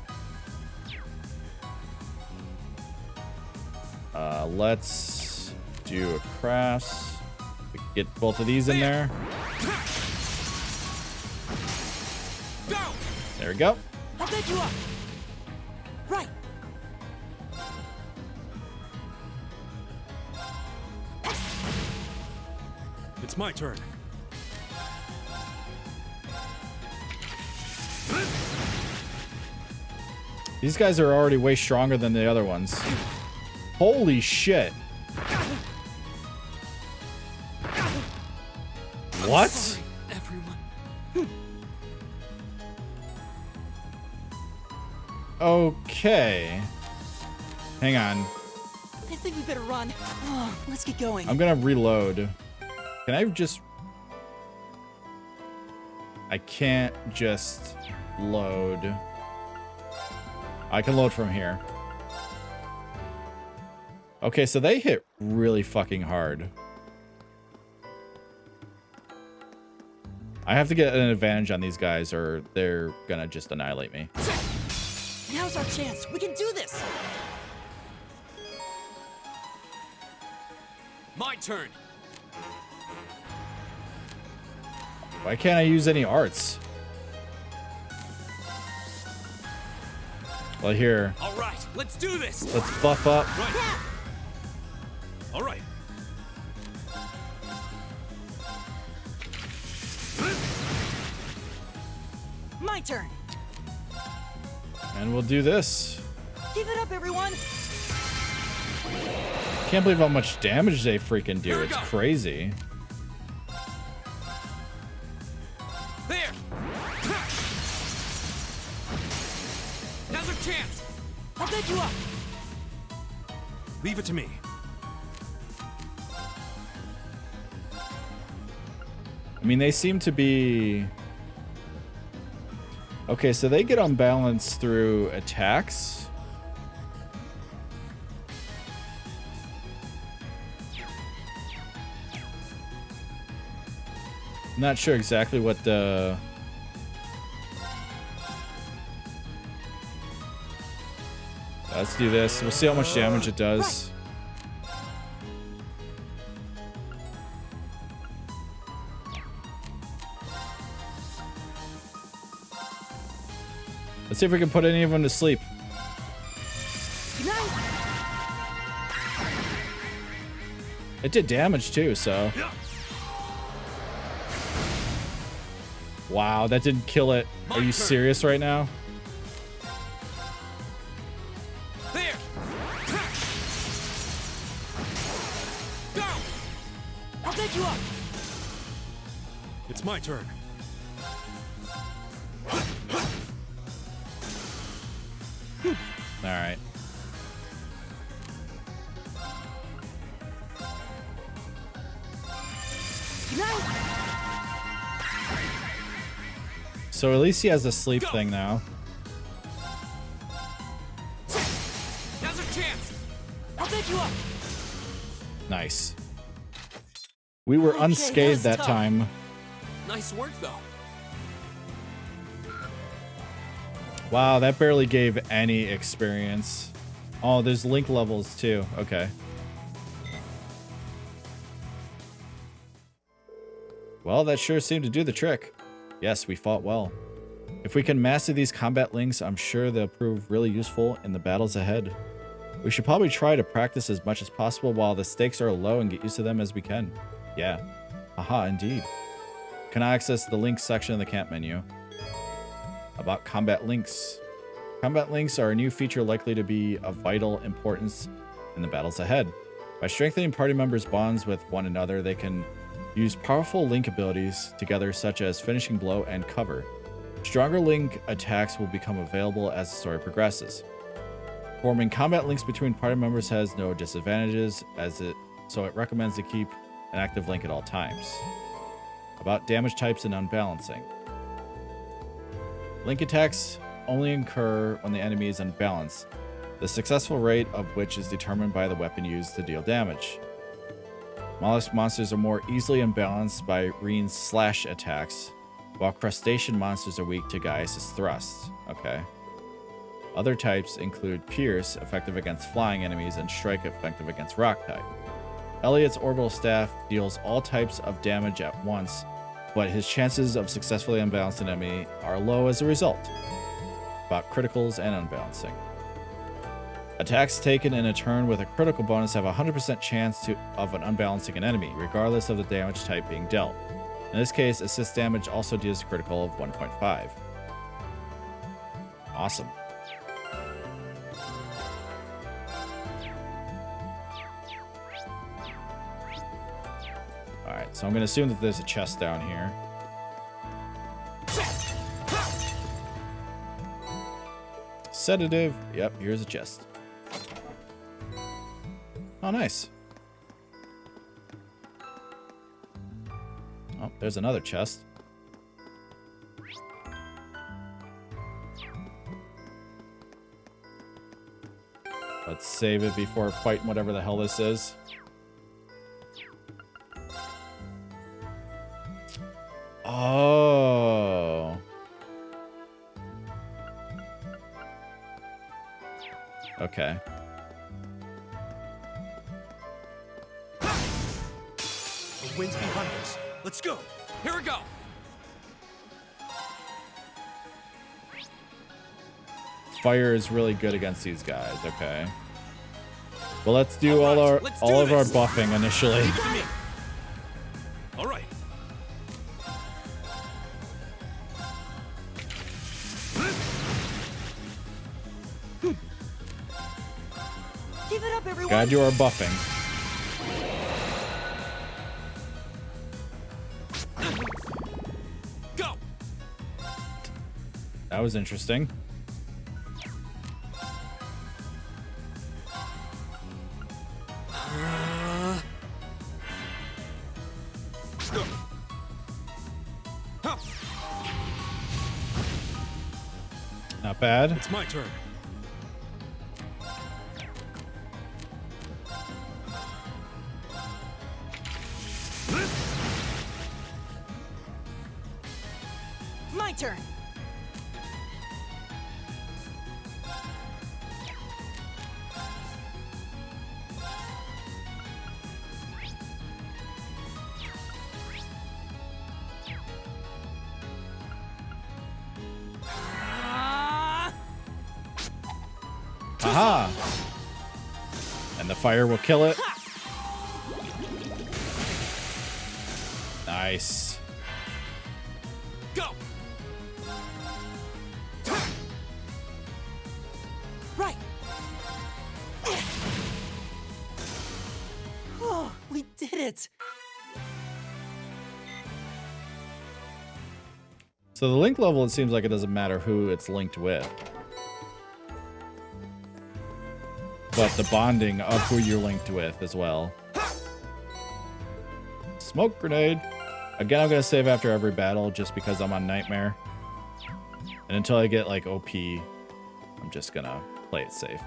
Speaker 1: Let's do a crafts. Get both of these in there.
Speaker 6: Go.
Speaker 1: There we go.
Speaker 5: I'll bet you up. Right.
Speaker 9: It's my turn.
Speaker 1: These guys are already way stronger than the other ones. Holy shit. What?
Speaker 6: Sorry, everyone.
Speaker 1: Okay. Hang on.
Speaker 5: I think we better run. Oh, let's get going.
Speaker 1: I'm gonna reload. Can I just... I can't just load. I can load from here. Okay, so they hit really fucking hard. I have to get an advantage on these guys or they're gonna just annihilate me.
Speaker 5: Now's our chance. We can do this.
Speaker 6: My turn.
Speaker 1: Why can't I use any arts? Well, here,
Speaker 6: All right, let's do this.
Speaker 1: let's buff up.
Speaker 9: Right. All right.
Speaker 5: My turn.
Speaker 1: And we'll do this.
Speaker 5: Give it up, everyone.
Speaker 1: Can't believe how much damage they freaking do.
Speaker 6: Here we
Speaker 1: It's
Speaker 6: go.
Speaker 1: crazy.
Speaker 6: There. Now's our chance.
Speaker 5: I'll bet you up.
Speaker 9: Leave it to me.
Speaker 1: I mean, they seem to be... Okay, so they get unbalanced through attacks. I'm not sure exactly what the... Let's do this. We'll see how much damage it does. Let's see if we can put any of them to sleep. It did damage too, so. Wow, that didn't kill it. Are you serious right now?
Speaker 6: There. Go.
Speaker 5: I'll bet you up.
Speaker 9: It's my turn.
Speaker 1: All right. So at least he has a sleep thing now.
Speaker 6: Now's our chance.
Speaker 5: I'll bet you up.
Speaker 1: Nice. We were
Speaker 5: Okay,
Speaker 1: unscathed
Speaker 5: that
Speaker 1: that
Speaker 5: was tough.
Speaker 1: time.
Speaker 6: Nice work, though.
Speaker 1: Wow, that barely gave any experience. Oh, there's link levels too. Okay. Well, that sure seemed to do the trick. Yes, we fought well. If we can master these combat links, I'm sure they'll prove really useful in the battles ahead. We should probably try to practice as much as possible while the stakes are low and get used to them as we can. Yeah. Aha, indeed. Can I access the links section of the camp menu? About combat links. Combat links are a new feature likely to be of vital importance in the battles ahead. By strengthening party members' bonds with one another, they can use powerful link abilities together, such as Finishing Blow and Cover. Stronger link attacks will become available as the story progresses. Forming combat links between party members has no disadvantages, so it recommends to keep an active link at all times. About damage types and unbalancing. Link attacks only occur when the enemy is unbalanced, the successful rate of which is determined by the weapon used to deal damage. Mollusk monsters are more easily unbalanced by Reen's slash attacks, while crustacean monsters are weak to Gaius' thrusts. Okay. Other types include Pierce, effective against flying enemies, and Strike, effective against rock type. Elliot's orbital staff deals all types of damage at once, but his chances of successfully unbalancing an enemy are low as a result. About criticals and unbalancing. Attacks taken in a turn with a critical bonus have a 100% chance of unbalancing an enemy, regardless of the damage type being dealt. In this case, assist damage also deals a critical of 1.5. Awesome. Alright, so I'm going to assume that there's a chest down here. Sedative. Yep, here's a chest. Oh, nice. Oh, there's another chest. Let's save it before fighting whatever the hell this is. Oh. Okay.
Speaker 7: The wind's behind us. Let's go. Here we go.
Speaker 1: Fire is really good against these guys. Okay. Well, let's do all of our buffing initially.
Speaker 7: All right.
Speaker 5: Give it up, everyone.
Speaker 1: Gotta do our buffing.
Speaker 7: Go.
Speaker 1: That was interesting. Not bad.
Speaker 7: It's my turn.
Speaker 5: My turn.
Speaker 1: Aha! And the fire will kill it. Nice.
Speaker 7: Go.
Speaker 5: Right. Oh, we did it.
Speaker 1: So the link level, it seems like it doesn't matter who it's linked with. But the bonding of who you're linked with as well. Smoke grenade. Again, I'm going to save after every battle just because I'm on Nightmare. And until I get like OP, I'm just going to play it safe.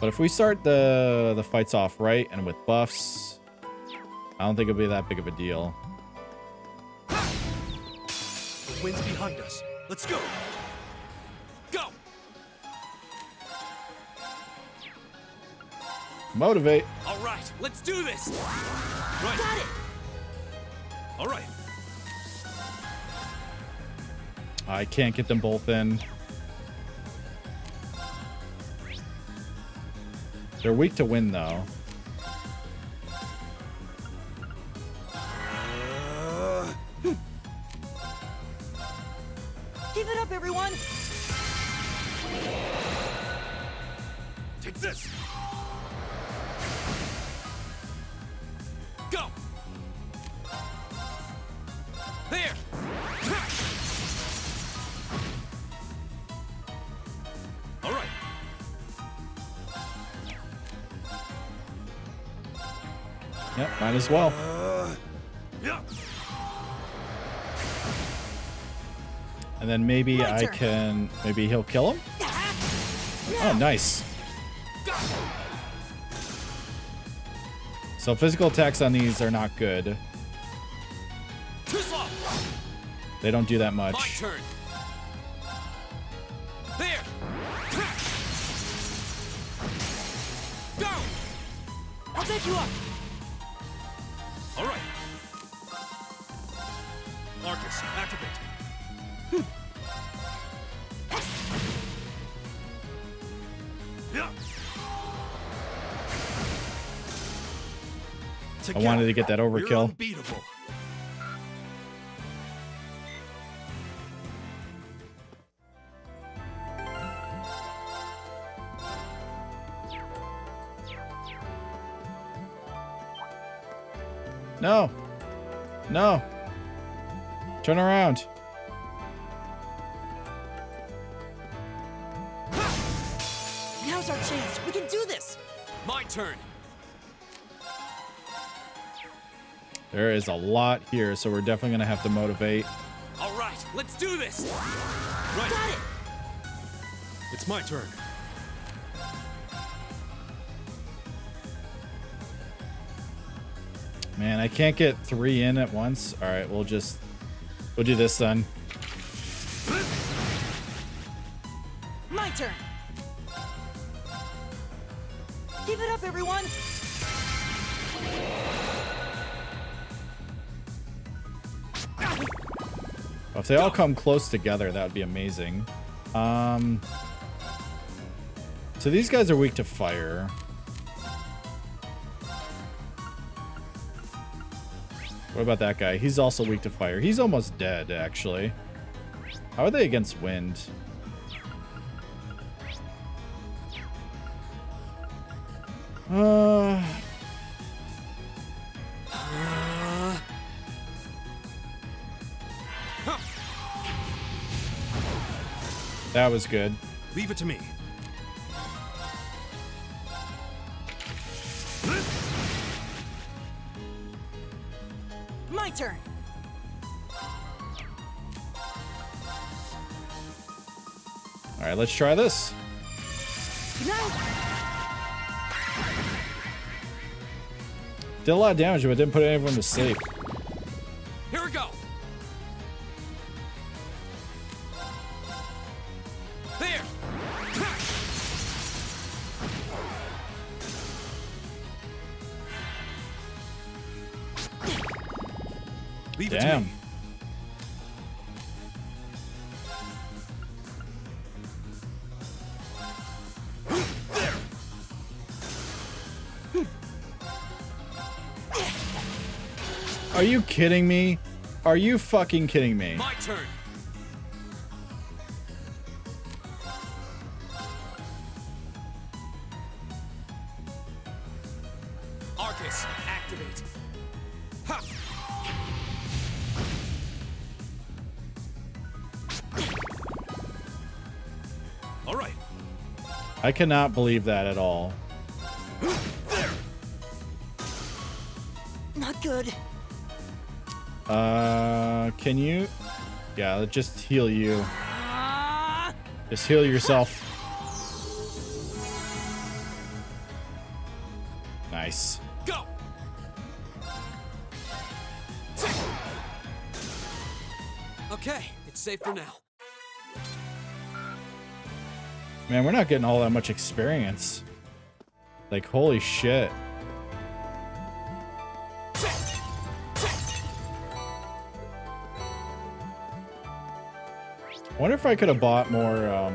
Speaker 1: But if we start the fights off right and with buffs, I don't think it'll be that big of a deal.
Speaker 7: The wind's behind us. Let's go. Go.
Speaker 1: Motivate.
Speaker 7: All right, let's do this. Right.
Speaker 5: Got it.
Speaker 7: All right.
Speaker 1: I can't get them both in. They're weak to wind, though.
Speaker 5: up, everyone!
Speaker 7: Take this! Go! There! All right.
Speaker 1: Yep, might as well.
Speaker 7: Yeah.
Speaker 1: And then maybe
Speaker 3: My
Speaker 1: I
Speaker 3: turn.
Speaker 1: can... Maybe he'll kill him? Oh, nice. So physical attacks on these are not good.
Speaker 7: Too slow.
Speaker 1: They don't do that
Speaker 7: My
Speaker 1: much.
Speaker 7: turn. There. Go.
Speaker 5: I'll take you up!
Speaker 7: All right. Marcus, activate. Yeah.
Speaker 1: I wanted to get that
Speaker 7: We're
Speaker 1: overkill.
Speaker 7: unbeatable.
Speaker 1: No. No. Turn around.
Speaker 5: Now's our chance. We can do this.
Speaker 7: My turn.
Speaker 1: There is a lot here, so we're definitely going to have to motivate.
Speaker 7: All right, let's do this. Right.
Speaker 5: Got it.
Speaker 9: It's my turn.
Speaker 1: Man, I can't get 3 in at once. All right, we'll do this then.
Speaker 5: My turn. Give it up, everyone.
Speaker 1: If they all come close together, that would be amazing. So these guys are weak to fire. What about that guy? He's also weak to fire. He's almost dead, actually. How are they against wind? That was good.
Speaker 9: Leave it to me.
Speaker 5: My turn.
Speaker 1: All right, let's try this.
Speaker 5: Good night.
Speaker 1: Did a lot of damage, but didn't put anyone to sleep.
Speaker 7: Here we go. There.
Speaker 9: Leave it to
Speaker 1: Damn.
Speaker 9: me.
Speaker 1: Are you kidding me? Are you fucking kidding me?
Speaker 7: My turn. Arcus, activate. Ha! All right.
Speaker 1: I cannot believe that at all.
Speaker 5: Not good.
Speaker 1: Can you? Yeah, just heal you.
Speaker 5: Ah!
Speaker 1: Just heal yourself. Nice.
Speaker 7: Go. Okay, it's safe for now.
Speaker 1: Man, we're not getting all that much experience. Like, holy shit. I wonder if I could have bought more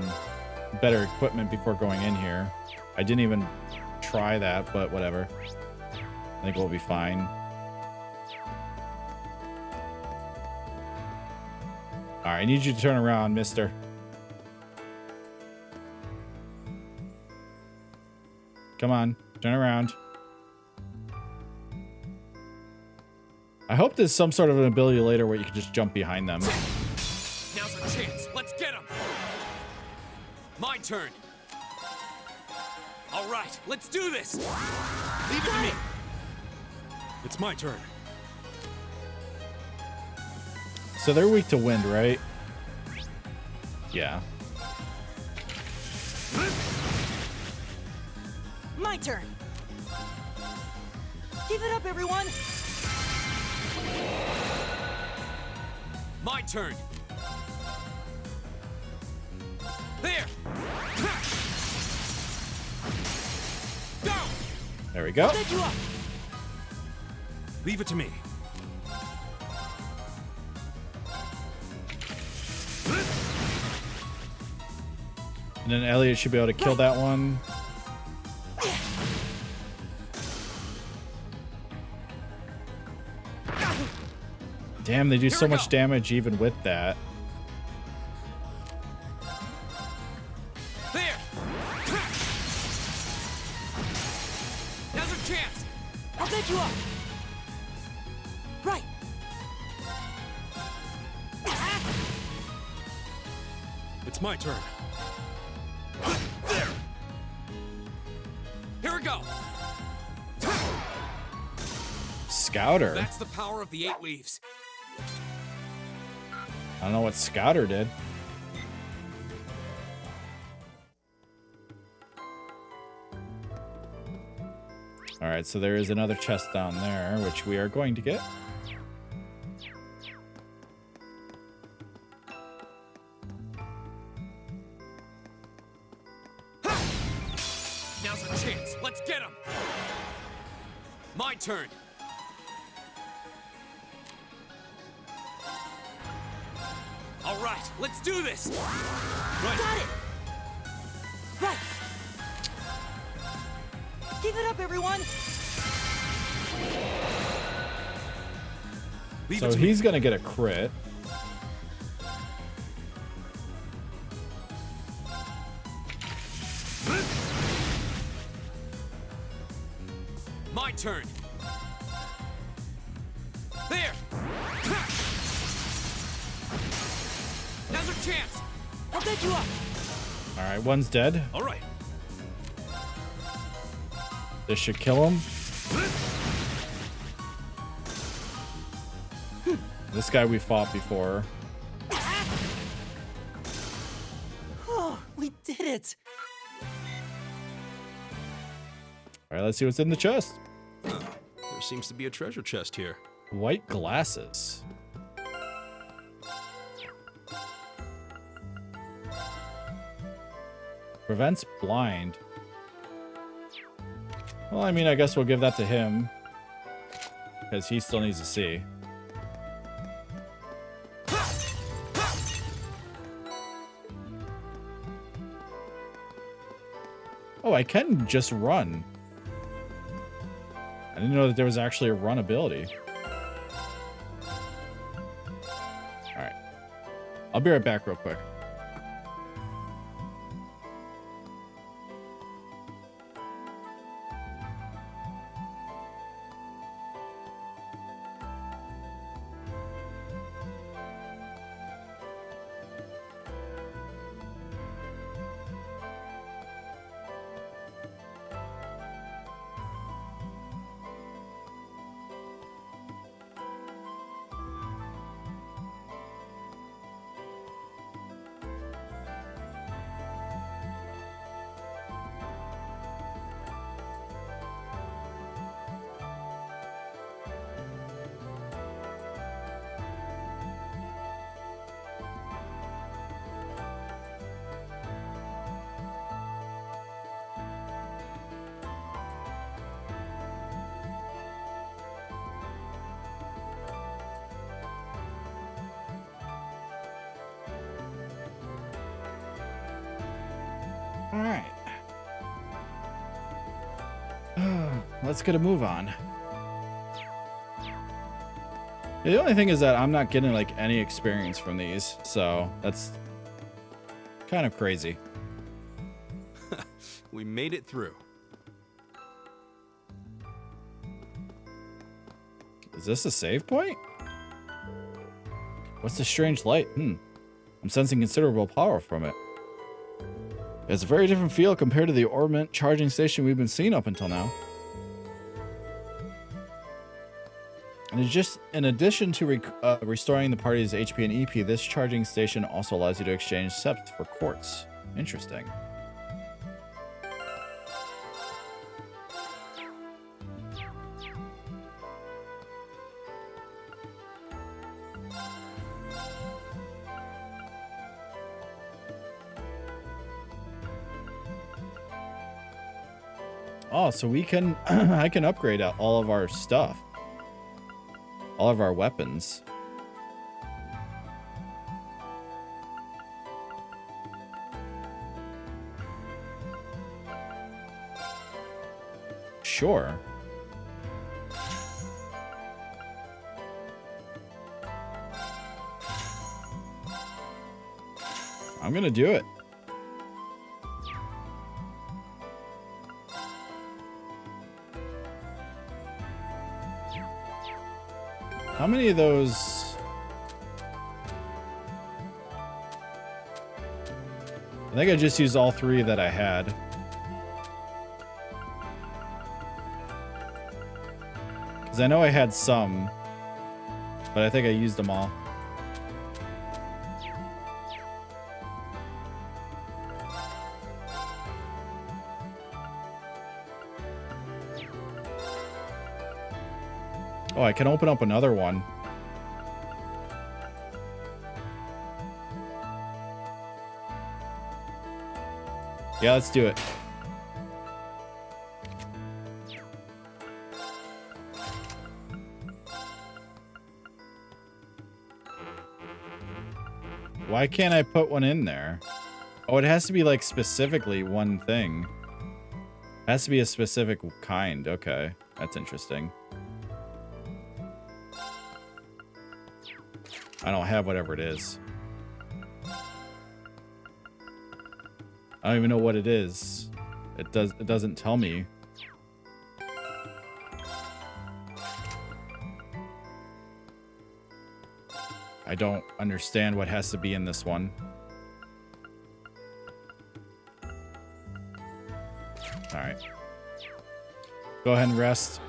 Speaker 1: better equipment before going in here. I didn't even try that, but whatever. I think we'll be fine. All right, I need you to turn around, mister. Come on. Turn around. I hope there's some sort of an ability later where you can just jump behind them.
Speaker 6: Now's our chance. Let's get him. My turn. All right, let's do this. Leave it to me.
Speaker 9: It's my turn.
Speaker 1: So they're weak to wind, right? Yeah.
Speaker 3: My turn. Give it up, everyone.
Speaker 6: My turn. There. Go.
Speaker 1: There we go.
Speaker 3: Pick you up.
Speaker 9: Leave it to me.
Speaker 1: And then Elliot should be able to kill that one. Damn, they do so much damage even with that.
Speaker 6: There. Now's our chance.
Speaker 3: I'll pick you up. Right.
Speaker 9: It's my turn.
Speaker 6: There. Here we go.
Speaker 1: Scouter.
Speaker 6: That's the power of the 8 leaves.
Speaker 1: I don't know what Scouter did. All right, so there is another chest down there, which we are going to get.
Speaker 6: Now's our chance. Let's get him. My turn. All right, let's do this.
Speaker 9: Right.
Speaker 3: Got it. Right. Give it up, everyone.
Speaker 9: Leave
Speaker 1: So
Speaker 9: it to me.
Speaker 1: he's gonna get a crit.
Speaker 6: My turn. There. Now's our chance.
Speaker 3: I'll pick you up.
Speaker 1: All right, one's dead.
Speaker 9: All right.
Speaker 1: This should kill him. This guy we fought before.
Speaker 3: Oh, we did it.
Speaker 1: All right, let's see what's in the chest.
Speaker 9: There seems to be a treasure chest here.
Speaker 1: White glasses. Prevents blind. Well, I mean, I guess we'll give that to him. Because he still needs to see. Oh, I can just run. I didn't know that there was actually a run ability. Alright. I'll be right back real quick. All right. Let's get a move on. The only thing is that I'm not getting like any experience from these, so that's kind of crazy.
Speaker 9: We made it through.
Speaker 1: Is this a save point? What's this strange light? I'm sensing considerable power from it. It's a very different feel compared to the orbment charging station we've been seeing up until now. And it's just in addition to restoring the party's HP and EP, this charging station also allows you to exchange sept for quartz. Interesting. Oh, so we can I can upgrade out all of our stuff. All of our weapons. Sure. I'm gonna do it. How many of those? I think I just used all 3 that I had. Because I know I had some, but I think I used them all. Oh, I can open up another one. Yeah, let's do it. Why can't I put one in there? Oh, it has to be like specifically one thing. It has to be a specific kind. Okay, that's interesting. I don't have whatever it is. I don't even know what it is. It doesn't tell me. I don't understand what has to be in this one. All right. Go ahead and rest.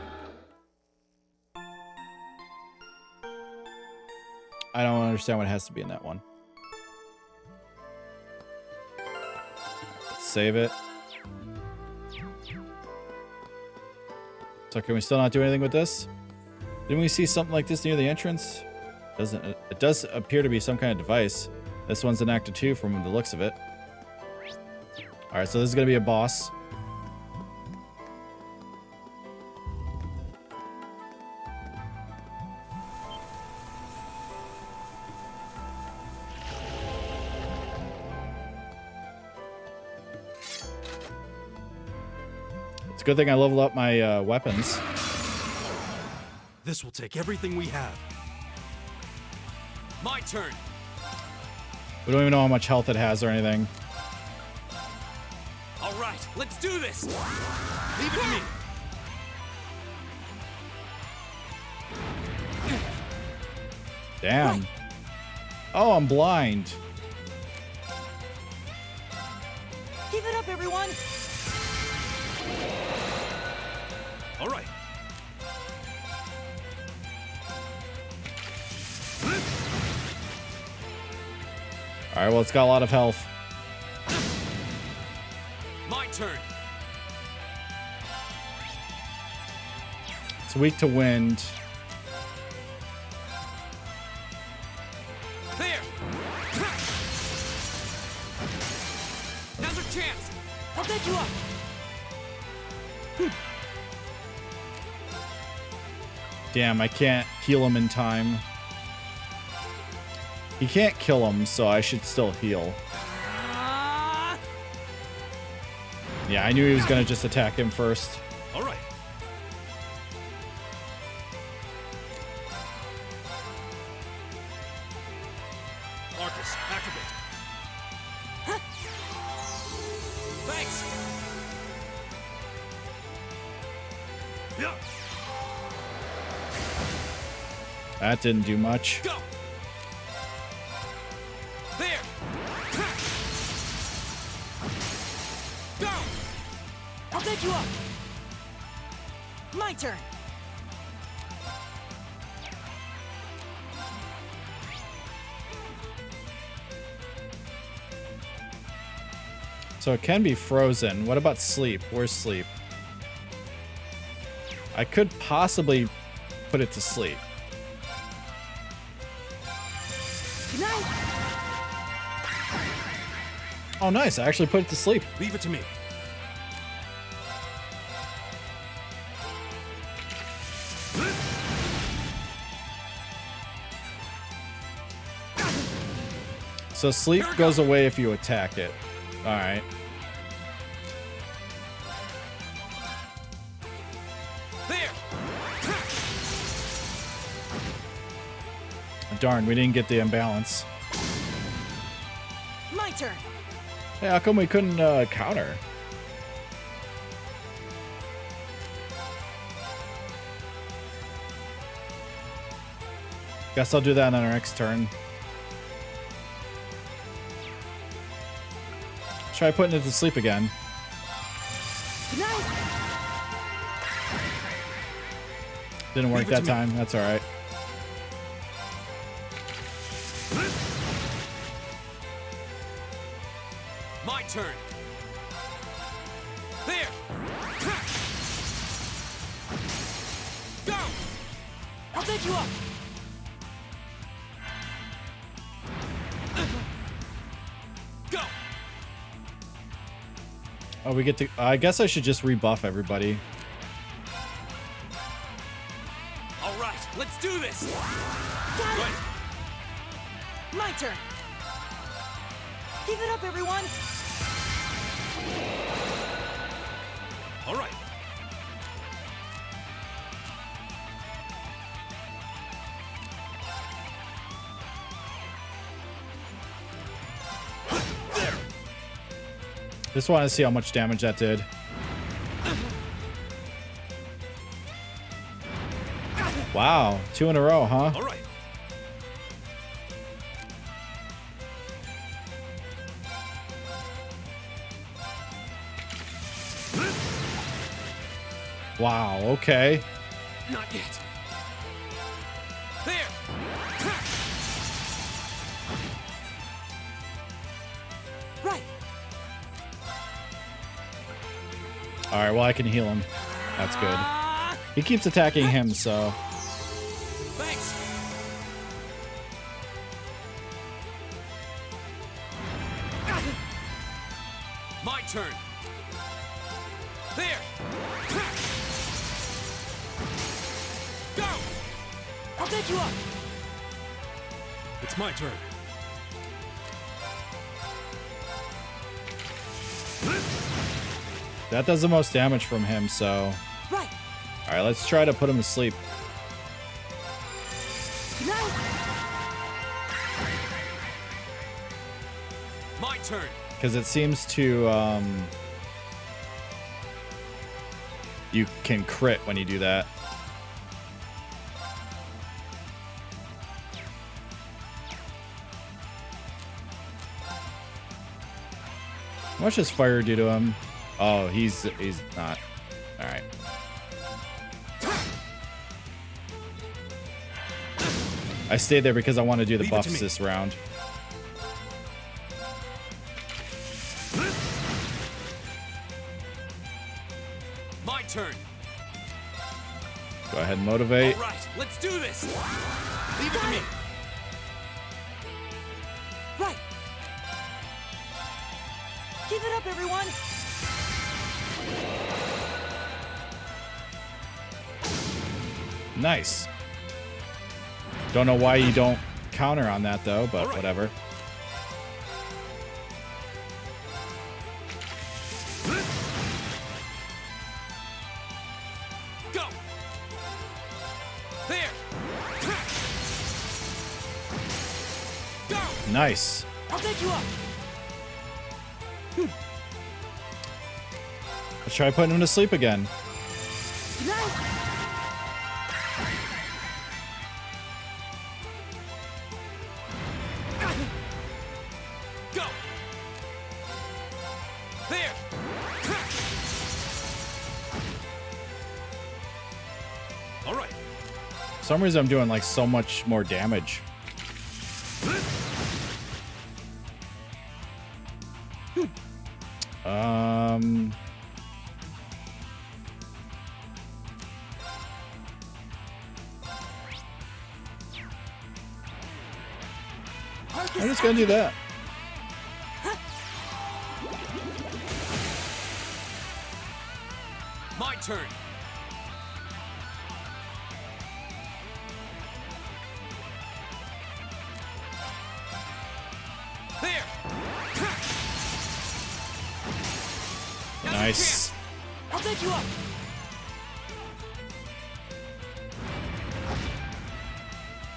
Speaker 1: I don't understand what has to be in that one. Let's save it. So can we still not do anything with this? Didn't we see something like this near the entrance? It does appear to be some kind of device. This one's an Acta 2 from the looks of it. Alright, so this is gonna be a boss. Good thing I leveled up my weapons.
Speaker 9: This will take everything we have.
Speaker 6: My turn.
Speaker 1: We don't even know how much health it has or anything.
Speaker 6: All right, let's do this. Leave it to me.
Speaker 1: Damn. Oh, I'm blind.
Speaker 3: Give it up, everyone!
Speaker 9: All right.
Speaker 1: All right, well, it's got a lot of health.
Speaker 6: My turn.
Speaker 1: It's weak to wind.
Speaker 6: There. Now's our chance.
Speaker 3: I'll get you up!
Speaker 1: Damn, I can't heal him in time. He can't kill him, so I should still heal. Yeah, I knew he was gonna just attack him first.
Speaker 9: All right. Arcus, activate.
Speaker 6: Thanks.
Speaker 9: Yeah.
Speaker 1: That didn't do much.
Speaker 6: Go. There. Go.
Speaker 3: I'll get you up. My turn.
Speaker 1: So it can be frozen. What about sleep? Where's sleep? I could possibly put it to sleep.
Speaker 3: Good night.
Speaker 1: Oh, nice. I actually put it to sleep.
Speaker 9: Leave it to me.
Speaker 1: So sleep goes away if you attack it. All right.
Speaker 6: There.
Speaker 1: Darn, we didn't get the imbalance.
Speaker 3: My turn.
Speaker 1: Hey, how come we couldn't counter? Guess I'll do that on our next turn. Try putting it to sleep again.
Speaker 3: Good night.
Speaker 1: Didn't work that time. That's all right.
Speaker 6: My turn. There. Go.
Speaker 3: I'll get you up.
Speaker 6: Go.
Speaker 1: Oh, we get to... I guess I should just rebuff everybody.
Speaker 6: All right, let's do this.
Speaker 3: Got
Speaker 6: Good.
Speaker 3: it. My turn. Keep it up, everyone.
Speaker 6: All right. There.
Speaker 1: Just want to see how much damage that did. Wow, 2 in a row, huh?
Speaker 6: All right.
Speaker 1: Wow, okay.
Speaker 6: Not yet. There.
Speaker 3: Right.
Speaker 1: All right, well, I can heal him. That's good. He keeps attacking him, so...
Speaker 6: Thanks. My turn. There. Go.
Speaker 3: I'll get you up.
Speaker 9: It's my turn.
Speaker 1: That does the most damage from him, so...
Speaker 3: Right.
Speaker 1: All right, let's try to put him to sleep.
Speaker 3: Good night.
Speaker 6: My turn.
Speaker 1: Because it seems to... You can crit when you do that. How much does fire do to him? Oh, he's not. All right. I stayed there because I want to do the
Speaker 9: Leave it to
Speaker 1: buffs
Speaker 9: me.
Speaker 1: this round.
Speaker 6: My turn.
Speaker 1: Go ahead and motivate.
Speaker 6: All right, let's do this. Leave it to me.
Speaker 3: Right. Keep it up, everyone.
Speaker 1: Nice. Don't know why you don't counter on that though, but whatever.
Speaker 6: Go. There. Go.
Speaker 1: Nice.
Speaker 3: I'll get you up.
Speaker 1: Let's try putting him to sleep again.
Speaker 3: Good night.
Speaker 1: some reason I'm doing like so much more damage. I'm just gonna do that.
Speaker 6: My turn. There.
Speaker 1: Nice.
Speaker 6: I'll take you up.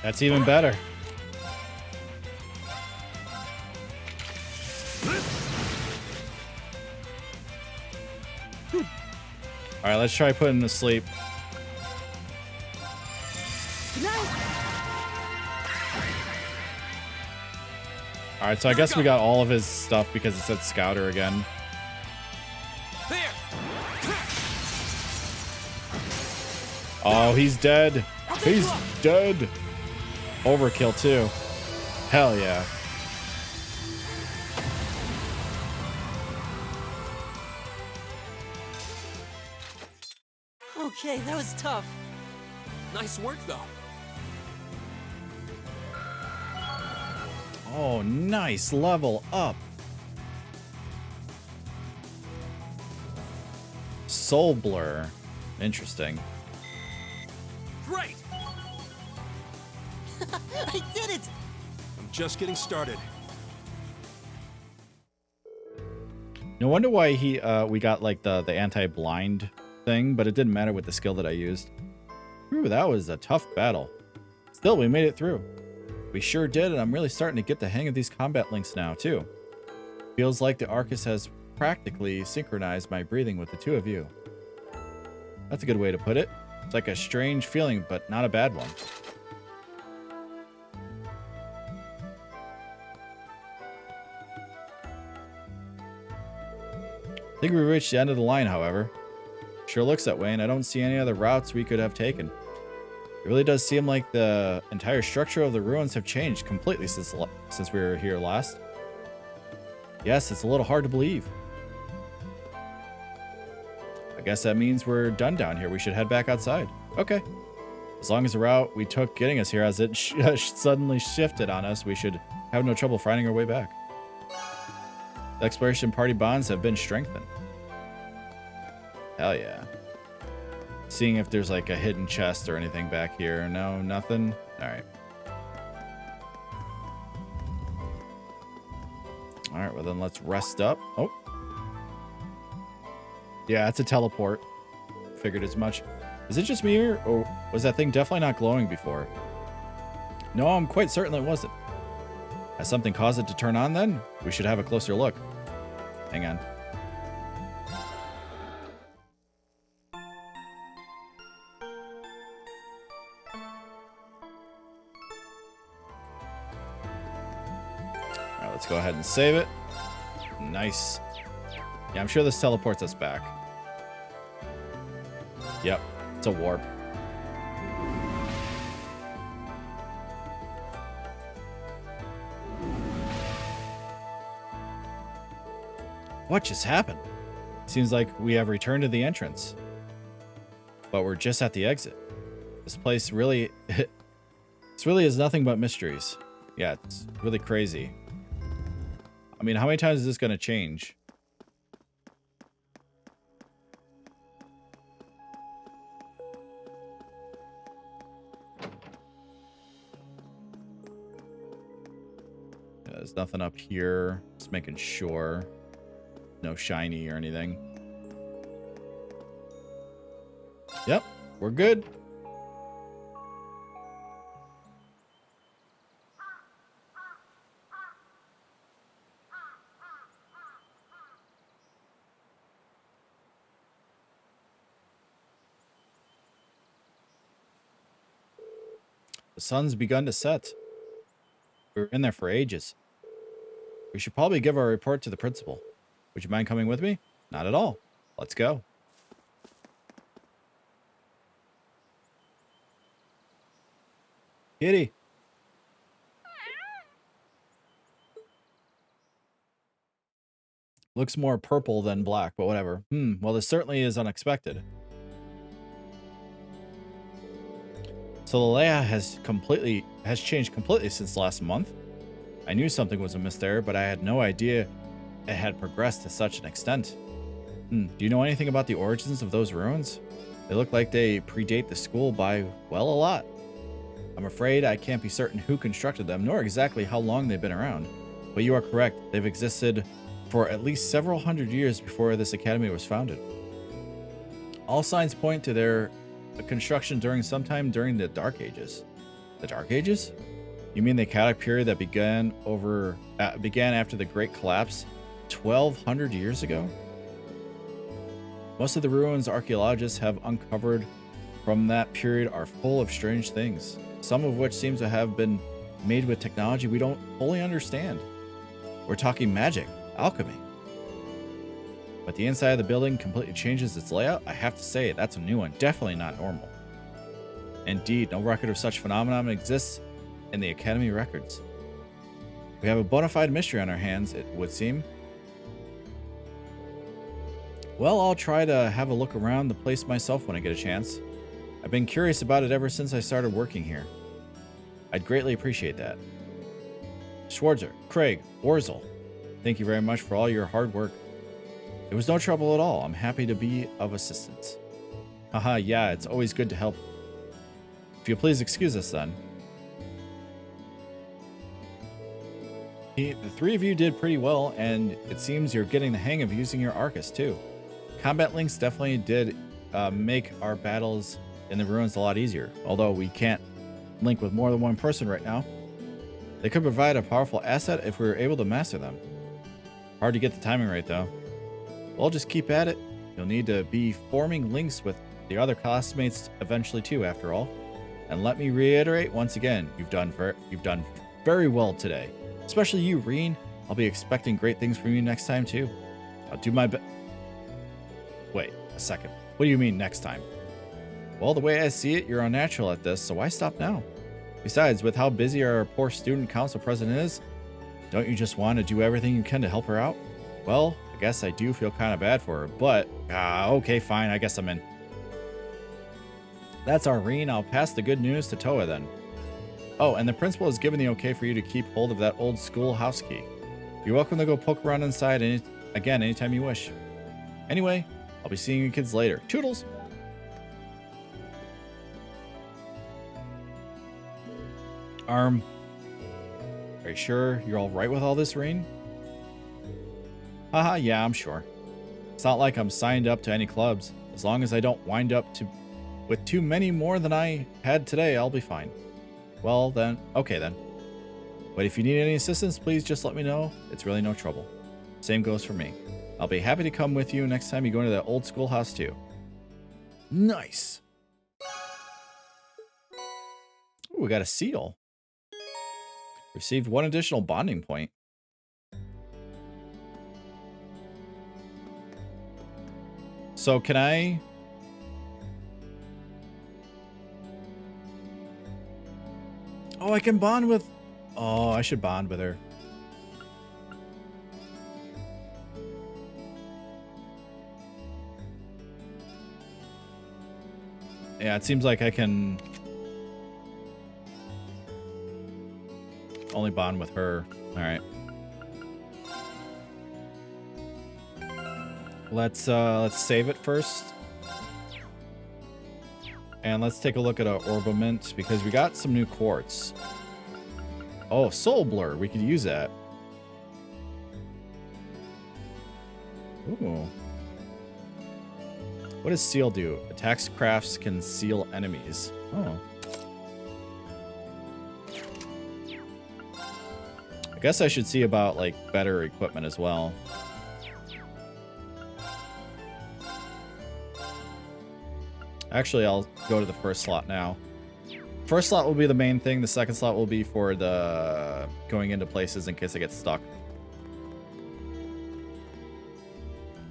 Speaker 1: That's even better. All right, let's try putting him to sleep. All right, so I guess we got all of his stuff because it said Scouter again.
Speaker 6: There.
Speaker 1: Oh, he's dead. He's dead. Overkill too. Hell yeah.
Speaker 3: Okay, that was tough.
Speaker 6: Nice work, though.
Speaker 1: Oh, nice. Level up. Soul Blur. Interesting.
Speaker 6: Great.
Speaker 3: I did it!
Speaker 9: I'm just getting started.
Speaker 1: No wonder why we got like the anti-blind thing, but it didn't matter with the skill that I used. Ooh, that was a tough battle. Still, we made it through. We sure did, and I'm really starting to get the hang of these combat links now, too. Feels like the Arcus has practically synchronized my breathing with the two of you. That's a good way to put it. It's like a strange feeling, but not a bad one. I think we reached the end of the line, however. Sure looks that way, and I don't see any other routes we could have taken. It really does seem like the entire structure of the ruins have changed completely since we were here last. Yes, it's a little hard to believe. I guess that means we're done down here. We should head back outside. Okay. As long as the route we took getting us here hasn't suddenly shifted on us, we should have no trouble finding our way back. The exploration party bonds have been strengthened. Hell yeah. Seeing if there's like a hidden chest or anything back here. No, nothing. All right. All right, well then let's rest up. Oh. Yeah, it's a teleport. Figured as much. Is it just me here, or was that thing definitely not glowing before? No, I'm quite certain it wasn't. Has something caused it to turn on then? We should have a closer look. Hang on. Alright, let's go ahead and save it. Nice. Yeah, I'm sure this teleports us back. Yep, it's a warp. What just happened? Seems like we have returned to the entrance. But we're just at the exit. This place really... this really is nothing but mysteries. Yeah, it's really crazy. I mean, how many times is this going to change? Yeah, there's nothing up here. Just making sure. No shiny or anything. Yep, we're good. The sun's begun to set. We were in there for ages. We should probably give our report to the principal. Would you mind coming with me? Not at all. Let's go. Kitty. Looks more purple than black, but whatever. Well, this certainly is unexpected. So the layout has changed completely since last month. I knew something was amiss there, but I had no idea it had progressed to such an extent. Do you know anything about the origins of those ruins? They look like they predate the school by, well, a lot. I'm afraid I can't be certain who constructed them, nor exactly how long they've been around. But you are correct. They've existed for at least several hundred years before this academy was founded. All signs point to their construction sometime during the Dark Ages. The Dark Ages? You mean the chaotic period that began after the Great Collapse 1,200 years ago? Most of the ruins archaeologists have uncovered from that period are full of strange things, some of which seem to have been made with technology we don't fully understand. We're talking magic, alchemy. But the inside of the building completely changes its layout. I have to say, that's a new one. Definitely not normal. Indeed, no record of such phenomenon exists in the Academy records. We have a bona fide mystery on our hands, it would seem. Well, I'll try to have a look around the place myself when I get a chance. I've been curious about it ever since I started working here. I'd greatly appreciate that. Schwarzer, Craig, Orzel, thank you very much for all your hard work. It was no trouble at all. I'm happy to be of assistance. Haha, yeah, it's always good to help. If you'll please excuse us then. The three of you did pretty well, and it seems you're getting the hang of using your Arcus too. Combat links definitely did make our battles in the ruins a lot easier, although we can't link with more than one person right now. They could provide a powerful asset if we were able to master them. Hard to get the timing right though. We'll just keep at it. You'll need to be forming links with the other classmates eventually too, after all. And let me reiterate once again, you've done very well today. Especially you, Reen. I'll be expecting great things from you next time too. I'll do my best. Wait a second. What do you mean next time? Well, the way I see it, you're unnatural at this, so why stop now? Besides, with how busy our poor student council president is, don't you just want to do everything you can to help her out? Well, I guess I do feel kind of bad for her, but okay, fine. I guess I'm in. That's our Reen. I'll pass the good news to Toa then. Oh, and the principal has given the okay for you to keep hold of that old school house key. You're welcome to go poke around inside again anytime you wish. Anyway, I'll be seeing you kids later. Toodles! Are you sure you're all right with all this, Reen? Haha, yeah, I'm sure. It's not like I'm signed up to any clubs. As long as I don't wind up with too many more than I had today, I'll be fine. Well then, okay then. But if you need any assistance, please just let me know. It's really no trouble. Same goes for me. I'll be happy to come with you next time you go into that old schoolhouse too. Nice. Ooh, we got a seal. Received one additional bonding point. So can I... Oh, I can bond with... Oh, I should bond with her. Yeah, it seems like I can only bond with her. All right. Let's save it first. And let's take a look at our Orbament because we got some new quartz. Oh, Soul Blur. We could use that. Ooh. What does Seal do? Attacks crafts can seal enemies. Oh. I guess I should see about, like, better equipment as well. Actually, I'll go to the first slot now. First slot will be the main thing. The second slot will be for the going into places in case I get stuck.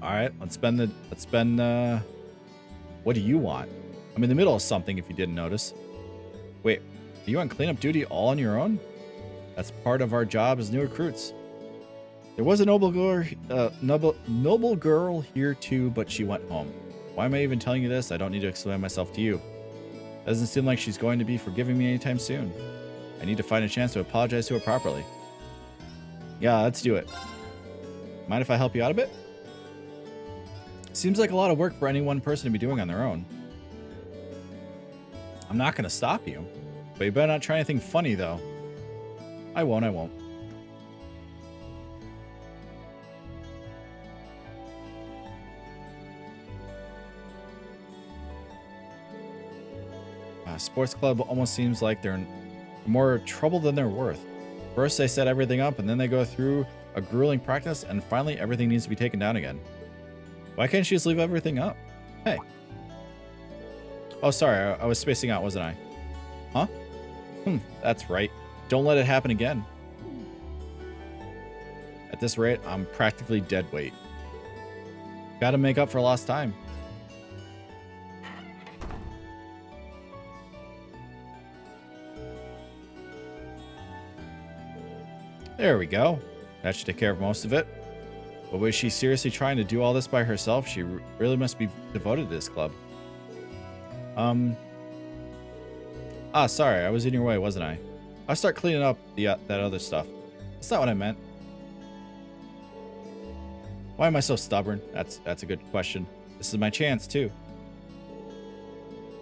Speaker 1: All right, let's spend what do you want? I'm in the middle of something if you didn't notice. Wait, Are you on cleanup duty all on your own? That's part of our job as new recruits. There was a noble girl here too, but she went home. Why am I even telling you this? I don't need to explain myself to you. Doesn't seem like she's going to be forgiving me anytime soon. I need to find a chance to apologize to her properly. Yeah, let's do it. Mind if I help you out a bit? Seems like a lot of work for any one person to be doing on their own. I'm not going to stop you, but you better not try anything funny though. I won't. Sports club almost seems like they're in more trouble than they're worth. First they set everything up and then they go through a grueling practice and finally everything needs to be taken down again. Why can't she just leave everything up? Hey. Oh, sorry, I was spacing out, wasn't I? Huh? That's right. Don't let it happen again. At this rate, I'm practically dead weight. Gotta make up for lost time. There we go. That should take care of most of it. But was she seriously trying to do all this by herself? She really must be devoted to this club. Sorry, I was in your way, wasn't I? I'll start cleaning up that other stuff. That's not what I meant. Why am I so stubborn? That's a good question. This is my chance, too.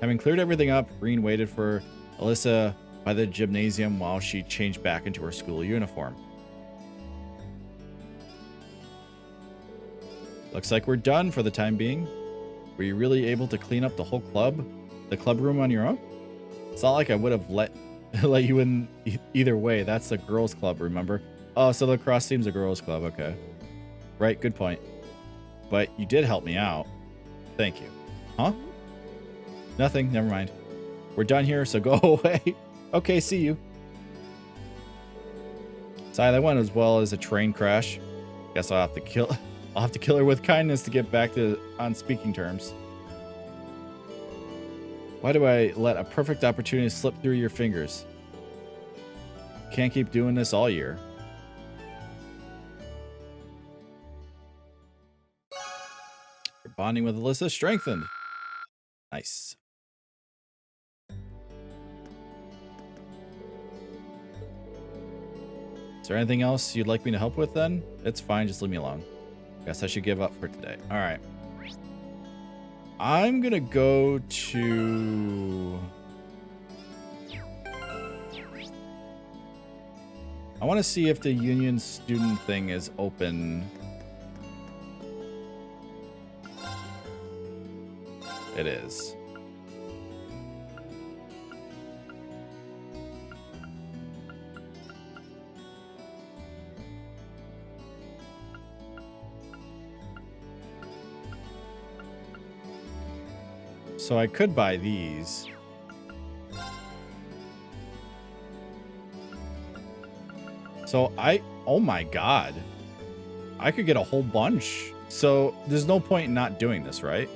Speaker 1: Having cleared everything up, Green waited for Alyssa by the gymnasium while she changed back into her school uniform. Looks like we're done for the time being. Were you really able to clean up the whole club? The club room on your own? It's not like I would have let you in either way. That's the girls' club, remember? Oh, so the lacrosse team's a girls' club. Okay. Right, good point. But you did help me out. Thank you. Huh? Nothing. Never mind. We're done here, so go away. Okay, see you. Sorry, that went as well as a train crash. Guess I'll have to kill her with kindness to get back on speaking terms. Why do I let a perfect opportunity slip through your fingers? Can't keep doing this all year. Your bonding with Alyssa strengthened. Nice. Is there anything else you'd like me to help with then? It's fine, just leave me alone. Guess I should give up for today. All right. I'm gonna go to... I want to see if the union student thing is open. It is. So I could buy these. So oh my God. I could get a whole bunch. So there's no point in not doing this, right?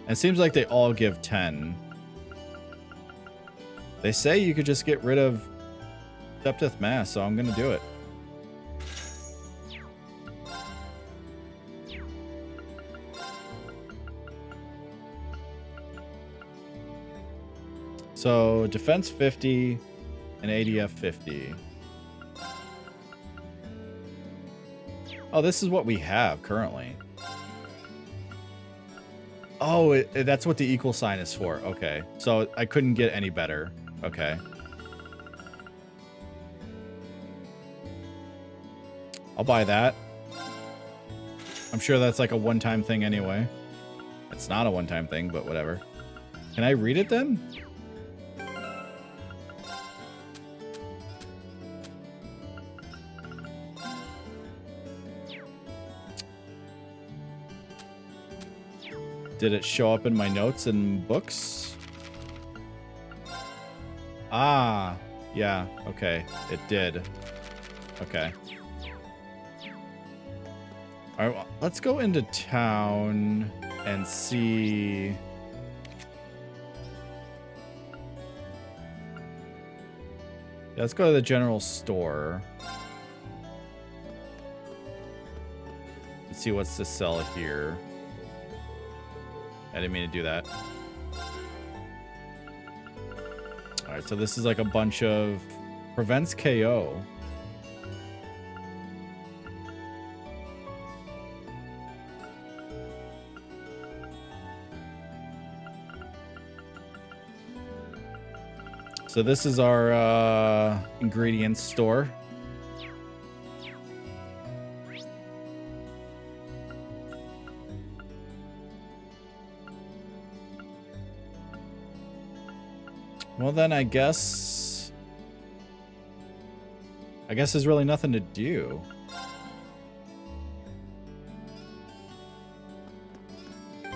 Speaker 1: It seems like they all give 10. They say you could just get rid of Septith Mass, so I'm gonna do it. So defense 50 and ADF 50. Oh, this is what we have currently. Oh, that's what the equal sign is for. Okay. So I couldn't get any better. Okay. I'll buy that. I'm sure that's like a one-time thing anyway. It's not a one-time thing, but whatever. Can I read it then? Did it show up in my notes and books? Ah, yeah, okay, it did. Okay. All right, well, let's go into town and see. Let's go to the general store. Let's see what's to sell here. I didn't mean to do that. Alright, so this is like a bunch of... Prevents KO. So this is our ingredients store. Well then I guess there's really nothing to do. I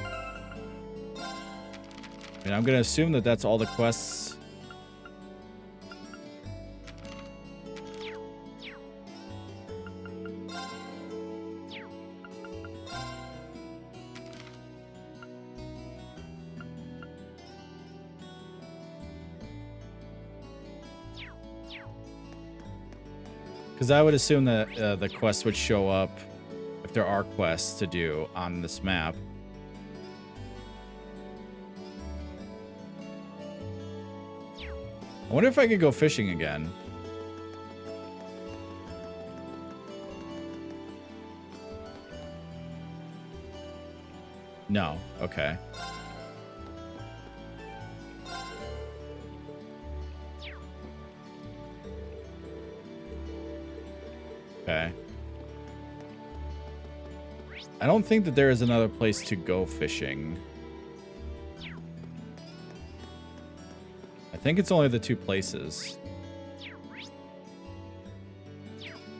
Speaker 1: mean, I'm gonna assume that that's all the quests. Because I would assume that the quests would show up if there are quests to do on this map. I wonder if I could go fishing again. No. Okay. Okay. I don't think that there is another place to go fishing. I think it's only the two places.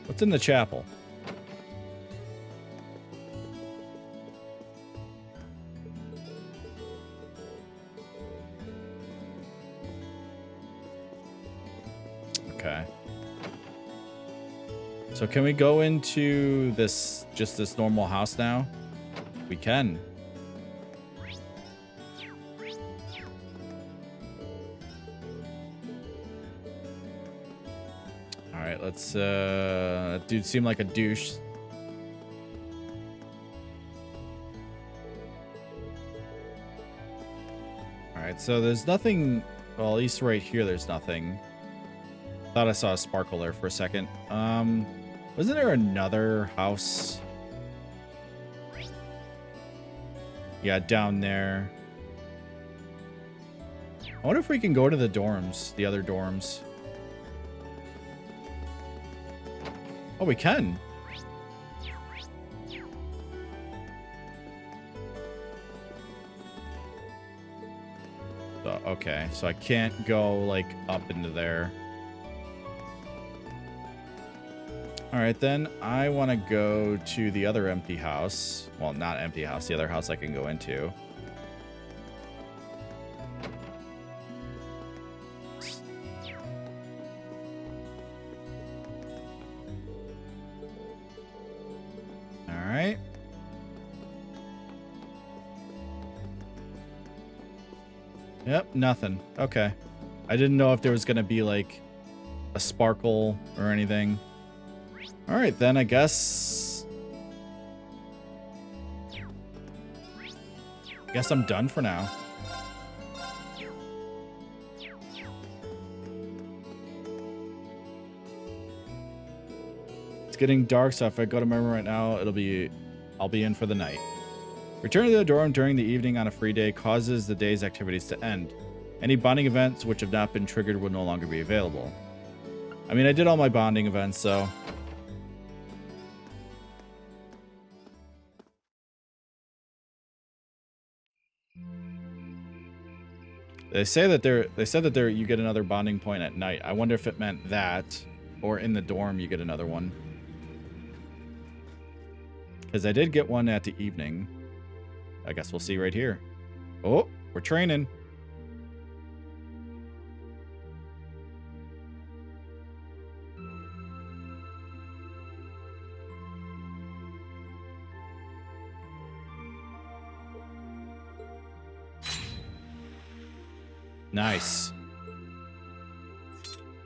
Speaker 1: What's in the chapel? Okay. So can we go into this, just this normal house now? We can. All right, let's, that dude seemed like a douche. All right, so there's nothing, well, at least right here, there's nothing. Thought I saw a sparkle there for a second. Wasn't there another house? Yeah, down there. I wonder if we can go to the dorms, the other dorms. Oh, we can. So, okay, so I can't go like up into there. All right, then I want to go to the other empty house. Well, not empty house, the other house I can go into. All right. Yep, nothing. Okay. I didn't know if there was going to be like a sparkle or anything. All right, then I guess I'm done for now. It's getting dark, so if I go to my room right now, I'll be in for the night. Returning to the dorm during the evening on a free day causes the day's activities to end. Any bonding events which have not been triggered will no longer be available. I mean, I did all my bonding events, so... They said that you get another bonding point at night. I wonder if it meant that, or in the dorm you get another one. Because I did get one at the evening. I guess we'll see right here. Oh, we're training. Nice.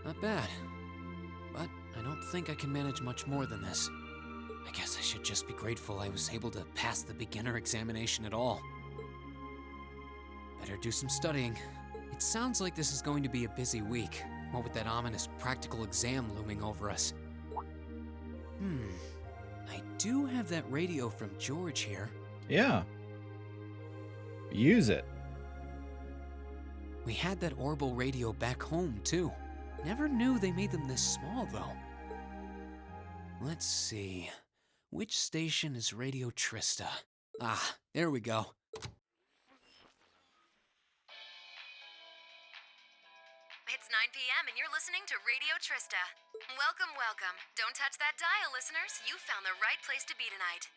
Speaker 2: Not bad. but I don't think I can manage much more than this. I guess I should just be grateful I was able to pass the beginner examination at all. Better do some studying. It sounds like this is going to be a busy week, what with that ominous practical exam looming over us. I do have that radio from George here.
Speaker 1: Yeah. Use it.
Speaker 2: We had that Orbital radio back home, too. Never knew they made them this small, though. Let's see. Which station is Radio Trista? Ah, there we go.
Speaker 12: It's 9 p.m. and you're listening to Radio Trista. Welcome, welcome. Don't touch that dial, listeners. You found the right place to be tonight.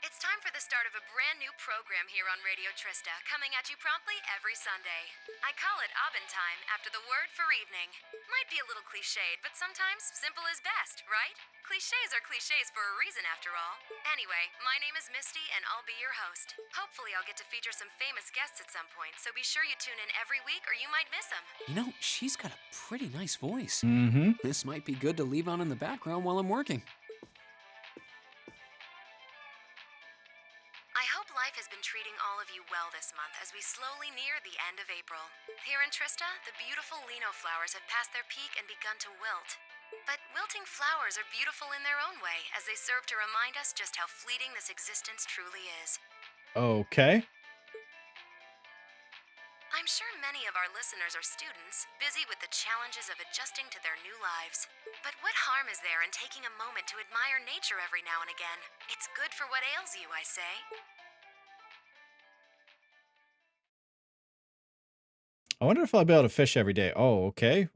Speaker 12: It's time for the start of a brand new program here on Radio Trista, coming at you promptly every Sunday. I call it Abend Time after the word for evening. Might be a little cliched, but sometimes simple is best, right? Clichés are clichés for a reason, after all. Anyway, my name is Misty, and I'll be your host. Hopefully, I'll get to feature some famous guests at some point, so be sure you tune in every week or you might miss them.
Speaker 2: You know, she's got a pretty nice voice.
Speaker 1: Mm-hmm.
Speaker 2: This might be good to leave on in the background while I'm working.
Speaker 12: I hope life has been treating all of you well this month as we slowly near the end of April. Here in Trista, the beautiful Lino flowers have passed their peak and begun to wilt. But wilting flowers are beautiful in their own way, as they serve to remind us just how fleeting this existence truly is.
Speaker 1: Okay.
Speaker 12: I'm sure many of our listeners are students, busy with the challenges of adjusting to their new lives. But what harm is there in taking a moment to admire nature every now and again? It's good for what ails you, I say.
Speaker 1: I wonder if I'll be able to fish every day. Oh, okay.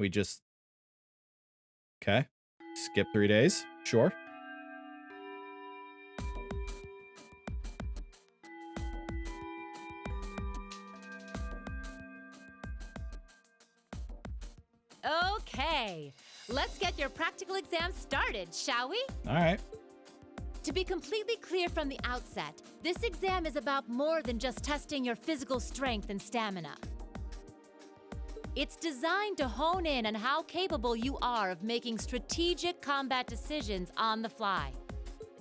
Speaker 1: Okay. Skip 3 days. Sure.
Speaker 8: Okay, let's get your practical exam started, shall we?
Speaker 1: All right.
Speaker 8: To be completely clear from the outset, this exam is about more than just testing your physical strength and stamina. It's designed to hone in on how capable you are of making strategic combat decisions on the fly.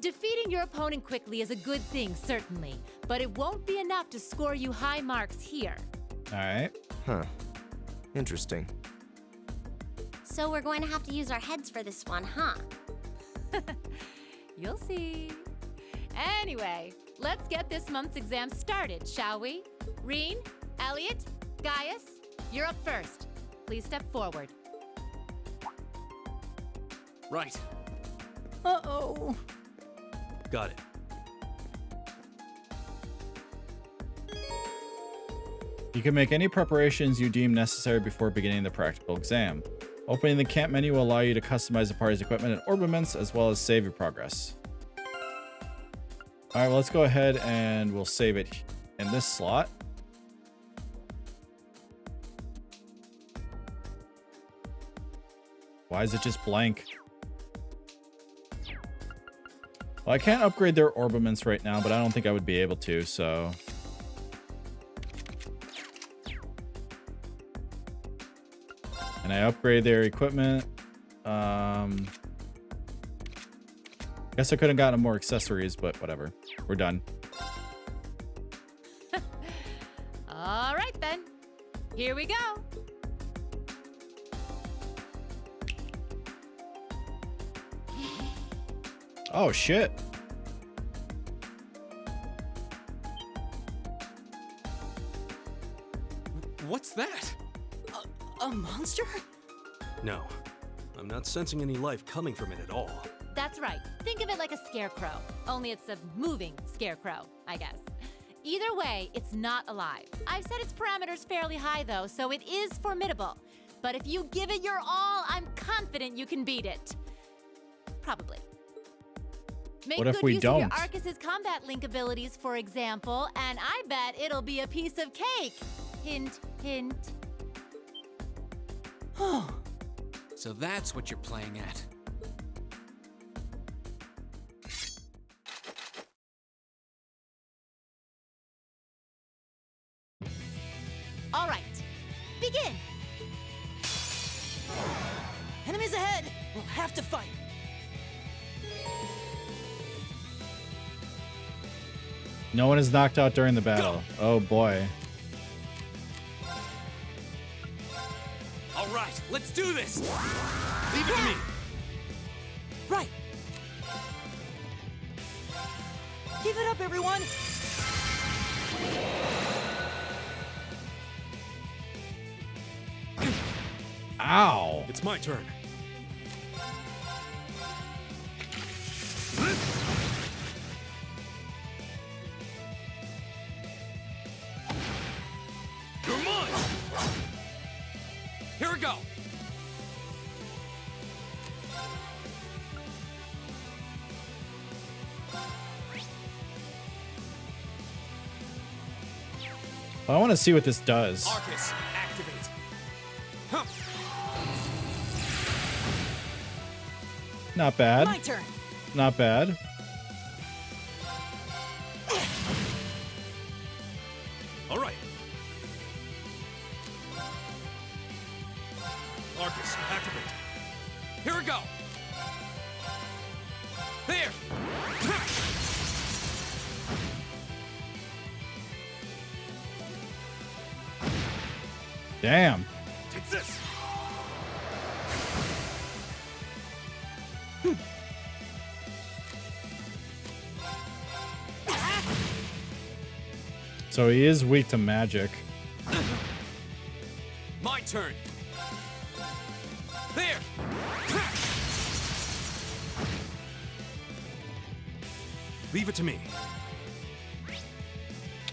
Speaker 8: Defeating your opponent quickly is a good thing, certainly, but it won't be enough to score you high marks here.
Speaker 1: All right.
Speaker 11: Huh. Interesting.
Speaker 4: So we're going to have to use our heads for this one, huh?
Speaker 8: You'll see. Anyway, let's get this month's exam started, shall we? Reen, Elliot, Gaius, you're up first. Please step forward.
Speaker 7: Right.
Speaker 1: Uh-oh.
Speaker 7: Got it.
Speaker 1: You can make any preparations you deem necessary before beginning the practical exam. Opening the camp menu will allow you to customize the party's equipment and orbiments, as well as save your progress. All right, well, let's go ahead and we'll save it in this slot. Why is it just blank? Well, I can't upgrade their orbiments right now, but I don't think I would be able to, so... And I upgrade their equipment. Guess I could have gotten more accessories, but whatever. We're done.
Speaker 8: All right, then. Here we go.
Speaker 1: Oh, shit.
Speaker 7: What's that?
Speaker 3: A monster?
Speaker 9: No, I'm not sensing any life coming from it at all.
Speaker 8: That's right. Think of it like a scarecrow. Only it's a moving scarecrow, I guess. Either way, it's not alive. I've set its parameters fairly high, though, so it is formidable. But if you give it your all, I'm confident you can beat it. Probably. Make
Speaker 1: What if
Speaker 8: good
Speaker 1: we
Speaker 8: use
Speaker 1: don't?
Speaker 8: of your Arcus's combat link abilities, for example, and I bet it'll be a piece of cake. Hint, hint.
Speaker 2: So that's what you're playing at.
Speaker 8: All right, begin.
Speaker 3: Enemy
Speaker 5: Enemies ahead! We'll have to fight.
Speaker 1: No one is knocked out during the battle. Oh boy.
Speaker 7: All right, let's do this. Leave it to me.
Speaker 5: Right. Give it up, everyone!
Speaker 1: Ow.
Speaker 9: It's my turn.
Speaker 7: You're mine. Here we go.
Speaker 1: I want to see what this does.
Speaker 7: Arcus, activate. Huh.
Speaker 1: Not bad.
Speaker 5: My turn.
Speaker 1: Not bad.
Speaker 7: All right. Arcus, activate. Here we go. There.
Speaker 1: Damn.
Speaker 7: Take this.
Speaker 1: So he is weak to magic.
Speaker 7: My turn. There. Leave it to me.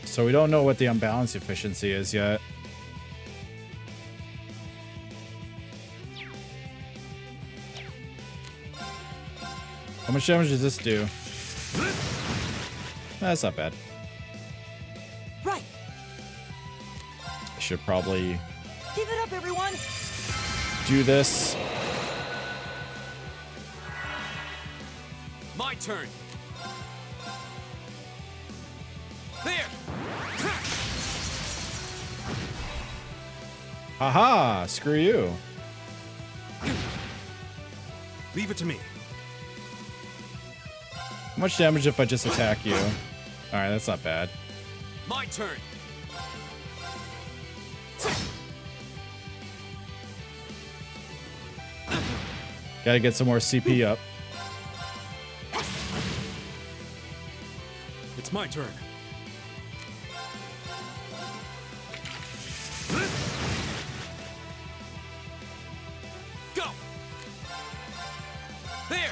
Speaker 1: So we don't know what the unbalanced efficiency is yet. How much damage does this do? That's not bad.
Speaker 5: Right.
Speaker 1: I should probably
Speaker 5: Give it up, everyone!
Speaker 1: do this.
Speaker 7: My turn. There.
Speaker 1: Haha, screw you.
Speaker 7: Leave it to me.
Speaker 1: How much damage if I just attack you? Alright, that's not bad.
Speaker 7: My turn.
Speaker 1: Gotta get some more CP up.
Speaker 9: It's my turn.
Speaker 7: Go. There.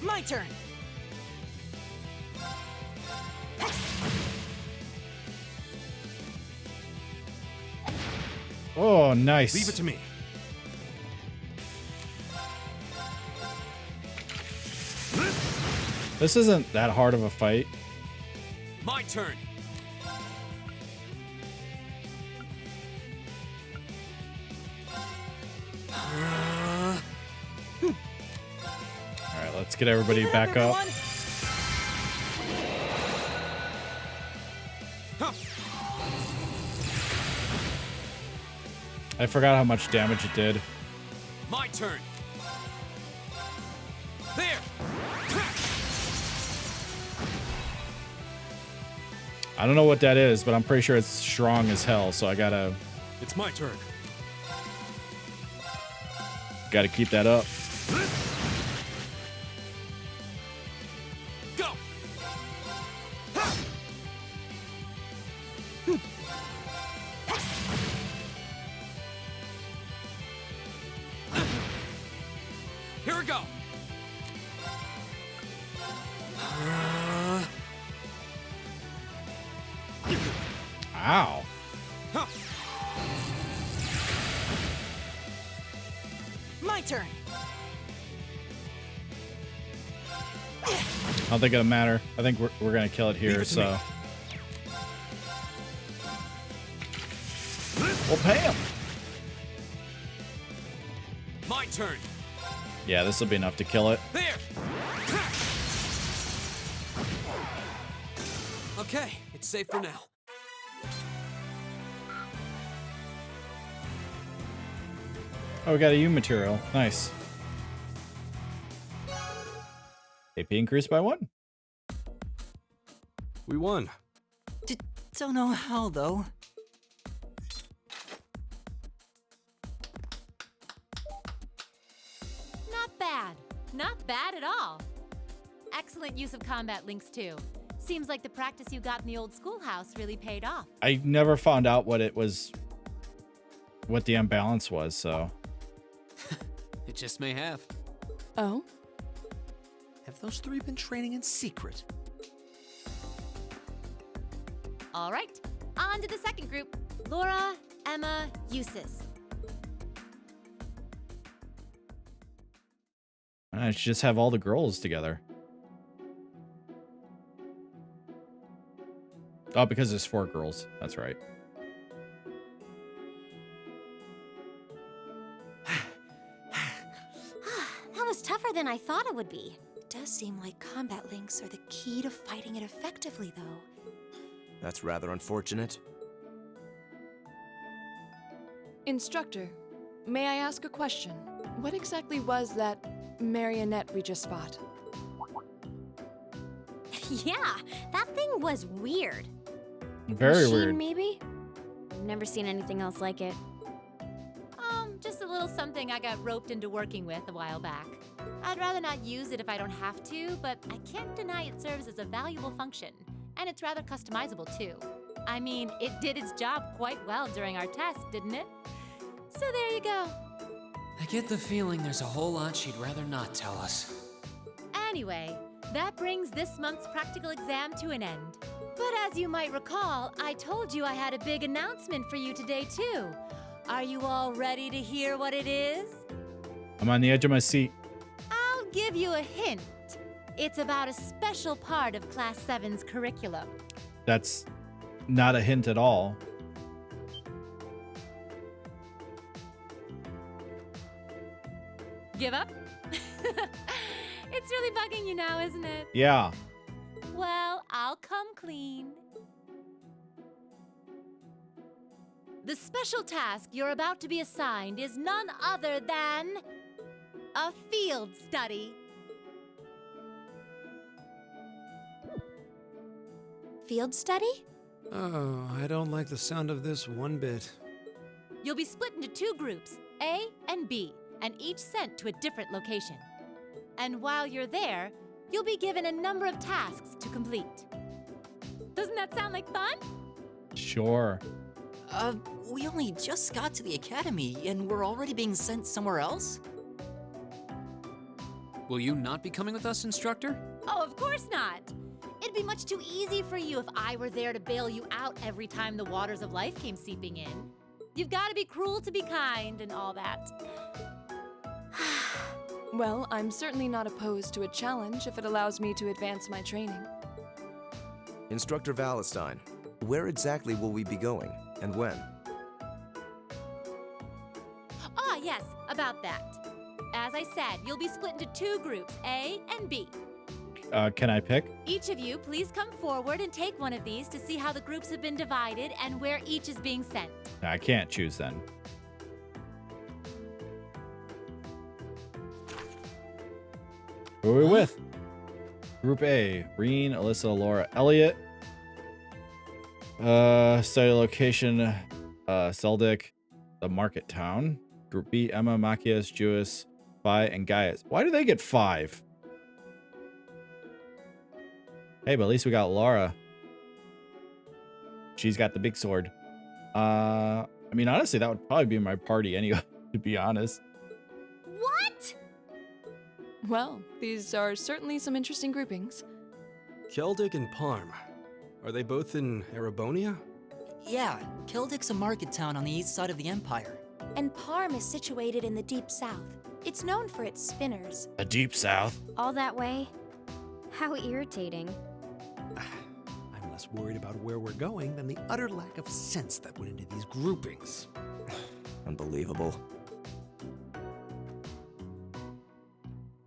Speaker 5: My turn.
Speaker 1: Oh, nice.
Speaker 7: Leave it to me.
Speaker 1: This isn't that hard of a fight.
Speaker 7: My turn.
Speaker 1: Alright, let's get everybody back up. I forgot how much damage it did.
Speaker 7: My turn. There.
Speaker 1: I don't know what that is, but I'm pretty sure it's strong as hell, so I gotta
Speaker 9: It's my turn.
Speaker 1: keep that up.
Speaker 7: Go. Here we go.
Speaker 1: Ow.
Speaker 5: My turn.
Speaker 1: I don't think it'll matter. I think we're gonna kill it here, so. We'll pay him.
Speaker 7: My turn.
Speaker 1: Yeah, this will be enough to kill it.
Speaker 7: There. Okay, it's safe for now.
Speaker 1: Oh, we got a U material. Nice. AP increased by 1.
Speaker 9: We won.
Speaker 3: Don't know how, though.
Speaker 8: Not bad. Not bad at all. Excellent use of combat links, too. Seems like the practice you got in the old schoolhouse really paid off.
Speaker 1: I never found out what the imbalance was, so.
Speaker 2: It just may have.
Speaker 10: Oh?
Speaker 9: Have those 3 been training in secret?
Speaker 8: All right, on to the second group. Laura, Emma, Eustace.
Speaker 1: I should just have all the girls together. Oh, because there's 4 girls. That's right.
Speaker 4: That was tougher than I thought it would be.
Speaker 13: It does seem like combat links are the key to fighting it effectively, though.
Speaker 6: That's rather unfortunate.
Speaker 10: Instructor, may I ask a question? What exactly was that marionette we just fought?
Speaker 4: Yeah, that thing was weird.
Speaker 1: Very
Speaker 4: Machine,
Speaker 1: weird.
Speaker 4: maybe? I've never seen anything else like it.
Speaker 8: Just a little something I got roped into working with a while back. I'd rather not use it if I don't have to, but I can't deny it serves as a valuable function. And it's rather customizable, too. I mean, it did its job quite well during our test, didn't it? So there you go.
Speaker 2: I get the feeling there's a whole lot she'd rather not tell us.
Speaker 8: Anyway, that brings this month's practical exam to an end. But as you might recall, I told you I had a big announcement for you today, too. Are you all ready to hear what it is?
Speaker 1: I'm on the edge of my seat.
Speaker 8: I'll give you a hint. It's about a special part of Class 7's curriculum.
Speaker 1: That's not a hint at all.
Speaker 8: Give up? It's really bugging you now, isn't it?
Speaker 1: Yeah.
Speaker 8: Well, I'll come clean. The special task you're about to be assigned is none other than a field study.
Speaker 13: Field study?
Speaker 9: Oh, I don't like the sound of this one bit.
Speaker 8: You'll be split into 2 groups, A and B, and each sent to a different location. And while you're there, you'll be given a number of tasks to complete. Doesn't that sound like fun?
Speaker 1: Sure.
Speaker 3: We only just got to the academy, and we're already being sent somewhere else?
Speaker 2: Will you not be coming with us, instructor?
Speaker 8: Oh, of course not. It'd be much too easy for you if I were there to bail you out every time the waters of life came seeping in. You've got to be cruel to be kind and all that.
Speaker 10: Well, I'm certainly not opposed to a challenge if it allows me to advance my training.
Speaker 6: Instructor Valentine, where exactly will we be going, and when?
Speaker 8: Ah, yes, about that. As I said, you'll be split into 2 groups, A and B.
Speaker 1: Can I pick?
Speaker 8: Each of you, please come forward and take one of these to see how the groups have been divided and where each is being sent.
Speaker 1: I can't choose then. Who are we with? Group A, Reen, Alyssa, Laura, Elliot. Study location, Seldick, the market town. Group B, Emma, Machias, Jewis, Phi, and Gaius. Why do they get 5? Hey, but at least we got Laura. She's got the big sword. I mean, honestly, that would probably be my party anyway, to be honest.
Speaker 4: What?
Speaker 10: Well, these are certainly some interesting groupings.
Speaker 9: Keldic and Parm. Are they both in Erebonia?
Speaker 3: Yeah, Keldick's a market town on the east side of the Empire.
Speaker 13: And Parm is situated in the deep south. It's known for its spinners.
Speaker 1: The deep south.
Speaker 4: All that way? How irritating.
Speaker 9: I'm less worried about where we're going than the utter lack of sense that went into these groupings.
Speaker 6: Unbelievable.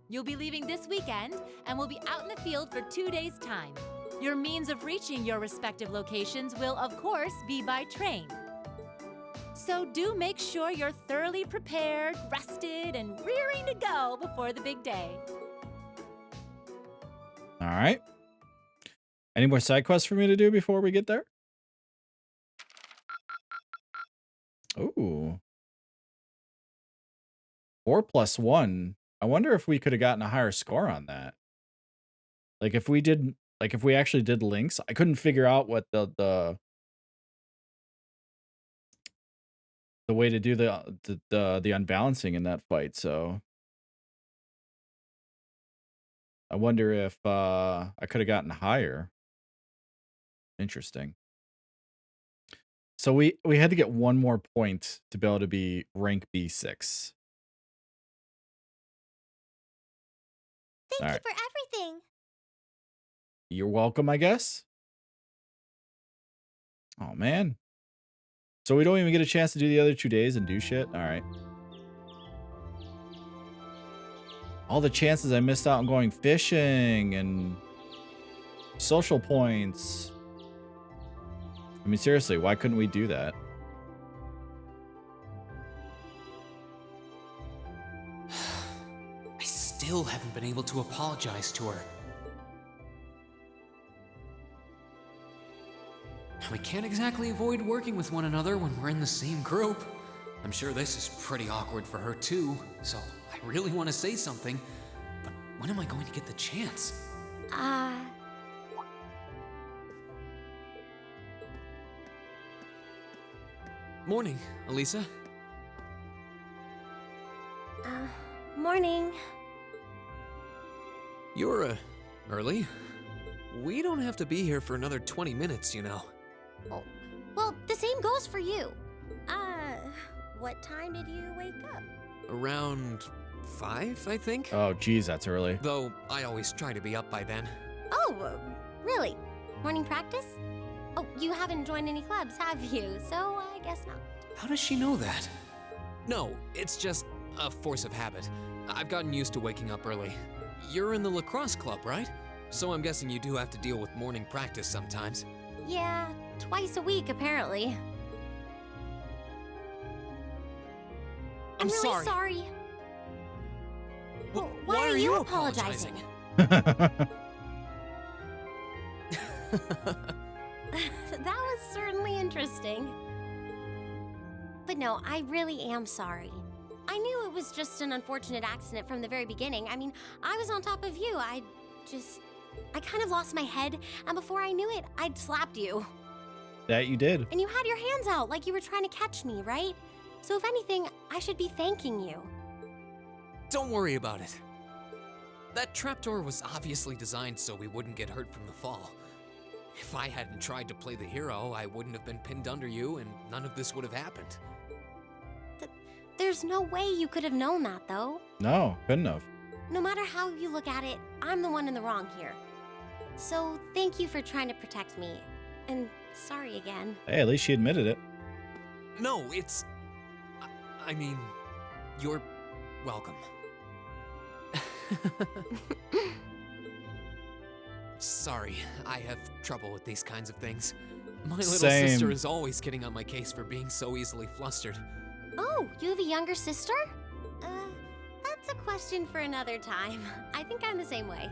Speaker 8: You'll be leaving this weekend, and we'll be out in the field for 2 days' time. Your means of reaching your respective locations will, of course, be by train. So do make sure you're thoroughly prepared, rested, and rearing to go before the big day.
Speaker 1: All right. Any more side quests for me to do before we get there? Ooh. 4+1. I wonder if we could have gotten a higher score on that. Like if we actually did links, I couldn't figure out what the way to do the unbalancing in that fight, so I wonder if I could have gotten higher. Interesting. So we had to get one more point to be able to be rank B6.
Speaker 4: Thank
Speaker 1: All
Speaker 4: you
Speaker 1: right.
Speaker 4: for everything.
Speaker 1: You're welcome, I guess. Oh man. So we don't even get a chance to do the other 2 days and do shit? All right. All the chances I missed out on going fishing and social points. I mean, seriously, why couldn't we do that?
Speaker 2: I still haven't been able to apologize to her. We can't exactly avoid working with one another when we're in the same group. I'm sure this is pretty awkward for her too, so I really want to say something, but when am I going to get the chance? Morning, Elisa.
Speaker 4: Morning.
Speaker 2: You're, early. We don't have to be here for another 20 minutes, you know.
Speaker 4: Oh, well, the same goes for you. What time did you wake up?
Speaker 2: Around 5, I think?
Speaker 1: Oh, geez, that's early.
Speaker 2: Though I always try to be up by then.
Speaker 4: Oh, really? Morning practice? Oh, you haven't joined any clubs, have you? So I guess not.
Speaker 2: How does she know that? No, it's just a force of habit. I've gotten used to waking up early. You're in the lacrosse club, right? So I'm guessing you do have to deal with morning practice sometimes.
Speaker 4: Yeah, twice a week, apparently. I'm really
Speaker 2: sorry.
Speaker 4: sorry. Well,
Speaker 2: why
Speaker 4: are you apologizing? That was certainly interesting. But no, I really am sorry. I knew it was just an unfortunate accident from the very beginning. I mean, I was on top of you. I kind of lost my head, and before I knew it, I'd slapped you.
Speaker 1: That you did.
Speaker 4: And you had your hands out like you were trying to catch me, right? So if anything, I should be thanking you.
Speaker 2: Don't worry about it. That trapdoor was obviously designed so we wouldn't get hurt from the fall. If I hadn't tried to play the hero, I wouldn't have been pinned under you, and none of this would have happened.
Speaker 4: There's no way you could have known that, though.
Speaker 1: No, couldn't have.
Speaker 4: No matter how you look at it, I'm the one in the wrong here. So thank you for trying to protect me. And sorry again.
Speaker 1: Hey, at least she admitted it.
Speaker 2: No, it's... I mean, you're welcome. Sorry, I have trouble with these kinds of things. My little
Speaker 1: Same.
Speaker 2: sister is always getting on my case for being so easily flustered.
Speaker 4: Oh, you have a younger sister? That's a question for another time. I think I'm the same way.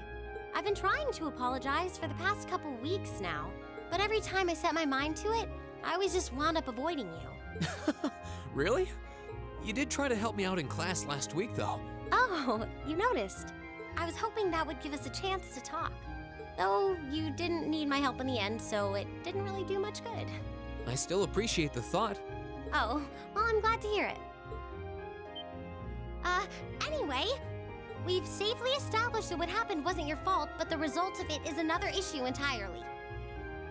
Speaker 4: I've been trying to apologize for the past couple weeks now, but every time I set my mind to it, I always just wound up avoiding you.
Speaker 2: Really? You did try to help me out in class last week, though.
Speaker 4: Oh, you noticed. I was hoping that would give us a chance to talk. Though you didn't need my help in the end, so it didn't really do much good.
Speaker 2: I still appreciate the thought.
Speaker 4: Oh, well, I'm glad to hear it. Anyway, we've safely established that what happened wasn't your fault, but the result of it is another issue entirely.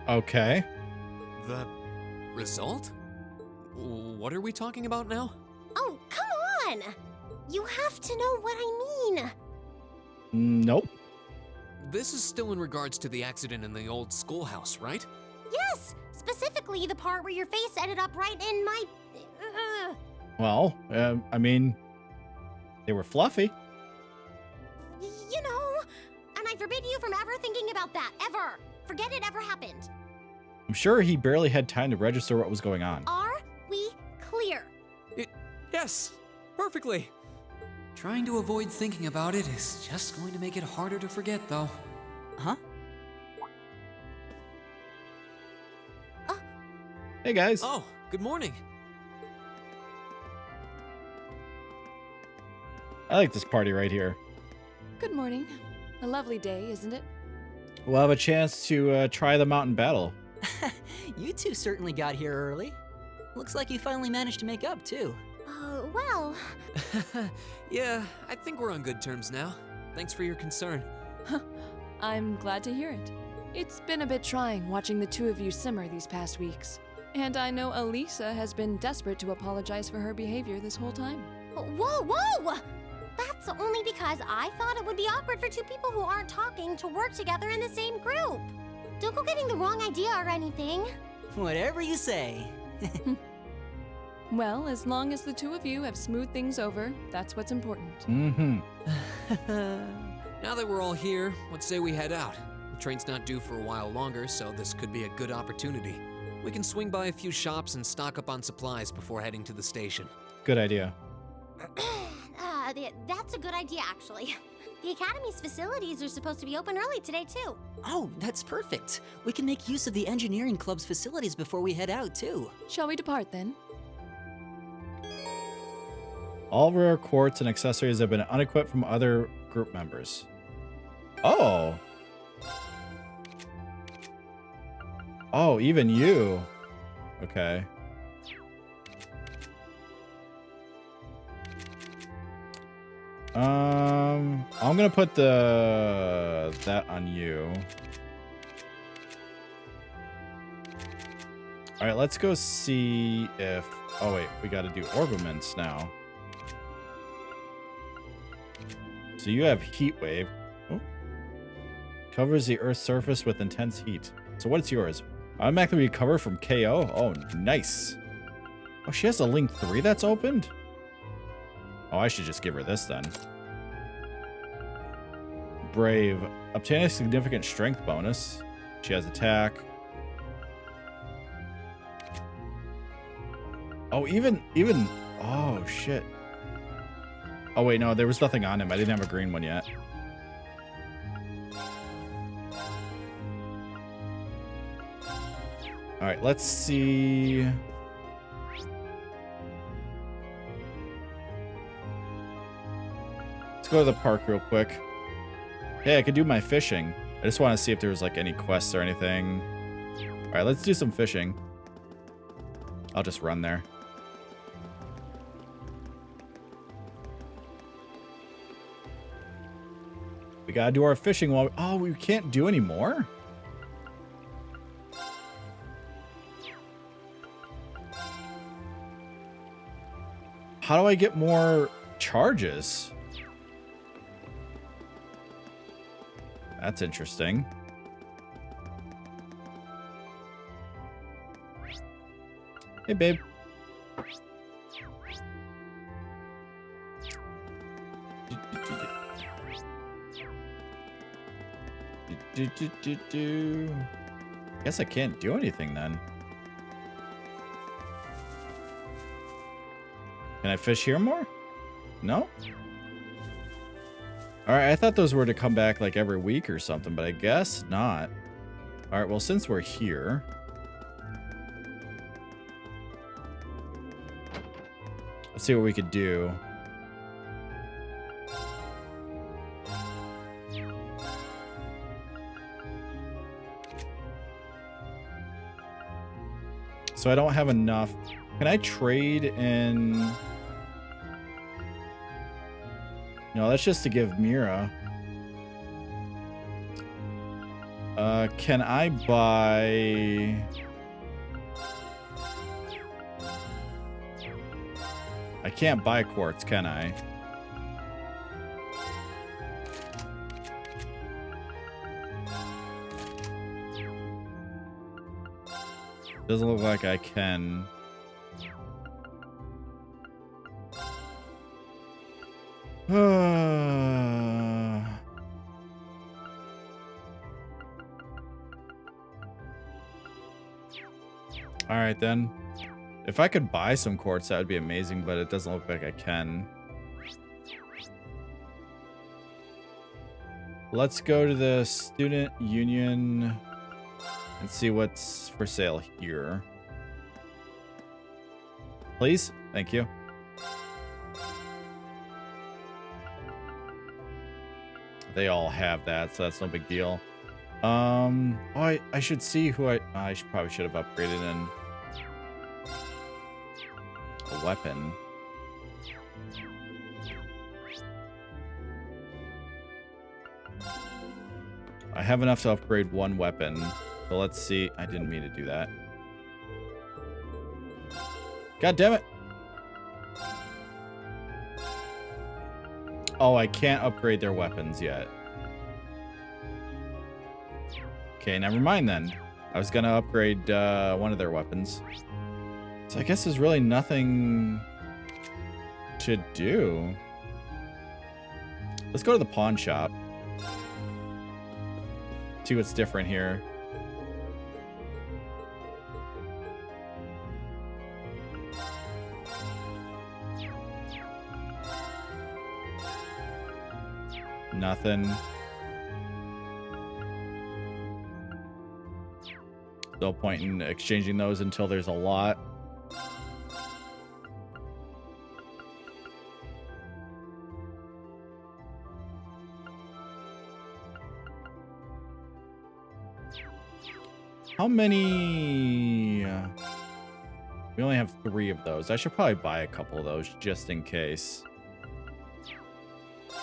Speaker 1: Okay.
Speaker 2: The result? What are we talking about now?
Speaker 4: Oh, come on! You have to know what I mean.
Speaker 1: Nope.
Speaker 2: This is still in regards to the accident in the old schoolhouse, right?
Speaker 4: Yes, specifically the part where your face ended up right in my...
Speaker 1: Well, I mean, they were fluffy.
Speaker 4: You know, and I forbid you from ever thinking about that, ever. Forget it ever happened.
Speaker 1: I'm sure he barely had time to register what was going on.
Speaker 4: Are we clear?
Speaker 6: Yes, perfectly.
Speaker 2: Trying to avoid thinking about it is just going to make it harder to forget, though.
Speaker 3: Huh?
Speaker 1: Hey, guys.
Speaker 6: Oh, good morning.
Speaker 1: I like this party right here.
Speaker 10: Good morning. A lovely day, isn't it?
Speaker 1: We'll have a chance to try the mountain battle.
Speaker 3: You two certainly got here early. Looks like you finally managed to make up, too.
Speaker 4: Well,
Speaker 6: Yeah, I think we're on good terms now. Thanks for your concern.
Speaker 10: I'm glad to hear it. It's been a bit trying watching the two of you simmer these past weeks. And I know Elisa has been desperate to apologize for her behavior this whole time.
Speaker 4: whoa! That's only because I thought it would be awkward for two people who aren't talking to work together in the same group. Don't go getting the wrong idea or anything.
Speaker 3: Whatever you say.
Speaker 10: Well, as long as the two of you have smoothed things over, that's what's important.
Speaker 1: Mm-hmm.
Speaker 2: Now that we're all here, let's say we head out. The train's not due for a while longer, so this could be a good opportunity. We can swing by a few shops and stock up on supplies before heading to the station.
Speaker 1: Good idea.
Speaker 4: That's a good idea, actually. The Academy's facilities are supposed to be open early today, too.
Speaker 3: Oh, that's perfect. We can make use of the engineering club's facilities before we head out, too.
Speaker 10: Shall we depart then?
Speaker 1: All rare quartz and accessories have been unequipped from other group members. Oh. Oh, even you. Okay. I'm gonna put that on you. All right, let's go see if. Oh wait, we got to do orbaments now. So you have heat wave. Oh. Covers the Earth's surface with intense heat. So what's yours? Automatically recover from KO. Oh, nice. Oh, she has a Link 3 that's opened. Oh, I should just give her this then. Brave. Obtain a significant strength bonus. She has attack. Oh, even. Oh, shit. Oh, wait, no, there was nothing on him. I didn't have a green one yet. All right, let's see. Let's go to the park real quick. Hey, I could do my fishing. I just want to see if there's like any quests or anything. All right, let's do some fishing. I'll just run there. We gotta do our fishing while oh, we can't do any more? How do I get more charges? That's interesting. Hey, babe. Guess I can't do anything then. Can I fish here more? No? Alright, I thought those were to come back like every week or something, but I guess not. Alright, well, since we're here... let's see what we could do. So I don't have enough. Can I trade in... No, that's just to give Mira. Can I buy... I can't buy quartz, can I? Doesn't look like I can. All right then. If I could buy some quartz, that would be amazing, but it doesn't look like I can. Let's go to the student union and see what's for sale here. Please? Thank you. They all have that, so that's no big deal. Oh, I should see who I probably should have upgraded in a weapon. I have enough to upgrade one weapon, so let's see. I didn't mean to do that. God damn it. Oh, I can't upgrade their weapons yet. Okay, never mind then. I was gonna upgrade one of their weapons. So I guess there's really nothing to do. Let's go to the pawn shop. See what's different here. Nothing. No point in exchanging those until there's a lot. How many? We only have 3 of those. I should probably buy a couple of those just in case.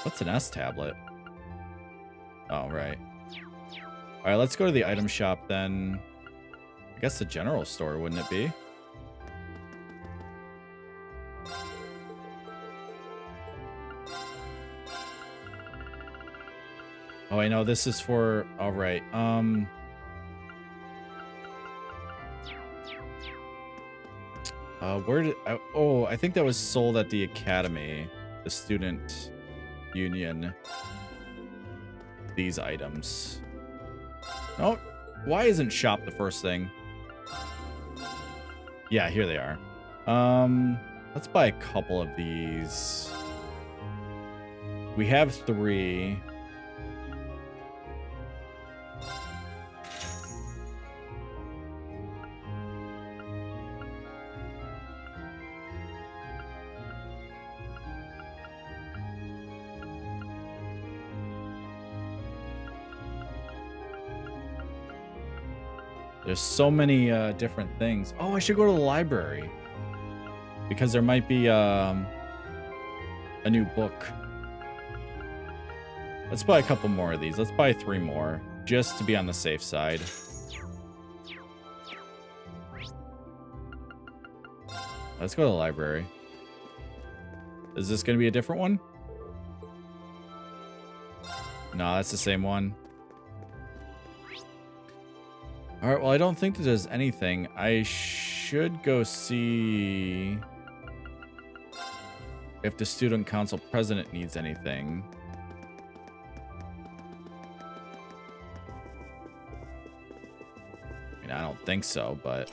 Speaker 1: What's an S tablet? Oh, right. All right, let's go to the item shop then. I guess the general store, wouldn't it be? Oh, I know this is for... All right. Where did... oh, I think that was sold at the academy. The student union. These items. Oh, why isn't shop the first thing? Yeah, here they are. Let's buy a couple of these. We have 3. There's so many different things. Oh, I should go to the library. Because there might be a new book. Let's buy a couple more of these. Let's buy 3 more. Just to be on the safe side. Let's go to the library. Is this going to be a different one? No, that's the same one. All right, well, I don't think that there's anything. I should go see if the student council president needs anything. I mean, I don't think so, but...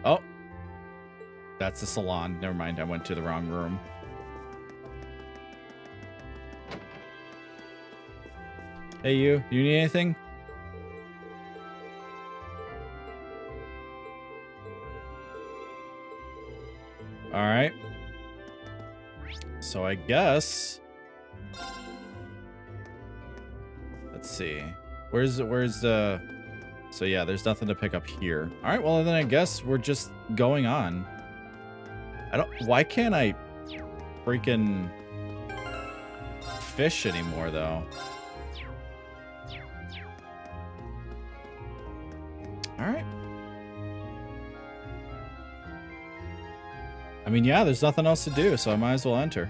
Speaker 1: Oh! That's the salon. Never mind, I went to the wrong room. Hey, you. Do you need anything? All right. So I guess. Let's see. Where's the? So yeah, there's nothing to pick up here. All right. Well, then I guess we're just going on. Why can't I freaking fish anymore though? All right. I mean, yeah, there's nothing else to do, so I might as well enter.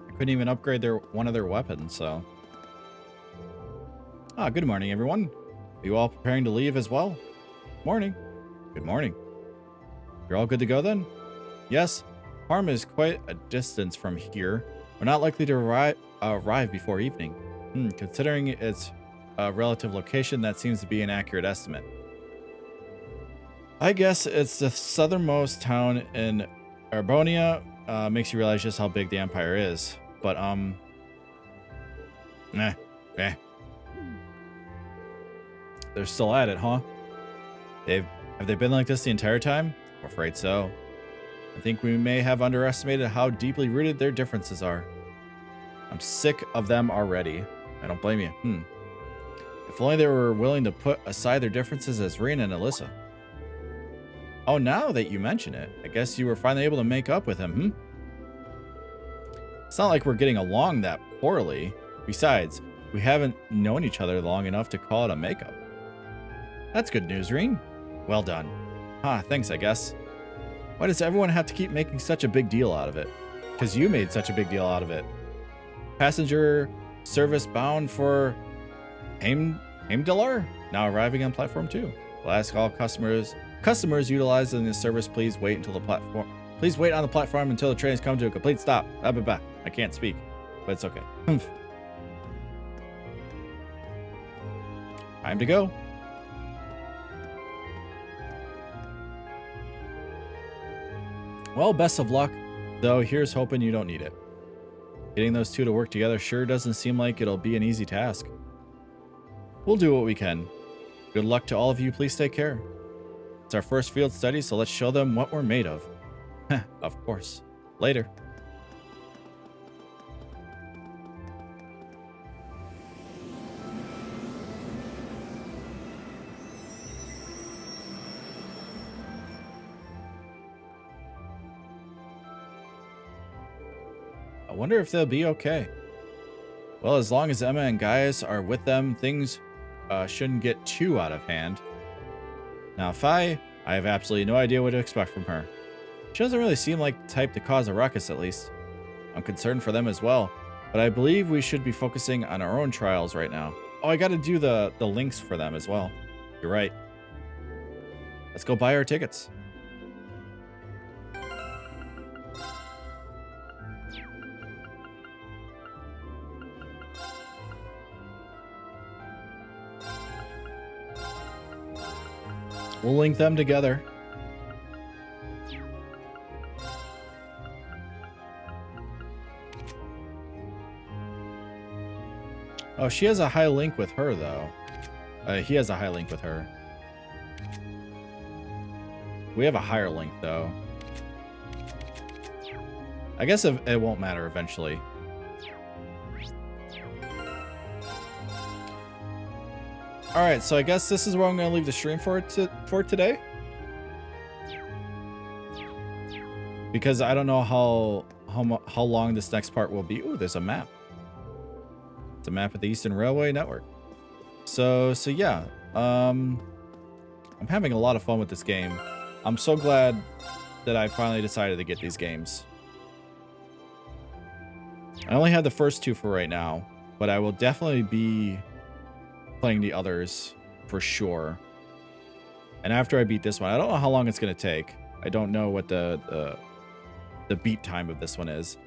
Speaker 1: I couldn't even upgrade one of their weapons, so. Ah, good morning, everyone. Are you all preparing to leave as well? Morning. Good morning. You're all good to go then? Yes. Parma is quite a distance from here. We're not likely to arrive before evening. Considering its relative location, that seems to be an accurate estimate. I guess it's the southernmost town in Erebonia. Makes you realize just how big the empire is. But, They're still at it, huh? Have they been like this the entire time? I'm afraid so. I think we may have underestimated how deeply rooted their differences are. I'm sick of them already. I don't blame you. If only they were willing to put aside their differences as Reen and Alyssa. Oh, now that you mention it, I guess you were finally able to make up with him, It's not like we're getting along that poorly. Besides, we haven't known each other long enough to call it a makeup. That's good news, Reen. Well done. Thanks, I guess. Why does everyone have to keep making such a big deal out of it? Because you made such a big deal out of it. Passenger service bound for Heimdallar, now arriving on platform 2. We'll ask all customers utilizing this service, please wait on the platform until the trains come to a complete stop. I can't speak, but it's okay. Time to go. Well, best of luck, though here's hoping you don't need it. Getting those two to work together sure doesn't seem like it'll be an easy task. We'll do what we can. Good luck to all of you, please take care. It's our first field study, so let's show them what we're made of. Of course. Later. I wonder if they'll be okay. Well, as long as Emma and Gaius are with them, things shouldn't get too out of hand. Now, I have absolutely no idea what to expect from her. She doesn't really seem like the type to cause a ruckus, at least. I'm concerned for them as well, but I believe we should be focusing on our own trials right now. Oh, I gotta do the links for them as well. You're right. Let's go buy our tickets. We'll link them together. Oh, she has a high link with her, though. He has a high link with her. We have a higher link, though. I guess it won't matter eventually. All right, so I guess this is where I'm going to leave the stream for today. Because I don't know how long this next part will be. Ooh, there's a map. It's a map of the Eastern Railway Network. So yeah, I'm having a lot of fun with this game. I'm so glad that I finally decided to get these games. I only have the first two for right now, but I will definitely be playing the others for sure. And after I beat this one, I don't know how long it's going to take. I don't know what the beat time of this one is.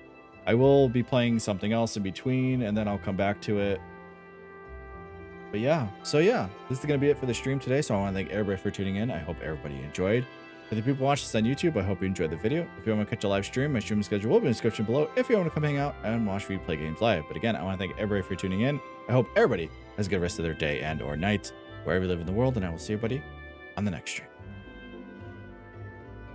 Speaker 1: I will be playing something else in between, and then I'll come back to it. But yeah, so yeah, this is going to be it for the stream today. So I want to thank everybody for tuning in. I hope everybody enjoyed. For the people watching this on YouTube, I hope you enjoyed the video. If you want to catch a live stream, my stream schedule will be in the description below if you want to come hang out and watch me play games live. But again, I want to thank everybody for tuning in. I hope everybody has a good rest of their day and or night, wherever you live in the world, and I will see everybody on the next stream.